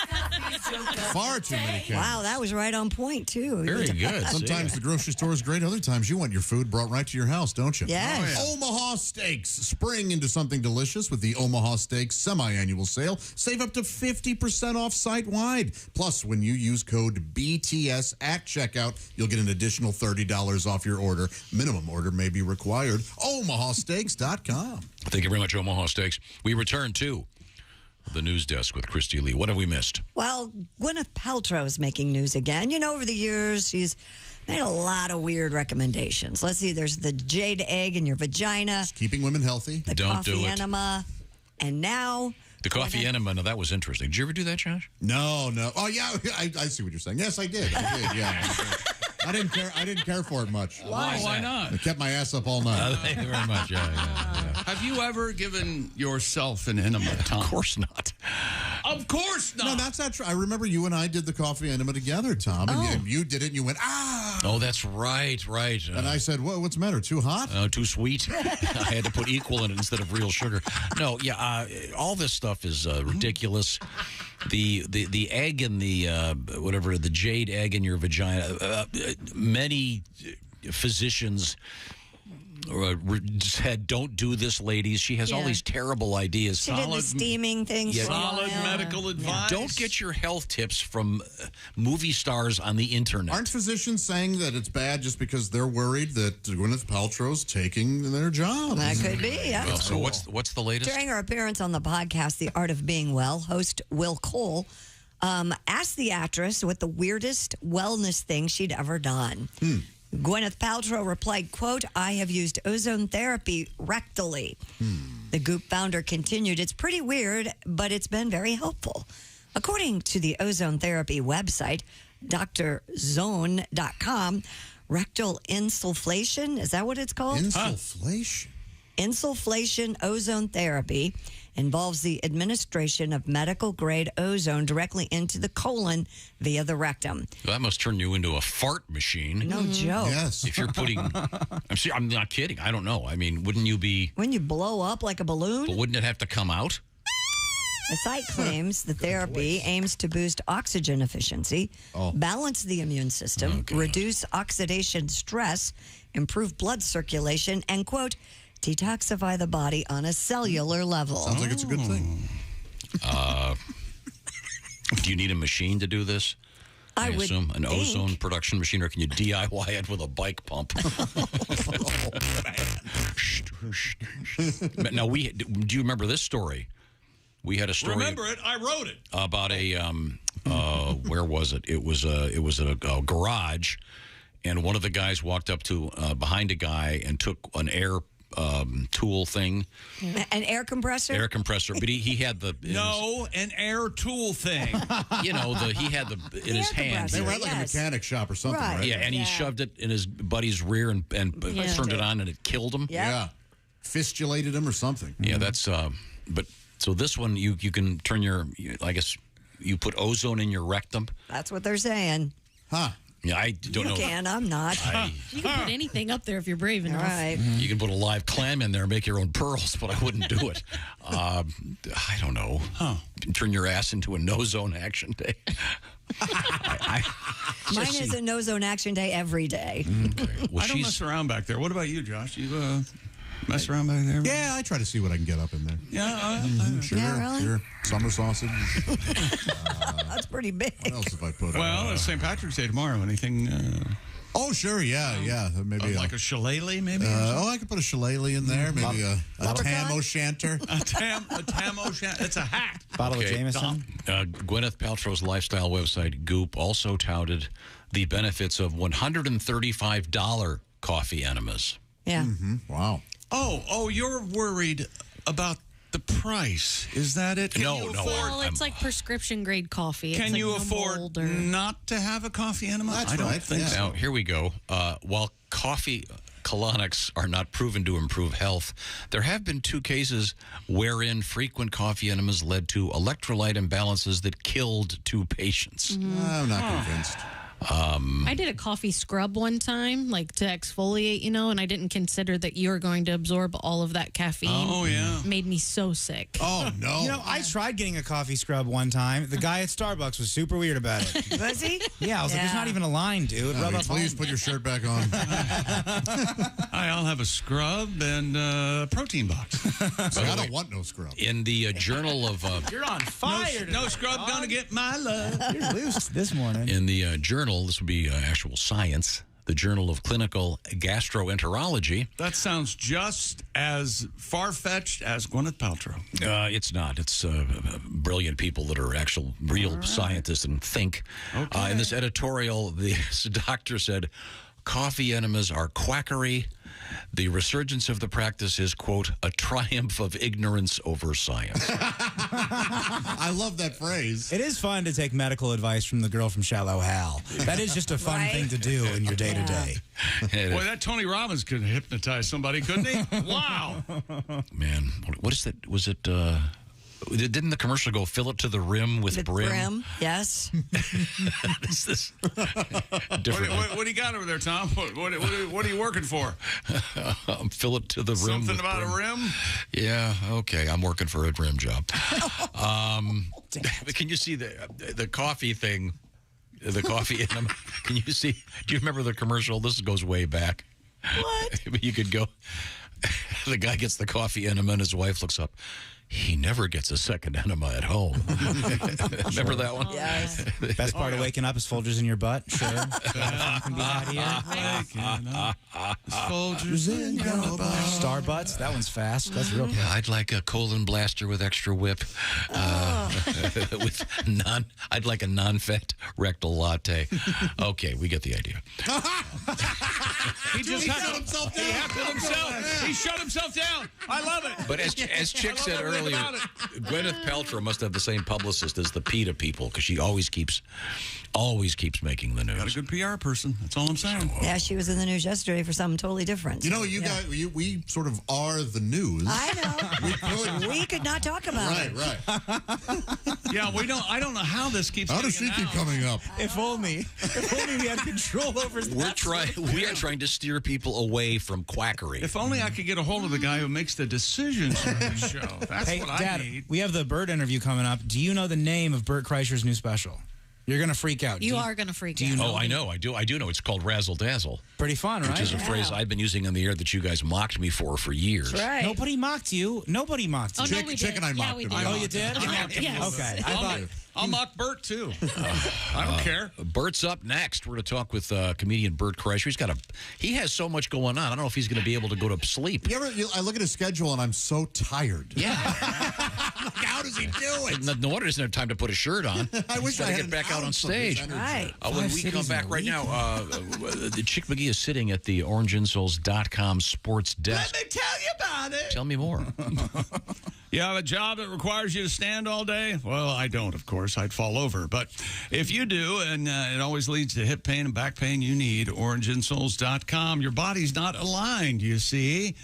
Far too many cameras. Wow, that was right on point, too. Very good. Sometimes the grocery store is great. Other times you want your food brought right to your house, don't you? Yes. Oh, yeah. Omaha Steaks. Spring into something delicious with the Omaha Steaks semi-annual sale. Save up to 50% off site-wide. Plus, when you use code BTS at checkout, you'll get an additional $30 off your order. Minimum order may be required. OmahaSteaks.com. Thank you very much, Omaha Steaks. We return to the news desk with Christy Lee. What have we missed? Well, Gwyneth Paltrow is making news again. You know, over the years, she's made a lot of weird recommendations. Let's see, there's the jade egg in your vagina. Just keeping women healthy. The Don't coffee do it. enema. And now... The coffee enema, no, that was interesting. Did you ever do that, Josh? No. Oh, yeah, I see what you're saying. Yes, I did. Yeah. I didn't care for it much. Why not? I kept my ass up all night. Thank you very much. Yeah. Have you ever given yourself an enema, Tom? Of course not. Of course not. No, that's not true. I remember you and I did the coffee enema together, Tom, and you did it, and you went, ah! Oh, that's right. And I said, what's the matter, too hot? Too sweet. I had to put equal in it instead of real sugar. No, all this stuff is ridiculous. The egg in the the jade egg in your vagina. Many physicians said, "Don't do this, ladies." She has all these terrible ideas. She did the steaming thing. Solid medical advice. Don't get your health tips from movie stars on the internet. Aren't physicians saying that it's bad just because they're worried that Gwyneth Paltrow's taking their job? That could be. Yeah. Well, so what's the latest? During her appearance on the podcast, The Art of Being Well, host Will Cole asked the actress what the weirdest wellness thing she'd ever done. Gwyneth Paltrow replied, quote, "I have used ozone therapy rectally." The Goop founder continued, "It's pretty weird, but it's been very helpful." According to the ozone therapy website, drzone.com, rectal insufflation, is that what it's called? Insufflation? Insufflation ozone therapy involves the administration of medical-grade ozone directly into the colon via the rectum. Well, that must turn you into a fart machine. No joke. Yes. If you're putting... I'm not kidding. I don't know. I mean, wouldn't you be... When you blow up like a balloon? But wouldn't it have to come out? The site claims the therapy aims to boost oxygen efficiency, balance the immune system, reduce oxidation stress, improve blood circulation, and, quote, detoxify the body on a cellular level. Sounds like it's a good thing. Do you need a machine to do this? I would assume an think. ozone production machine, or can you DIY it with a bike pump? Now, do you remember this story? We had a story. Remember it? I wrote it. About a where was it? It was a garage, and one of the guys walked up to behind a guy and took an air tool thing. An air compressor? Air compressor. But he had an air tool thing. He had in his hand. They were at like a mechanic shop or something, right? Yeah, and he shoved it in his buddy's rear and turned it on, and it killed him. Yeah. Fistulated him or something. Yeah, that's but so this one you can turn I guess you put ozone in your rectum. That's what they're saying. Huh. Yeah, I don't know. You can, I'm not. You can put anything up there if you're brave enough. Right. You can put a live clam in there and make your own pearls, but I wouldn't do it. I don't know. Turn your ass into a no-zone action day. Mine is a no-zone action day every day. Okay. Well, I don't mess around back there. What about you, Josh? You mess around back there? Yeah, I try to see what I can get up in there. Yeah, sure. Summer sausage. That's pretty big. What else have I put? Well, it's St. Patrick's Day tomorrow. Anything? Oh, sure. Yeah. Maybe like a shillelagh, maybe. I could put a shillelagh in there. Maybe a tam o'shanter. A tam o'shanter. It's a hat. Bottle of Jameson. Gwyneth Paltrow's lifestyle website Goop also touted the benefits of $135 coffee enemas. Yeah. Wow. Oh, you're worried about the price. Is that it? No. Well, it's like prescription grade coffee. Can it's you like afford not to have a coffee enema? That's I don't right. think so. Now, here we go. While coffee colonics are not proven to improve health, there have been 2 cases wherein frequent coffee enemas led to electrolyte imbalances that killed 2 patients. I'm not convinced. I did a coffee scrub one time, like to exfoliate, and I didn't consider that you were going to absorb all of that caffeine. Oh, yeah. Made me so sick. Oh, no. I tried getting a coffee scrub one time. The guy at Starbucks was super weird about it. Was he? Yeah, I was like, there's not even a line, dude. Rub up Please put your shirt back on. I'll have a scrub and a protein box. I don't want no scrub. In the Journal of... You're on fire. No scrub gonna get my love. You're loose this morning. In the Journal, this would be actual science, the Journal of Clinical Gastroenterology. That sounds just as far-fetched as Gwyneth Paltrow. It's not. It's brilliant people that are actual real scientists and think. Okay. In this editorial, the doctor said, coffee enemas are quackery. The resurgence of the practice is, quote, a triumph of ignorance over science. I love that phrase. It is fun to take medical advice from the girl from Shallow Hal. That is just a fun thing to do in your day-to-day. Boy, that Tony Robbins could hypnotize somebody, couldn't he? Wow. Man, what is that? Was it... Didn't the commercial go fill it to the rim with brim? Yes. Is this different? What do you got over there, Tom? What are you working for? Fill it to the rim. Something with about brim. a rim? Yeah. Okay. I'm working for a rim job. But can you see the coffee thing? The coffee enema. Can you see? Do you remember the commercial? This goes way back. What? You could go. The guy gets the coffee enema, and his wife looks up. He never gets a second enema at home. Remember that one? Yes. Best part of waking up is Folgers in your butt. Sure. Can be out here. Folgers in your butt. Star butts. That one's fast. That's real. Yeah, I'd like a colon blaster with extra whip. I'd like a non-fat rectal latte. Okay, we get the idea. He just shut himself down. He shut himself down. I love it. But as Chick said earlier, Gwyneth Paltrow must have the same publicist as the PETA people because she always keeps making the news. Got a good PR person. That's all I'm saying. Yeah, she was in the news yesterday for something totally different. You know, guys, we sort of are the news. I know. We could not talk about it. Right. Yeah, we don't. I don't know how this keeps. How does she keep coming up? If only we had control over. We are trying to steer people away from quackery. If only I could get a hold of the guy who makes the decisions for the show. That's Hey, what Dad, I need. we have the Bert interview coming up. Do you know the name of Bert Kreischer's new special? You're going to freak out. You are going to freak out. Do you know? I know. I do know. It's called Razzle Dazzle. Pretty fun, right? Which is a phrase I've been using on the air that you guys mocked me for years. That's right. Nobody mocked you. Nobody mocked you. Oh, no, we Chick did. and I Yeah, mocked we him. did. Oh, you did? Yes. Okay. I thought. I'll mock Bert too. I don't care. Bert's up next. We're going to talk with comedian Bert Kreischer. He has so much going on. I don't know if he's going to be able to go to sleep. I look at his schedule and I'm so tired. Yeah. How does he do it? No wonder he doesn't have time to put a shirt on. I wish He's gotta I had get back an out on ounce of his stage. energy. Right. When we come back right now, Chick McGee is sitting at the orangeinsoles.com sports desk. Let me tell you about it. Tell me more. You have a job that requires you to stand all day? Well, I don't, of course. I'd fall over. But if you do, and it always leads to hip pain and back pain, you need orangeinsoles.com. Your body's not aligned, you see.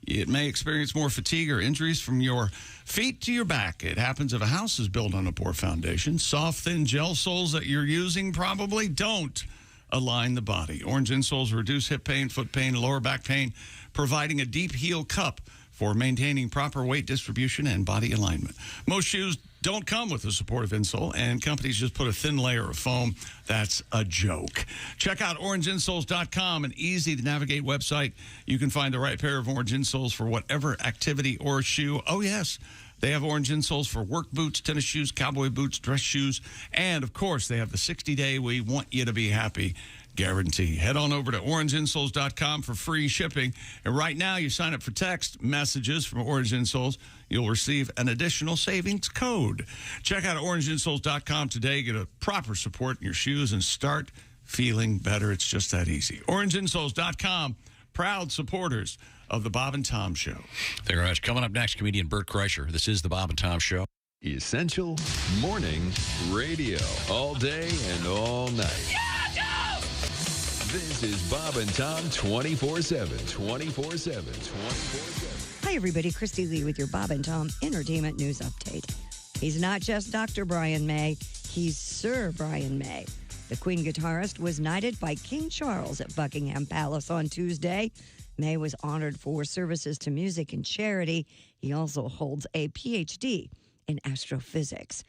It may experience more fatigue or injuries from your feet to your back. It happens if a house is built on a poor foundation. Soft, thin gel soles that you're using probably don't align the body. Orange insoles reduce hip pain, foot pain, lower back pain, providing a deep heel cup for maintaining proper weight distribution and body alignment. Most shoes don't come with a supportive insole, and companies just put a thin layer of foam. That's a joke. Check out orangeinsoles.com, an easy-to-navigate website. You can find the right pair of orange insoles for whatever activity or shoe. Oh, yes. They have orange insoles for work boots, tennis shoes, cowboy boots, dress shoes, and, of course, they have the 60-day We Want You to Be Happy guarantee. Head on over to orangeinsoles.com for free shipping. And right now, you sign up for text messages from Orange Insoles, you'll receive an additional savings code. Check out orangeinsoles.com today. Get a proper support in your shoes and start feeling better. It's just that easy. Orangeinsoles.com, proud supporters of the Bob and Tom Show. Thank you very much. Coming up next, comedian Bert Kreischer. This is the Bob and Tom Show. Essential Morning Radio. All day and all night. This is Bob and Tom 24/7. 24/7. 24/7. Hi, everybody. Christy Lee with your Bob and Tom Entertainment News Update. He's not just Dr. Brian May, he's Sir Brian May. The Queen guitarist was knighted by King Charles at Buckingham Palace on Tuesday. May was honored for services to music and charity. He also holds a PhD in astrophysics.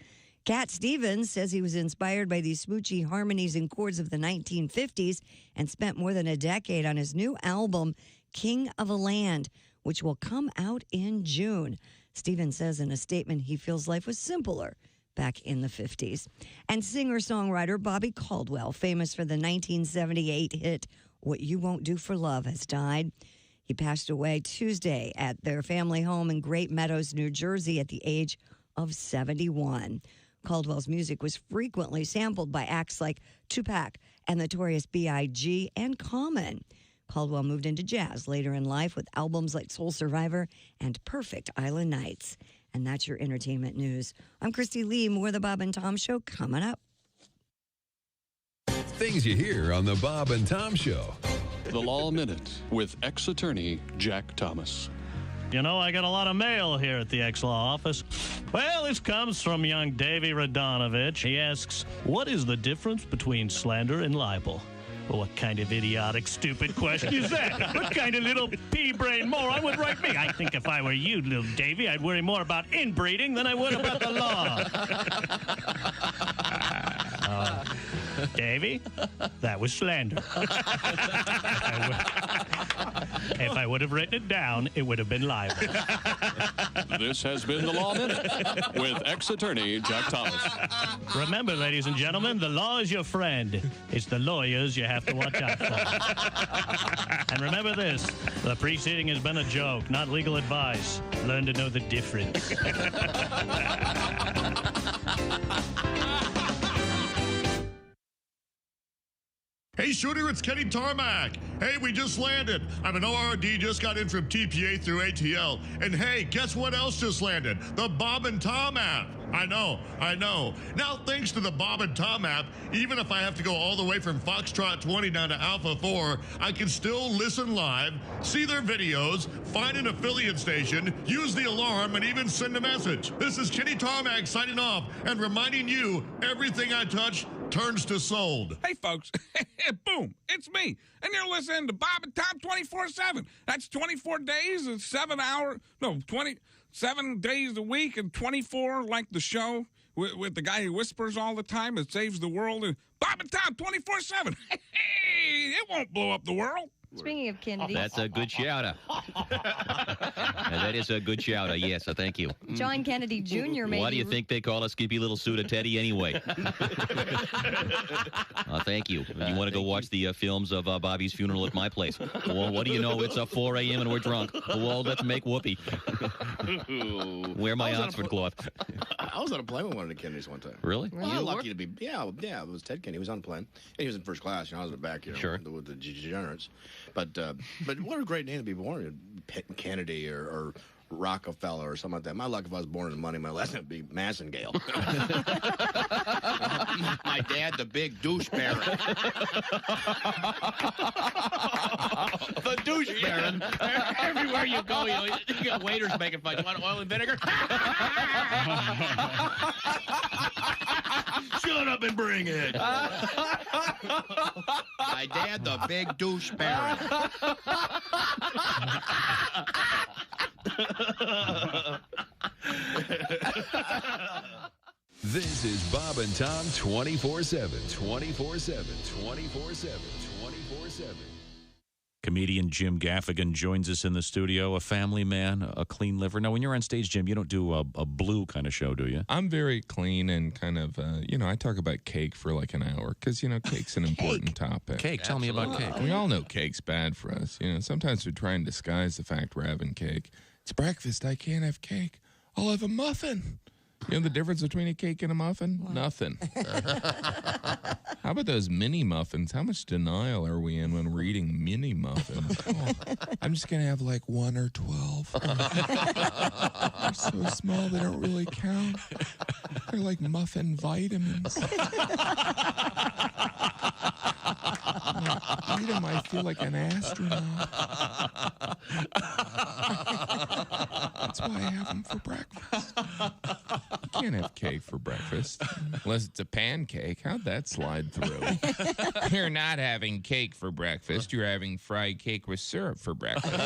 Cat Stevens says he was inspired by these smoochy harmonies and chords of the 1950s and spent more than a decade on his new album, King of a Land, which will come out in June. Stevens says in a statement he feels life was simpler back in the 50s. And singer-songwriter Bobby Caldwell, famous for the 1978 hit What You Won't Do for Love, has died. He passed away Tuesday at their family home in Great Meadows, New Jersey at the age of 71. Caldwell's music was frequently sampled by acts like Tupac and Notorious B.I.G. and Common. Caldwell moved into jazz later in life with albums like Soul Survivor and Perfect Island Nights. And that's your entertainment news. I'm Christy Lee. More of the Bob and Tom Show coming up. Things you hear on the Bob and Tom Show. The Law Minute with ex-attorney Jack Thomas. You know, I got a lot of mail here at the ex-law office. Well, this comes from young Davy Radonovich. He asks, what is the difference between slander and libel? Well, what kind of idiotic, stupid question is that? What kind of little pea-brain moron would write me? I think if I were you, little Davy, I'd worry more about inbreeding than I would about the law. Davy, that was slander. If I would have written it down, it would have been libel. This has been the Law Minute with ex-attorney Jack Thomas. Remember, ladies and gentlemen, the law is your friend. It's the lawyers you have to watch out for. And remember this, the preceding has been a joke, not legal advice. Learn to know the difference. Hey, Shooter, it's Kenny Tarmac. Hey, we just landed. I'm an ORD, just got in from TPA through ATL. And hey, guess what else just landed? The Bob and Tom app. I know. Now, thanks to the Bob and Tom app, even if I have to go all the way from Foxtrot 20 down to Alpha 4, I can still listen live, see their videos, find an affiliate station, use the alarm, and even send a message. This is Kenny Tarmac signing off and reminding you, everything I touch turns to sold. Hey, folks. Boom. It's me. And you're listening to Bob and Tom 24/7. That's 24 days and 7 days a week and 24 like the show with the guy who whispers all the time and saves the world. And Bob and Tom 24/7. Hey, it won't blow up the world. Speaking of Kennedy. That's a good shout-out. That is a good shout-out, yes, thank you. John Kennedy Jr. made Why do you think they call us Skippy Little Suda Teddy anyway? Thank you. You want to go watch the films of Bobby's funeral at my place? Well, what do you know? It's 4 a.m. and we're drunk. Well, let's make whoopee. Wear my Oxford cloth. I was on a plane with one of the Kennedys one time. Really? Well, you lucky to be. Yeah, it was Ted Kennedy. He was on the plane. And he was in first class. I was in the back, sure. with the degenerates. But what a great name to be born. Kennedy or Rockefeller or something like that. My luck if I was born in money, my last name would be Massengale. My dad, the big douche baron. The douche baron. Everywhere you go, you got waiters making fun. You want oil and vinegar? Shut up and bring it. My dad, the big douche baron. This is Bob and Tom 24/7. 24/7. 24/7. 24/7. Comedian Jim Gaffigan joins us in the studio, a family man, a clean liver. Now, when you're on stage, Jim, you don't do a blue kind of show, do you? I'm very clean and kind of, I talk about cake for like an hour because, cake's an important topic. Cake, tell me about cake. We all know cake's bad for us. Sometimes we try and disguise the fact we're having cake. It's breakfast. I can't have cake. I'll have a muffin. You know the difference between a cake and a muffin? What? Nothing. How about those mini muffins? How much denial are we in when we're eating mini muffins? Oh, I'm just going to have like 1 or 12. They're so small they don't really count. They're like muffin vitamins. When I eat them, I feel like an astronaut. That's why I have them for breakfast. You can't have cake for breakfast unless it's a pancake. How'd that slide through? You're not having cake for breakfast. You're having fried cake with syrup for breakfast.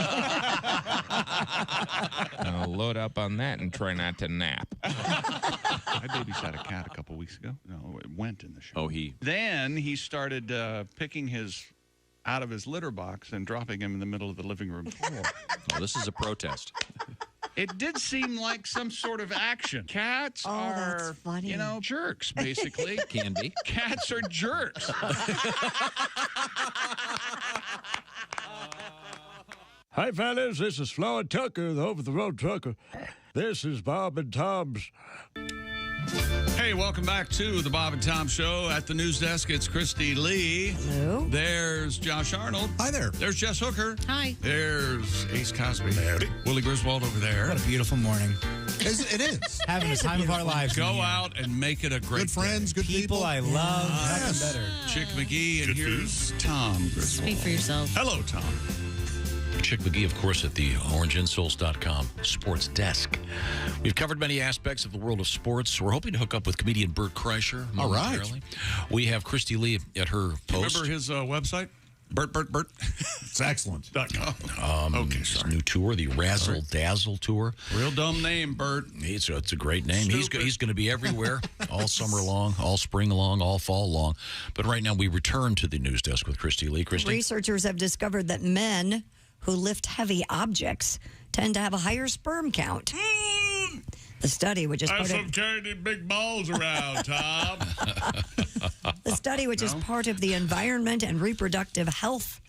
Now load up on that and try not to nap. I babysat a cat a couple weeks ago. No, it went in the show. Oh, Then he started picking his out of his litter box and dropping him in the middle of the living room floor. Oh, this is a protest. It did seem like some sort of action. Cats are, funny. Jerks, basically. Can be. Cats are jerks. Hi, fellas. This is Floyd Tucker, the over-the-road trucker. This is Bob and Tom's Hey, welcome back to the Bob and Tom Show. At the news desk, it's Christy Lee. Hello. There's Josh Arnold. Hi there. There's Jess Hooker. Hi. There's Ace Cosby. Willie Griswold over there. What a beautiful morning. It is. Having the time of our lives. Go out and make it a great Good friends, good people. I love. Yes. Nothing better. Chick McGee, and here's Tom Griswold. Speak for yourself. Hello, Tom. Chick McGee, of course, at the orangeinsoles.com sports desk. We've covered many aspects of the world of sports. We're hoping to hook up with comedian Bert Kreischer. All right. momentarily. We have Christy Lee at her post. Remember his website? Bert. It's excellent. Okay, his sorry. new tour, the Razzle Dazzle Tour. Real dumb name, Bert. It's a great name. He's Stupid. going to be everywhere all summer long, all spring long, all fall long. But right now, we return to the news desk with Christy Lee. Christy? Researchers have discovered that men who lift heavy objects tend to have a higher sperm count. The study, which is part of carrying big balls around, Tom. the study, which is part of the Environment and Reproductive Health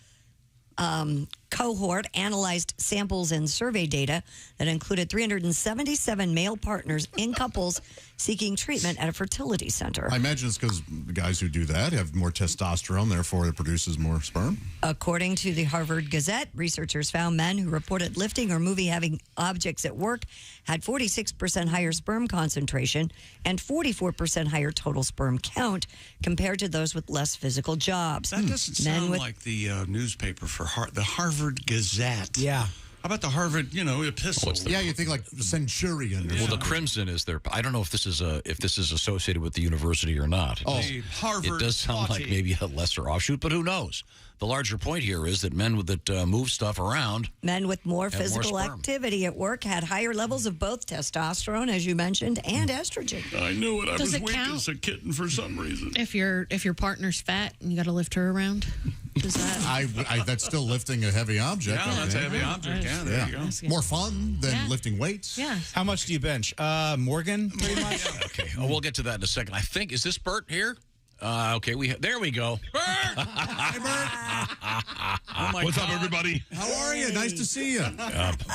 cohort, analyzed samples and survey data that included 377 male partners in couples seeking treatment at a fertility center. I imagine it's because the guys who do that have more testosterone, therefore it produces more sperm. According to the Harvard Gazette, researchers found men who reported lifting or moving heavy objects at work had 46% higher sperm concentration and 44% higher total sperm count compared to those with less physical jobs. That doesn't sound like the newspaper for the Harvard Gazette. Yeah. How about the Harvard, epistle? Yeah, you think like Centurion. Well, the Crimson is there. I don't know if this is associated with the university or not. The Harvard It does sound like maybe a lesser offshoot, but who knows? The larger point here is that men that move stuff around. Men with more have more physical sperm. activity at work had higher levels of both testosterone, as you mentioned, and estrogen. I knew it. I Does was it weak count? as a kitten for some reason. If your partner's fat and you got to lift her around, does that? That's still lifting a heavy object. Yeah, that's a heavy object. Yeah, there you go. More fun than lifting weights. Yeah. How much do you bench? Morgan, pretty much. Okay. Oh, we'll get to that in a second. I think is this Bert here? Okay, there we go. Bert! Hi, Bert. Oh my What's God. up, everybody? How are you? Nice to see you.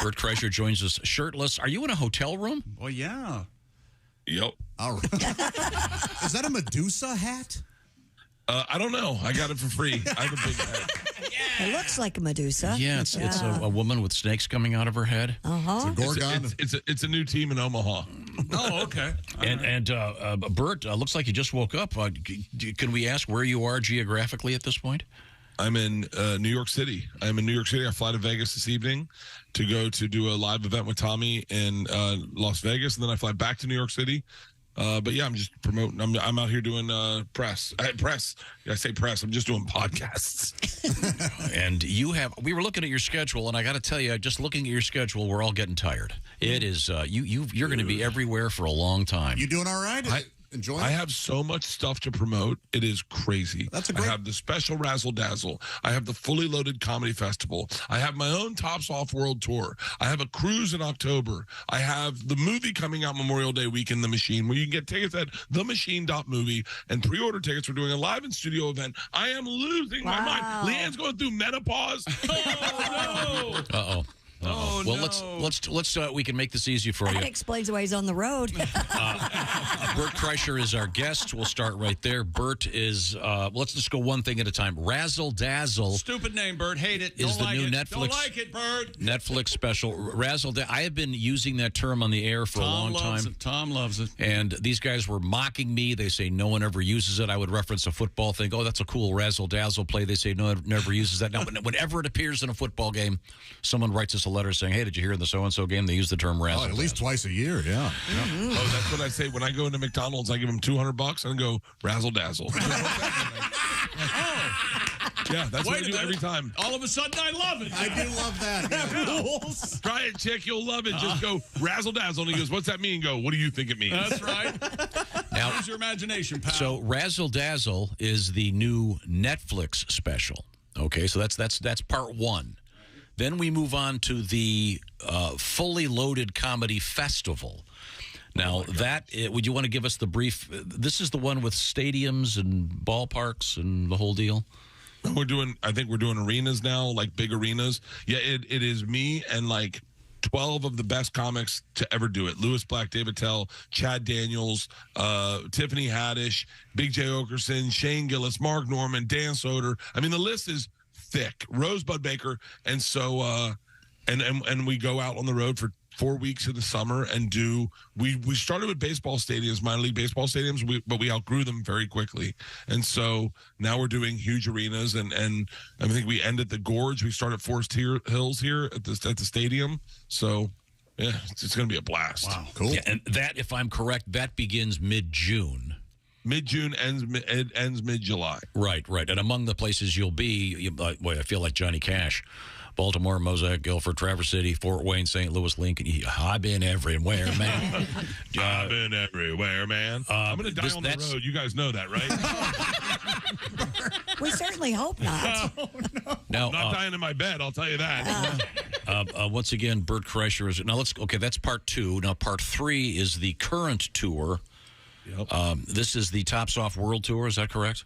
Bert Kreischer joins us shirtless. Are you in a hotel room? Well, yeah. Yep. All right. Is that a Medusa hat? I don't know. I got it for free. I have a big head. It looks like a Medusa. Yeah, it's a woman with snakes coming out of her head. Uh-huh. It's a Gorgon. It's a new team in Omaha. Oh, okay. And Bert, looks like you just woke up. Can we ask where you are geographically at this point? I'm in New York City. I'm in New York City. I fly to Vegas this evening to go to do a live event with Tommy in Las Vegas, and then I fly back to New York City. But yeah, I'm just promoting. I'm out here doing press. I say press. I'm just doing podcasts. And we were looking at your schedule, and I got to tell you, just looking at your schedule, we're all getting tired. It is you're going to be everywhere for a long time. You doing all right? Enjoying it? I have so much stuff to promote. It is crazy. That's a great. I have the special Razzle Dazzle. I have the Fully Loaded Comedy Festival. I have my own Tops Off World Tour. I have a cruise in October. I have the movie coming out Memorial Day weekend, The Machine, where you can get tickets at themachine.movie and pre-order tickets. We're doing a live in studio event. I am losing my mind. Leanne's going through menopause. Oh, no. Uh-oh. Oh, well, no. let's we can make this easy for you. That explains why he's on the road. Bert Kreischer is our guest. We'll start right there. Bert is, let's just go one thing at a time. Razzle Dazzle. Stupid name, Bert. Hate it. Is Don't the new it. Netflix. Don't like it, Bert. Netflix special. Razzle Dazzle. I have been using that term on the air for a long time. Tom loves it. And these guys were mocking me. They say no one ever uses it. I would reference a football thing. Oh, that's a cool Razzle Dazzle play. They say no one never uses that. Now, whenever it appears in a football game, someone writes us a letter saying, hey, did you hear in the so-and-so game they use the term Razzle at least twice a year, yeah. Oh, that's what I say. When I go into McDonald's, I give them $200 and go Razzle Dazzle. Yeah, that's what I do every time. All of a sudden, I love it. I do love that. Rules. Try it, chick. You'll love it. Just go Razzle Dazzle. And he goes, what's that mean? Go, what do you think it means? That's right. Now, use your imagination, pal. So Razzle Dazzle is the new Netflix special. Okay, so that's part one. Then we move on to the Fully Loaded Comedy Festival. Now, would you want to give us the brief? This is the one with stadiums and ballparks and the whole deal? I think we're doing arenas now, like big arenas. Yeah, it is me and like 12 of the best comics to ever do it. Louis Black, David Tell, Chad Daniels, Tiffany Haddish, Big J. Okerson, Shane Gillis, Mark Norman, Dan Soder. I mean, the list is thick. Rosebud Baker. And so, and we go out on the road for 4 weeks in the summer and we started with baseball stadiums, minor league baseball stadiums, but we outgrew them very quickly. And so now we're doing huge arenas and I think we end at the Gorge. We start at Forest Hills here at the stadium. So yeah, it's going to be a blast. Wow. Cool. Yeah, and that, if I'm correct, that begins mid-June. Mid-June, ends mid-July. Right. And among the places you'll be, boy, I feel like Johnny Cash. Baltimore, Mosaic, Guilford, Traverse City, Fort Wayne, St. Louis, Lincoln. I've been everywhere, man. I've been everywhere, man. I'm going to die on the road. You guys know that, right? We certainly hope not. No, I'm not dying in my bed, I'll tell you that. Once again, Bert Kreischer is... Now, that's part 2. Now, part 3 is the current tour. Yep. This is the Tops Off World Tour, is that correct?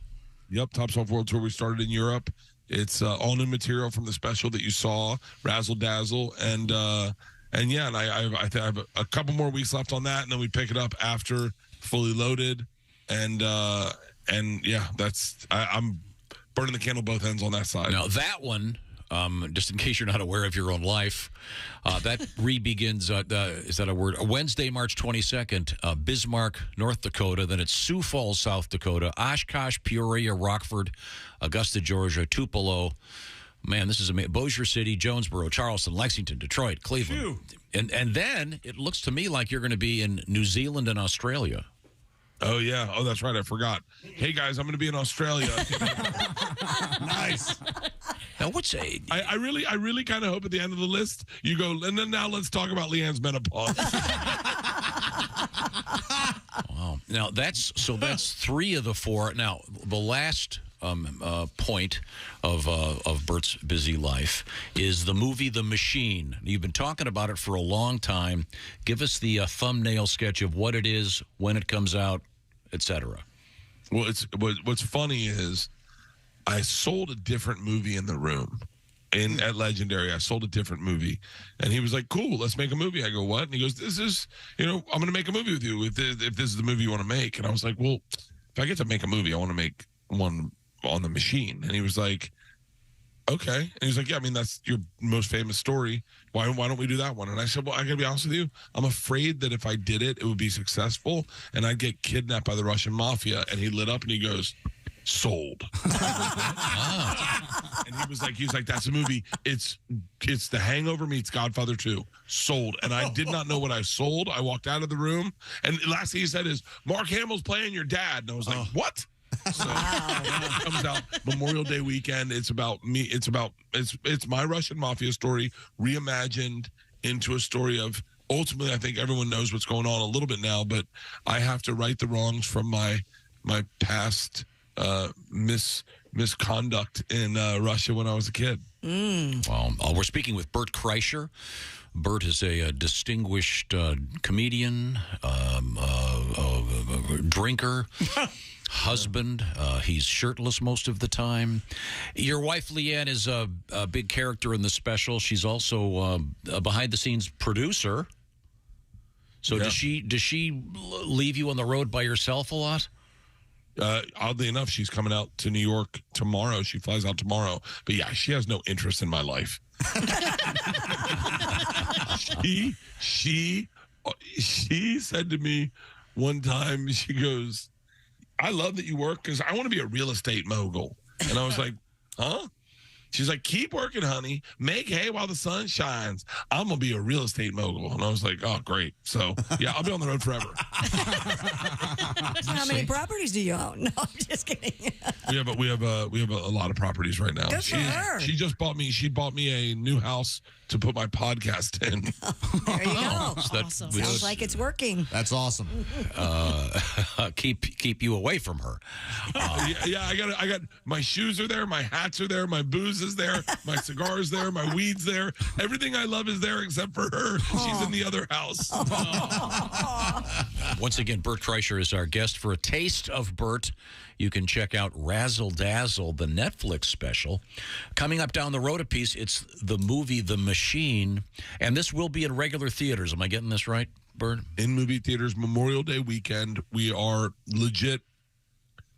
Yep, Tops Off World Tour. We started in Europe. It's all new material from the special that you saw, Razzle Dazzle, and I have a couple more weeks left on that, and then we pick it up after Fully Loaded, and yeah, I'm burning the candle both ends on that side. Now that one, just in case you're not aware of your own life, that re-begins, is that a word? Wednesday, March 22nd, Bismarck, North Dakota. Then it's Sioux Falls, South Dakota, Oshkosh, Peoria, Rockford, Augusta, Georgia, Tupelo. Man, this is amazing. Bossier City, Jonesboro, Charleston, Lexington, Detroit, Cleveland. And then it looks to me like you're going to be in New Zealand and Australia. Oh, yeah. Oh, that's right. I forgot. Hey, guys, I'm going to be in Australia. Nice. Now, what's a... I really kind of hope at the end of the list you go, and then now let's talk about Leanne's menopause. Wow. Now, that's 3 of the 4. Now, the last point of Bert's busy life is the movie The Machine. You've been talking about it for a long time. Give us the thumbnail sketch of what it is, when it comes out, etc. Well, what's funny is I sold a different movie in the room. At Legendary, I sold a different movie. And he was like, cool, let's make a movie. I go, what? And he goes, this is, I'm going to make a movie with you if this is the movie you want to make. And I was like, well, if I get to make a movie, I want to make one on The Machine. And he was like, okay. And he was like, yeah, I mean, that's your most famous story. Why don't we do that one? And I said, well, I got to be honest with you. I'm afraid that if I did it, it would be successful and I'd get kidnapped by the Russian mafia. And he lit up and he goes, sold. And he was like, that's a movie. It's The Hangover meets Godfather 2. Sold. And I did not know what I sold. I walked out of the room and the last thing he said is, Mark Hamill's playing your dad. And I was like, what? So it comes out Memorial Day weekend. It's about me. It's my Russian mafia story reimagined into a story of, ultimately, I think everyone knows what's going on a little bit now, but I have to right the wrongs from my past misconduct in Russia when I was a kid. Well, we're speaking with Bert Kreischer. Bert is a distinguished comedian, drinker, husband. He's shirtless most of the time. Your wife, Leanne, is a big character in the special. She's also a behind-the-scenes producer. So does she leave you on the road by yourself a lot? Oddly enough, she's coming out to New York tomorrow. She flies out tomorrow. But yeah, she has no interest in my life. She said to me one time, she goes, I love that you work because I want to be a real estate mogul. And I was like, huh? She's like, keep working, honey. Make hay while the sun shines. I'm going to be a real estate mogul. And I was like, oh, great. So, yeah, I'll be on the road forever. How many properties do you own? No, I'm just kidding. We have a lot of properties right now. Good for her. She just bought me a new house to put my podcast in. There you go. Awesome. Sounds like it's working. That's awesome. Keep you away from her. Yeah, I got my shoes are there, my hats are there, my booze is there, my cigars there, my weed's there. Everything I love is there except for her. She's in the other house. Once again, Bert Kreischer is our guest for a taste of Bert. you can check out Razzle Dazzle, the Netflix special. Coming up down the road a piece, it's the movie The Machine, and this will be in regular theaters. Am I getting this right, Bert? In movie theaters, Memorial Day weekend, we are legit.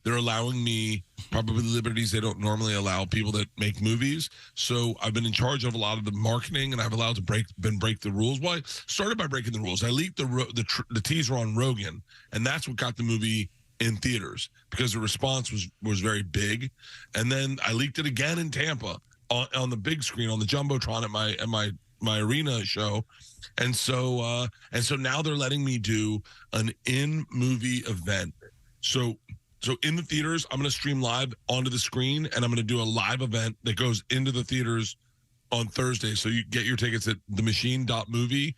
They're allowing me probably liberties they don't normally allow people that make movies. So I've been in charge of a lot of the marketing, and I've allowed to break the rules. Well, I started by breaking the rules. I leaked the teaser on Rogan, and that's what got the movie in theaters because the response was very big. And then I leaked it again in Tampa on the big screen on the jumbotron at my arena show. And so now they're letting me do an in-movie event. So in the theaters, I'm going to stream live onto the screen, and I'm going to do a live event that goes into the theaters on Thursday. So you get your tickets at themachine.movie.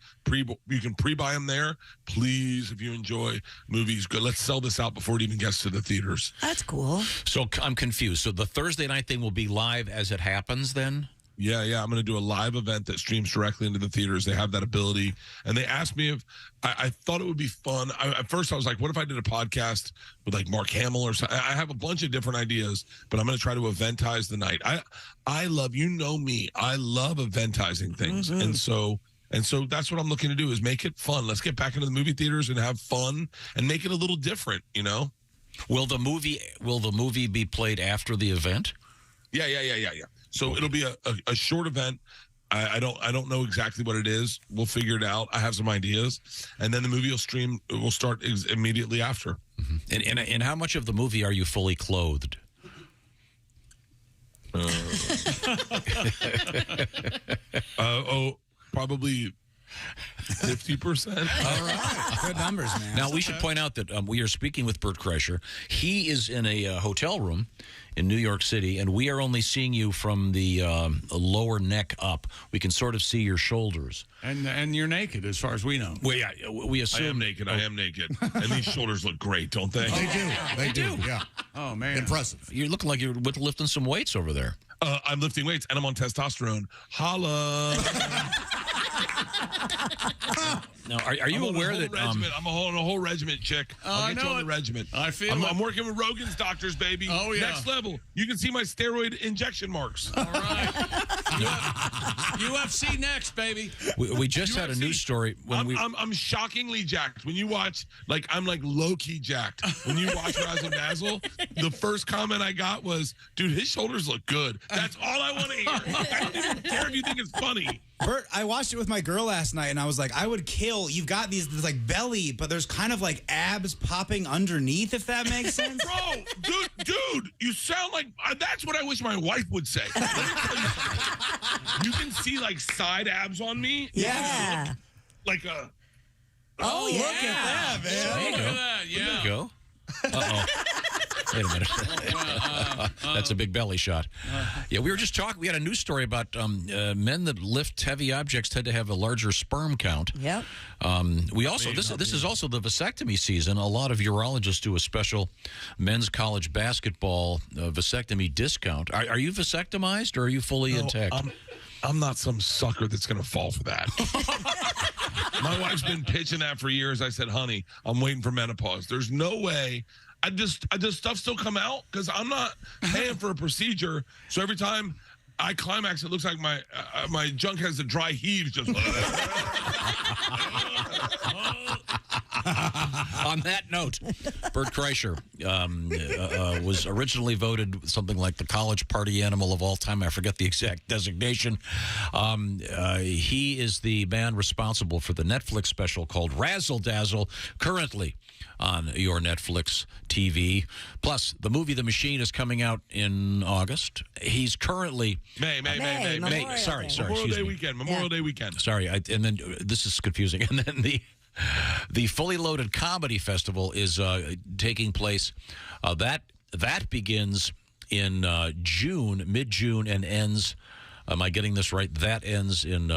You can pre-buy them there. Please, if you enjoy movies, good. Let's sell this out before it even gets to the theaters. That's cool. So I'm confused. So the Thursday night thing will be live as it happens then? Yeah. I'm going to do a live event that streams directly into the theaters. They have that ability. And they asked me if I thought it would be fun. At first, I was like, what if I did a podcast with like Mark Hamill or something? I have a bunch of different ideas, but I'm going to try to eventize the night. I love, you know me, I love eventizing things. Mm-hmm. And so that's what I'm looking to do is make it fun. Let's get back into the movie theaters and have fun and make it a little different, you know? Will the movie be played after the event? Yeah. So it'll be a short event. I don't know exactly what it is. We'll figure it out. I have some ideas, and then the movie will start immediately after. Mm-hmm. And how much of the movie are you fully clothed? Probably 50%. All right. Good numbers, man. Now, we should point out that we are speaking with Bert Kreischer. He is in a hotel room in New York City, and we are only seeing you from the lower neck up. We can sort of see your shoulders. And you're naked, as far as we know. Well, yeah, we assume. I am naked. And these shoulders look great, don't they? They do. Yeah. Oh, man. Impressive. You're looking like you're lifting some weights over there. I'm lifting weights, and I'm on testosterone. Holla. Now, are you aware that I'm on a whole regiment, chick? I'll get you on the regiment. I feel I'm working with Rogan's doctors, baby. Oh, yeah. Next level. You can see my steroid injection marks. All right. UFC next, baby. We just had a news story when I'm shockingly jacked. When you watch, I'm low-key jacked. When you watch Razzle Dazzle, the first comment I got was, dude, his shoulders look good. That's all I want to hear. I don't even care if you think it's funny. Bert, I watched it with my girl last night, and I was like, I would kill. You've got this belly, but there's kind of like abs popping underneath, if that makes sense. Bro, dude, you sound like that's what I wish my wife would say. You can see side abs on me. Yeah. Like a. Oh, yeah. Look at that, man. There you go. Yeah. There you go. Uh-oh. Wait a minute. That's a big belly shot. Yeah, we were just talking. We had a news story about men that lift heavy objects tend to have a larger sperm count. Yep. We also this is also the vasectomy season. A lot of urologists do a special men's college basketball vasectomy discount. Are you vasectomized or are you fully intact? I'm not some sucker that's going to fall for that. My wife's been pitching that for years. I said, honey, I'm waiting for menopause. There's no way. Does stuff still come out? Because I'm not paying for a procedure. So every time I climax, it looks like my junk has a dry heave. Just On that note, Bert Kreischer was originally voted something like the college party animal of all time. I forget the exact designation. He is the man responsible for the Netflix special called Razzle Dazzle, currently on your Netflix TV. Plus, the movie The Machine is coming out in August. He's currently... May. Sorry. Memorial Day weekend. Memorial Day weekend. Sorry, and then this is confusing. And then the Fully Loaded Comedy Festival is taking place. That begins in June, mid-June, and ends. Am I getting this right? That ends in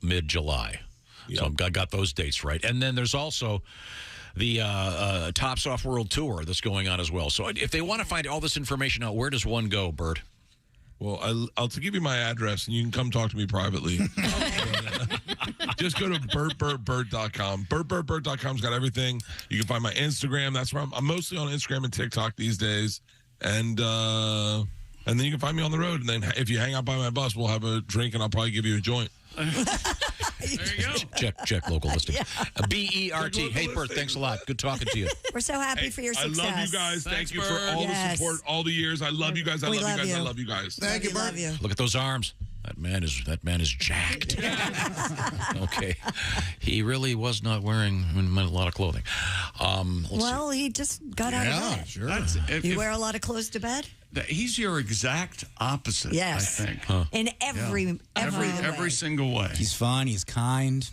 mid-July. Yep. So I got those dates right. And then there's also the Tops Off World Tour that's going on as well. So if they want to find all this information out, where does one go, Bert? Well, I'll give you my address, and you can come talk to me privately. Just go to BertBertBert.com. BertBertBert.com's got everything. You can find my Instagram. That's where I'm mostly on Instagram and TikTok these days. And then you can find me on the road. And then if you hang out by my bus, we'll have a drink, and I'll probably give you a joint. There you go. Check local listing. BERT. Hey, Bert, thanks a lot. Good talking to you. We're so happy for your success. I love you guys. Thank you for all the support all the years. I love you guys. I love you guys. I love you guys. Thank you, Bert. Look at those arms. That man is jacked. Okay. He really was not wearing a lot of clothing. Well, he just got out of bed. Sure. You wear a lot of clothes to bed? He's your exact opposite, Yes. I think. In every single way. He's fun. He's kind.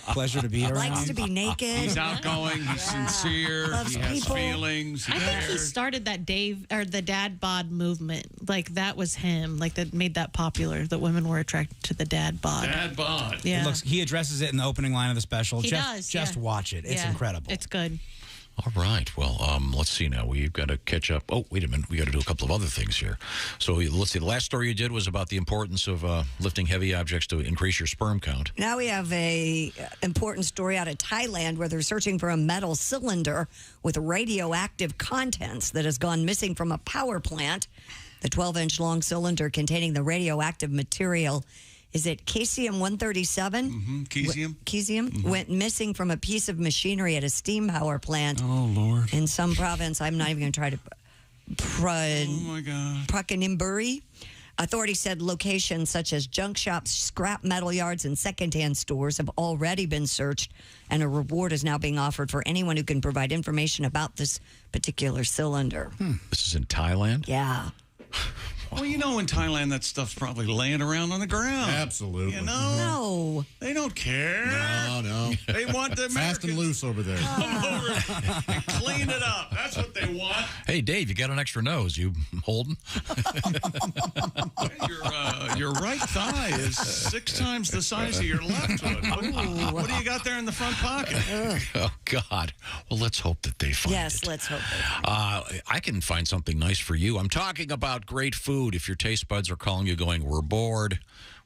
Pleasure to be around. Likes to be naked. He's outgoing. He's sincere. Loves he has people. feelings. He I think he cares. started that the dad bod movement. Like that was him. Like that made that popular. That women were attracted to the dad bod. Dad bod. Yeah. He addresses it in the opening line of the special. He does. Just watch it. It's Yeah. incredible. It's good. All right. Well, let's see now. We've got to catch up. Oh, wait a minute. We got to do a couple of other things here. So let's see. The last story you did was about the importance of lifting heavy objects to increase your sperm count. Now we have a important story out of Thailand where they're searching for a metal cylinder with radioactive contents that has gone missing from a power plant. The 12-inch long cylinder containing the radioactive material, is it cesium-137? Cesium went missing from a piece of machinery at a steam power plant. Oh, Lord. In some province. I'm not even going to try to. Oh, my God. Prakanimbury. Authorities said locations such as junk shops, scrap metal yards, and secondhand stores have already been searched, and a reward is now being offered for anyone who can provide information about this particular cylinder. This is in Thailand? Yeah. Well, you know, in Thailand, that stuff's probably laying around on the ground. Absolutely. You know? No. They don't care. No. They want the Fast and loose over there. come over and clean it up. That's what they want. Hey, Dave, you got an extra nose. You holding? Your right thigh is 6 times the size of your left one. What do you got there in the front pocket? Oh, God. Well, let's hope that they find it. Yes, let's hope they I can find something nice for you. I'm talking about great food. If your taste buds are calling you going, we're bored,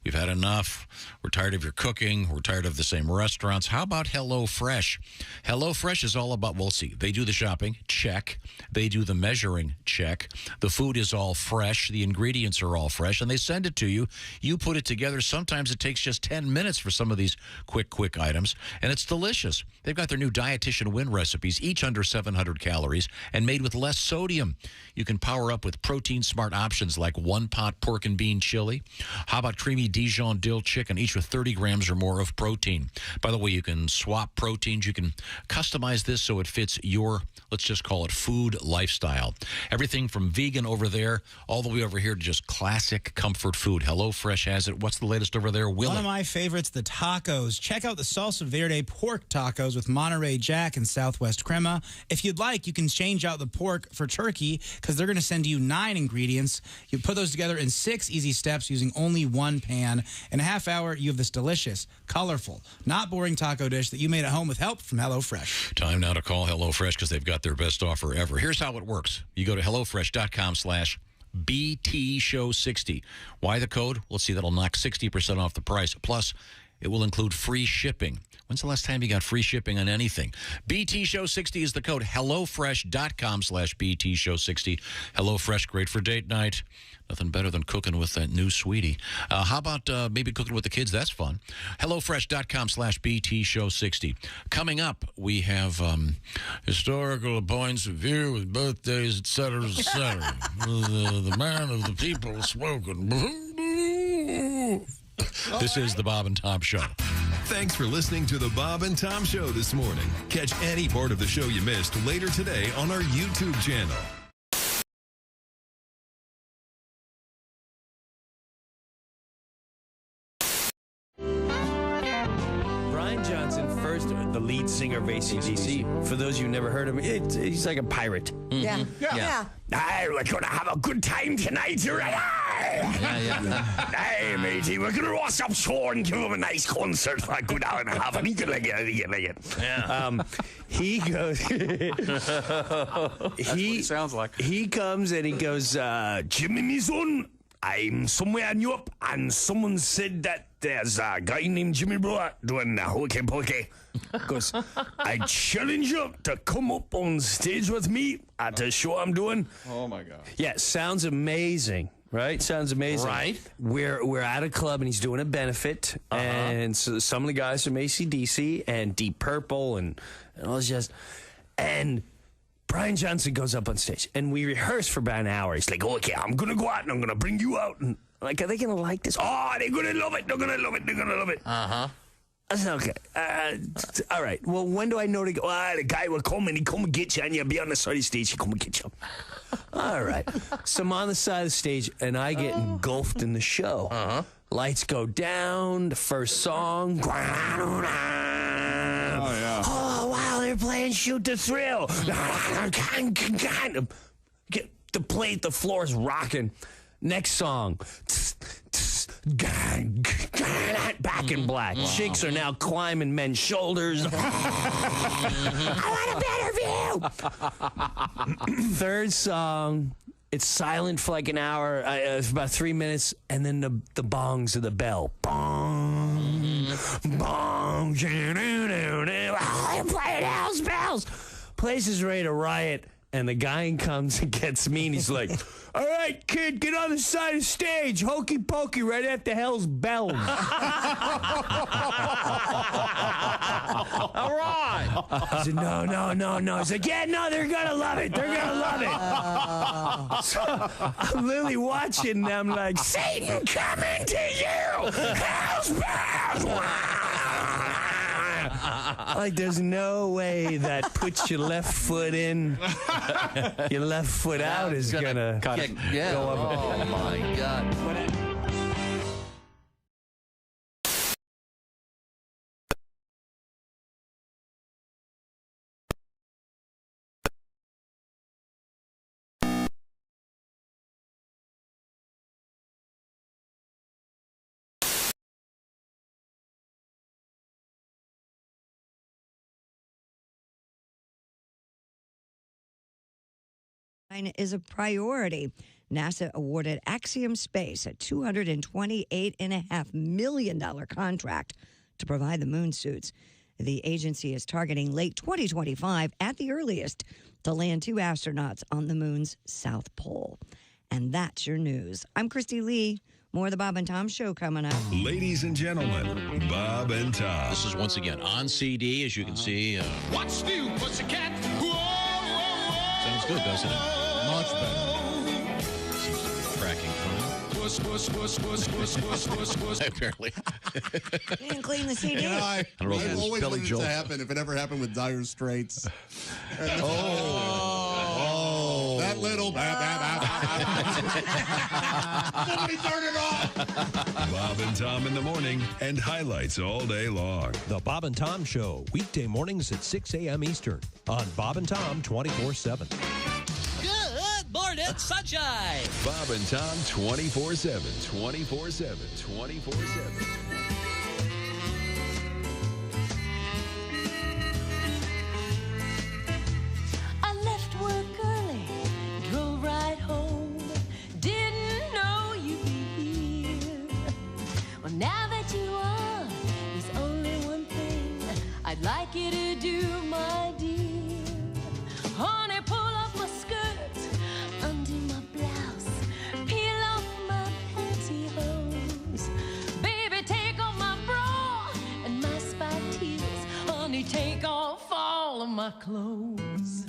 we've had enough, we're tired of your cooking, we're tired of the same restaurants, how about HelloFresh? HelloFresh is all about, well, see, they do the shopping, check. They do the measuring, check. The food is all fresh. The ingredients are all fresh, and they send it to you. You put it together. Sometimes it takes just 10 minutes for some of these quick items, and it's delicious. They've got their new Dietitian Win recipes, each under 700 calories and made with less sodium. You can power up with protein-smart options like one-pot pork and bean chili. How about creamy Dijon dill chicken, each with 30 grams or more of protein? By the way, you can swap proteins. You can customize this so it fits your, let's just call it, food lifestyle. Everything from vegan over there all the way over here to just classic comfort food. HelloFresh has it. What's the latest over there, Willie? One of my favorites, the tacos. Check out the Salsa Verde pork tacos with Monterey Jack and Southwest Crema. If you'd like, you can change out the pork for turkey because they're going to send you 9 ingredients. You put those together in 6 easy steps using only one pan. In a half hour, you have this delicious, colorful, not boring taco dish that you made at home with help from HelloFresh. Time now to call HelloFresh because they've got their best offer ever. Here's how it works. You go to HelloFresh.com/BTShow60. Why the code? Let's see, that'll knock 60% off the price. Plus, it will include free shipping. When's the last time you got free shipping on anything? BTShow60 is the code. HelloFresh.com/BTShow60. HelloFresh, great for date night. Nothing better than cooking with that new sweetie. How about maybe cooking with the kids? That's fun. HelloFresh.com/BTShow60. Coming up, we have historical points of view with birthdays, etc., etc. The man of the people spoken. This is the Bob and Tom Show. Thanks for listening to the Bob and Tom Show this morning. Catch any part of the show you missed later today on our YouTube channel. Brian Johnson, first, the lead singer of AC/DC. For those of you who never heard of him, he's like a pirate. Yeah. I'm going to have a good time tonight. Hey, matey, we're going to roast up Sean and give him a nice concert. I go down and have it. He can like it. Yeah. He goes. He sounds like. He comes and he goes, Jimmy, me son, I'm somewhere in Europe, and someone said that there's a guy named Jimmy Brewer doing Hokey Pokey. Goes, I challenge you to come up on stage with me at the show I'm doing. Oh my God. Yeah, sounds amazing. Right? Sounds amazing. Right. We're at a club and he's doing a benefit. And so some of the guys from AC/DC and Deep Purple and all this jazz. And Brian Johnson goes up on stage and we rehearse for about an hour. He's like, okay, I'm going to go out and I'm going to bring you out. And like, are they going to like this? Oh, they're going to love it. They're going to love it. They're going to love it. I said, okay. All right. Well, when do I know to go? The guy will come and he come and get you and you'll be on the side of the stage. He come and get you. All right. So I'm on the side of the stage and I get engulfed in the show. Lights go down. The first song. Oh, yeah. Oh, wow. They're playing Shoot to Thrill. Get the plate. The floor is rocking. Next song. Back in black. Wow. Chicks are now climbing men's shoulders. I want a better view. Third song, it's silent for like an hour, for about 3 minutes, and then the bongs of the bell. Bong, bong, they're playing house bells. Place is ready to riot. And the guy comes and gets me, and he's like, all right, kid, get on the side of the stage. Hokey pokey right after hell's bells. All right. I said, no. He's like, yeah, no, they're going to love it. They're going to love it. So I'm literally watching them like, Satan coming to you. Hell's bells. Like, there's no way that puts your left foot in, your left foot out is gonna go up. Oh my God. Is a priority. NASA awarded Axiom Space a $228.5 million contract to provide the moon suits. The agency is targeting late 2025 at the earliest to land 2 astronauts on the moon's south pole. And that's your news. I'm Christy Lee. More of the Bob and Tom Show coming up. Ladies and gentlemen, Bob and Tom. This is once again on CD, as you can see. What's new, pussycat? Sounds good, doesn't it? Much better. Seems to be cracking fine. Apparently. You didn't clean the CD. You know, I don't know if I've it was always Billy wanted Joel. it to happen if it ever happened with Dire Straits. That little. Somebody turn it off. Bob and Tom in the morning and highlights all day long. The Bob and Tom Show, weekday mornings at 6 a.m. Eastern on Bob and Tom 24/7. Good morning, sunshine. Bob and Tom 24/7, 24/7, 24/7. I left work early, drove right home. Didn't know you'd be here. Well, now that you are, there's only one thing I'd like you to do, my dear. Honey, pull up my skirt, undo my blouse, peel off my pantyhose. Baby, take off my bra and my spiked heels. Honey, take off all of my clothes.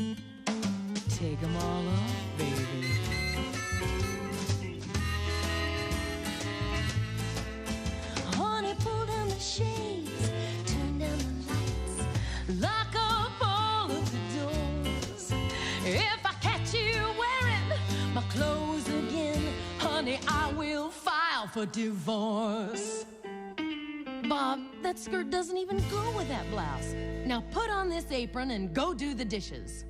Take them all off, baby. Honey, pull down the shades, turn down the lights, lock up all of the doors. If I catch you wearing my clothes again, honey, I will file for divorce. Bob, that skirt doesn't even go with that blouse. Now put on this apron and go do the dishes.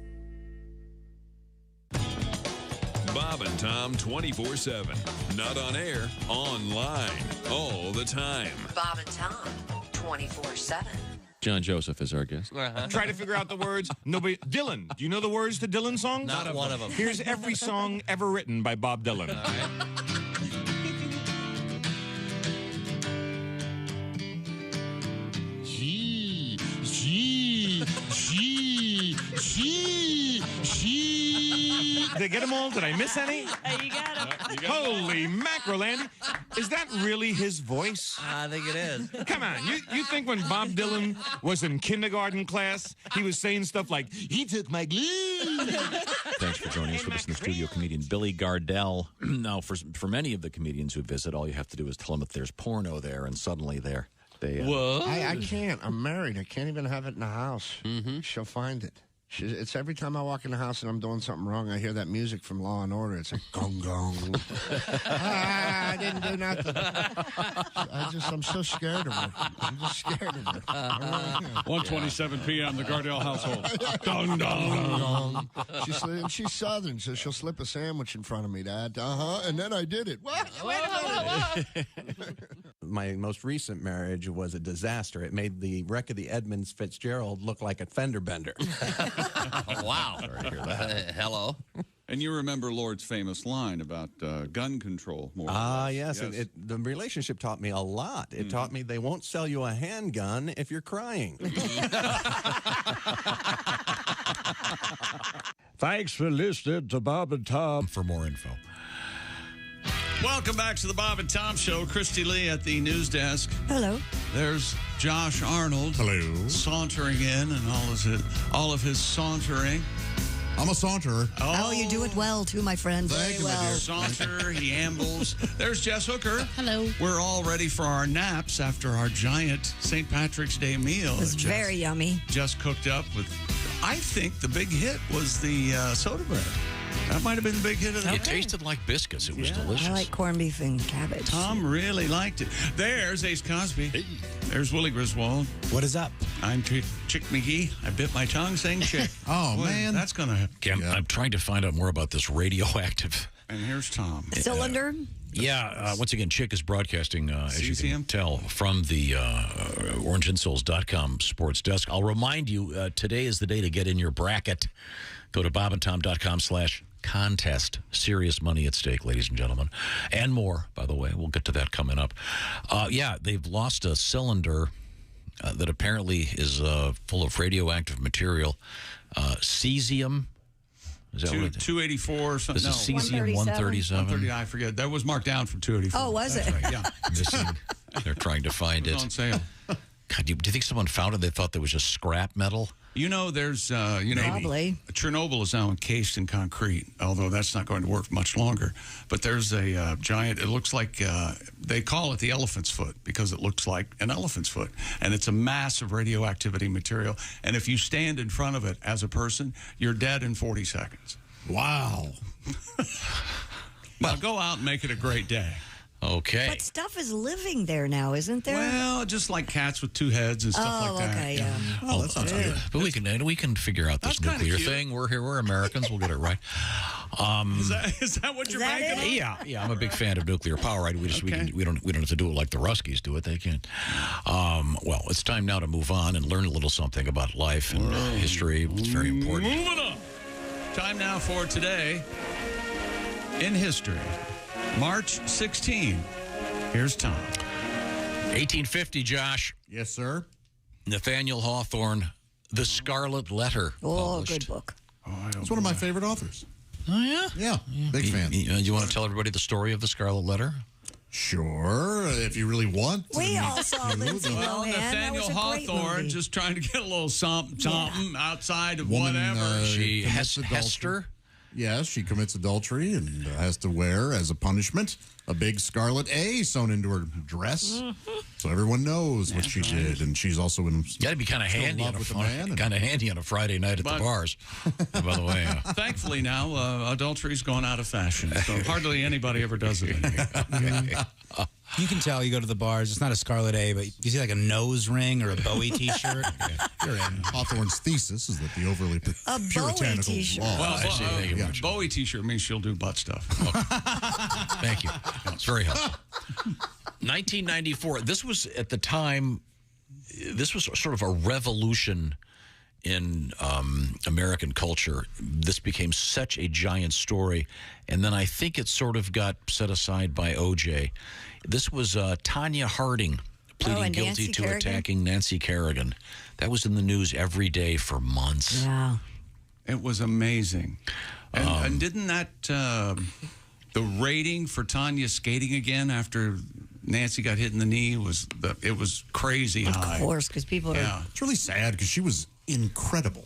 Bob and Tom 24/7. Not on air, online, all the time. Bob and Tom, 24/7. John Joseph is our guest. Try to figure out the words. Nobody. Dylan. Do you know the words to Dylan songs? Not one of them. Here's every song ever written by Bob Dylan. Did I get them all? Did I miss any? You got them. Holy mackerel, Andy. Is that really his voice? I think it is. Come on. You think when Bob Dylan was in kindergarten class, he was saying stuff like, he took my glue? Thanks for joining us with us in the studio, comedian Billy Gardell. Now, for many of the comedians who visit, all you have to do is tell them that there's porno there, and suddenly they I can't. I'm married. I can't even have it in the house. She'll find it. It's every time I walk in the house and I'm doing something wrong, I hear that music from Law and Order. It's like gong gong. I didn't do nothing. I'm so scared of her. I'm just scared of her. 1:27 p.m. The Gardell household. Dong dong. She's Southern, so she'll slip a sandwich in front of me, Dad. And then I did it. What? Wait a minute. My most recent marriage was a disaster. It made the wreck of the Edmunds Fitzgerald look like a fender bender. Wow. Hello. And you remember Lord's famous line about gun control more. Yes. And the relationship taught me a lot. It taught me they won't sell you a handgun if you're crying. Thanks for listening to Bob and Tom. For more info. Welcome back to the Bob and Tom Show. Christy Lee at the news desk. Hello. There's Josh Arnold. Hello. Sauntering in and all of his sauntering. I'm a saunterer. Oh, you do it well, too, my friend. Very well. Saunter, he ambles. There's Jess Hooker. Hello. We're all ready for our naps after our giant St. Patrick's Day meal. It was very yummy. Just cooked up with, I think the big hit was the soda bread. That might have been the big hit of the It tasted like biscuits. It was delicious. I like corned beef and cabbage. Tom really liked it. There's Ace Cosby. Hey. There's Willie Griswold. What is up? I'm Chick McGee. I bit my tongue saying chick. Oh, Boy, man. That's going to happen. I'm trying to find out more about this radioactive. And here's Tom. Cylinder? Once again, Chick is broadcasting, as you can tell, from the orangeinsoles.com sports desk. I'll remind you, today is the day to get in your bracket. Go to bobandtom.com/contest. Serious money at stake, ladies and gentlemen. And more, by the way. We'll get to that coming up. They've lost a cylinder that apparently is full of radioactive material. Cesium. Is that 284 or something? This is cesium 137. I forget. That was marked down from 284. Oh, was it? Right, yeah. Missing. They're trying to find it. On sale. God, do you think someone found it? They thought there was just scrap metal? You know, there's, Probably. Chernobyl is now encased in concrete, although that's not going to work much longer. But there's a giant, it looks like, they call it the elephant's foot because it looks like an elephant's foot. And it's a massive radioactivity material. And if you stand in front of it as a person, you're dead in 40 seconds. Wow. Well, go out and make it a great day. Okay. But stuff is living there now, isn't there? Well, just like cats with two heads and stuff like that. Okay, yeah. Oh, that sounds good. But we can figure out this nuclear thing. We're here. We're Americans. We'll get it right. Is that what you're banking on? Yeah. I'm a big fan of nuclear power. Right? We don't have to do it like the Ruskies do it. They can't. Well, it's time now to move on and learn a little something about life and history. It's very important. Moving on. Time now for today in history. March 16. Here's Tom. 1850, Josh. Yes, sir. Nathaniel Hawthorne, The Scarlet Letter. Oh, good book. It's one of my favorite authors. Oh, yeah? Yeah, big fan. You want to tell everybody the story of The Scarlet Letter? Sure, if you really want. We all saw Lindsay Lohan. Nathaniel Hawthorne just trying to get a little something outside of whatever. Hester? Yes, she commits adultery and has to wear, as a punishment, a big scarlet A sewn into her dress. So everyone knows what she did. And she's also in. Got to be kind of handy on a Friday night at the bars. By the way, thankfully now adultery's gone out of fashion, so hardly anybody ever does it anymore. You can tell you go to the bars. It's not a Scarlet A, but you see like a nose ring or a Bowie T-shirt. You're in. Hawthorne's thesis is that the overly puritanical T-shirt. law. Well, Thank you very much. Bowie T-shirt means she'll do butt stuff. Thank you. It's very helpful. 1994. This was at the time. This was sort of a revolution in American culture. This became such a giant story, and then I think it sort of got set aside by O.J. This was Tanya Harding pleading guilty to attacking Nancy Kerrigan. That was in the news every day for months. Yeah. It was amazing. And didn't that, the rating for Tanya skating again after Nancy got hit in the knee, it was crazy high. Of course, because people are... Yeah. It's really sad because she was incredible.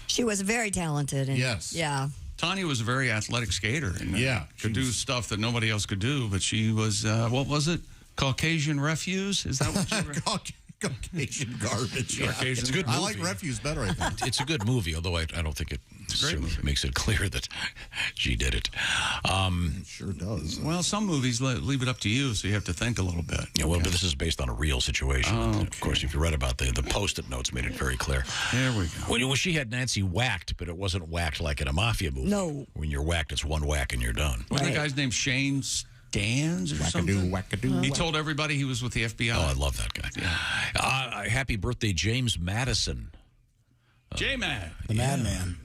She was very talented. And, Yes. Yeah. Tanya was a very athletic skater. And, Yeah, could do stuff that nobody else could do, but she was, what was it? Caucasian refuse? Is that what you were? Caucasian garbage. Yeah. It's a good movie. I like refuse better, I think. It's a good movie, although I don't think it makes it clear that she did it. It sure does. Well, some movies leave it up to you, so you have to think a little bit. Yeah, well, but this is based on a real situation. Of course, if you read about the Post-it notes, made it very clear. There we go. When she had Nancy whacked, but it wasn't whacked like in a mafia movie. No. When you're whacked, it's one whack and you're done. Wasn't the guy's name Shane Stans or something? Wackadoo. He told everybody he was with the FBI. Oh, I love that guy. Yeah. Happy birthday, James Madison. J-Mad. The Madman.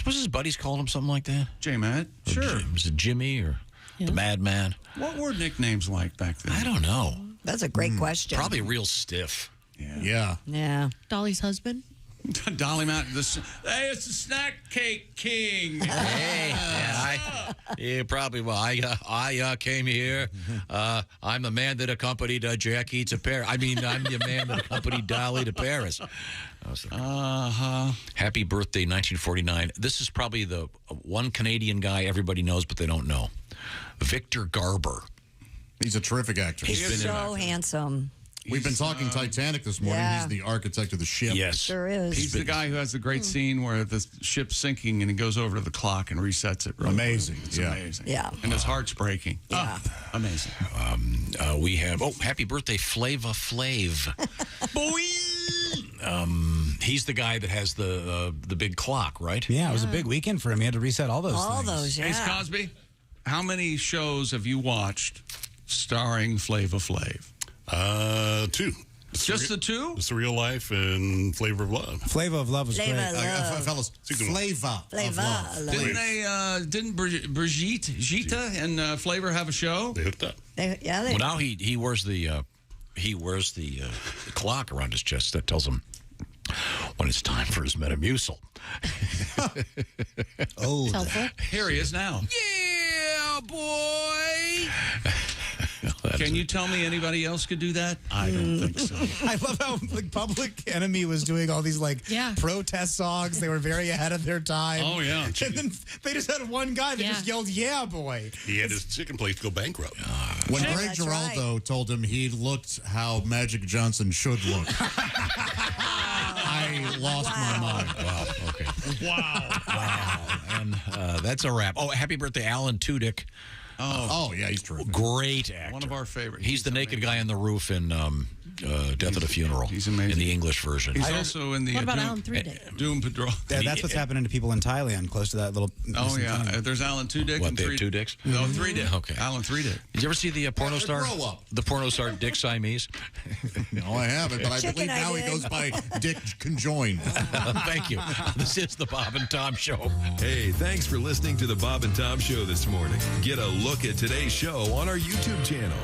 Was his buddies called him something like that? J-Mad. Sure. Was it Jimmy or the Madman? What were nicknames like back then? I don't know. That's a great question. Probably real stiff. Yeah. Yeah. Dolly's husband? Dolly Mountain. Hey, it's the Snack Cake King. Yeah, probably. Well, I came here. I'm the man that accompanied Jackie to Paris. I mean, I'm the man that accompanied Dolly to Paris. Happy birthday, 1949. This is probably the one Canadian guy everybody knows, but they don't know. Victor Garber. He's a terrific actor. He's so handsome. We've been talking Titanic this morning. Yeah. He's the architect of the ship. Yes. Sure is. He's the guy who has the great scene where the ship's sinking and he goes over to the clock and resets it. Really Amazing. It's Yeah. amazing. Yeah. And his heart's breaking. Yeah. Amazing. We have, happy birthday, Flava Flav. He's the guy that has the big clock, right? Yeah, it was a big weekend for him. He had to reset all those things. Ace Cosby, how many shows have you watched starring Flava Flav? 2. Just the 2? It's the Real Life and Flavor of Love. Flavor of Love was Flavor great. of Love. Fellas, Flavor of Love. Didn't Brigitte Gita and Flavor have a show? They hooked up. Well, now he wears the clock around his chest that tells him when it's time for his Metamucil. Here he is now. Yeah, boy. Can you tell me anybody else could do that? I don't think so. I love how Public Enemy was doing all these protest songs. They were very ahead of their time. Oh, yeah. And then they just had one guy that just yelled, "Yeah, boy." He had his chicken place go bankrupt. When Greg Giraldo told him he looked how Magic Johnson should look, I lost my mind. Wow. Okay. Wow. And that's a wrap. Oh, happy birthday, Alan Tudyk. Oh, yeah, he's terrific. Great actor. One of our favorites. He's the naked guy on the roof in Death at a Funeral. He's amazing. In the English version. He's also in the What about Alan Tudyk? Doom Patrol. Yeah, that's what's happening to people in Thailand, close to that little. Oh, yeah. There's Alan Tudyk. What, and they have 2 dicks? No, 3 Dick. Okay. Alan 3 Dick. Did you ever see the porno star? grow up. The porno star Dick Siamese? No, I haven't, but I believe now he goes by Dick Conjoined. Thank you. This is the Bob and Tom Show. Hey, thanks for listening to the Bob and Tom Show this morning. Get a look at today's show on our YouTube channel.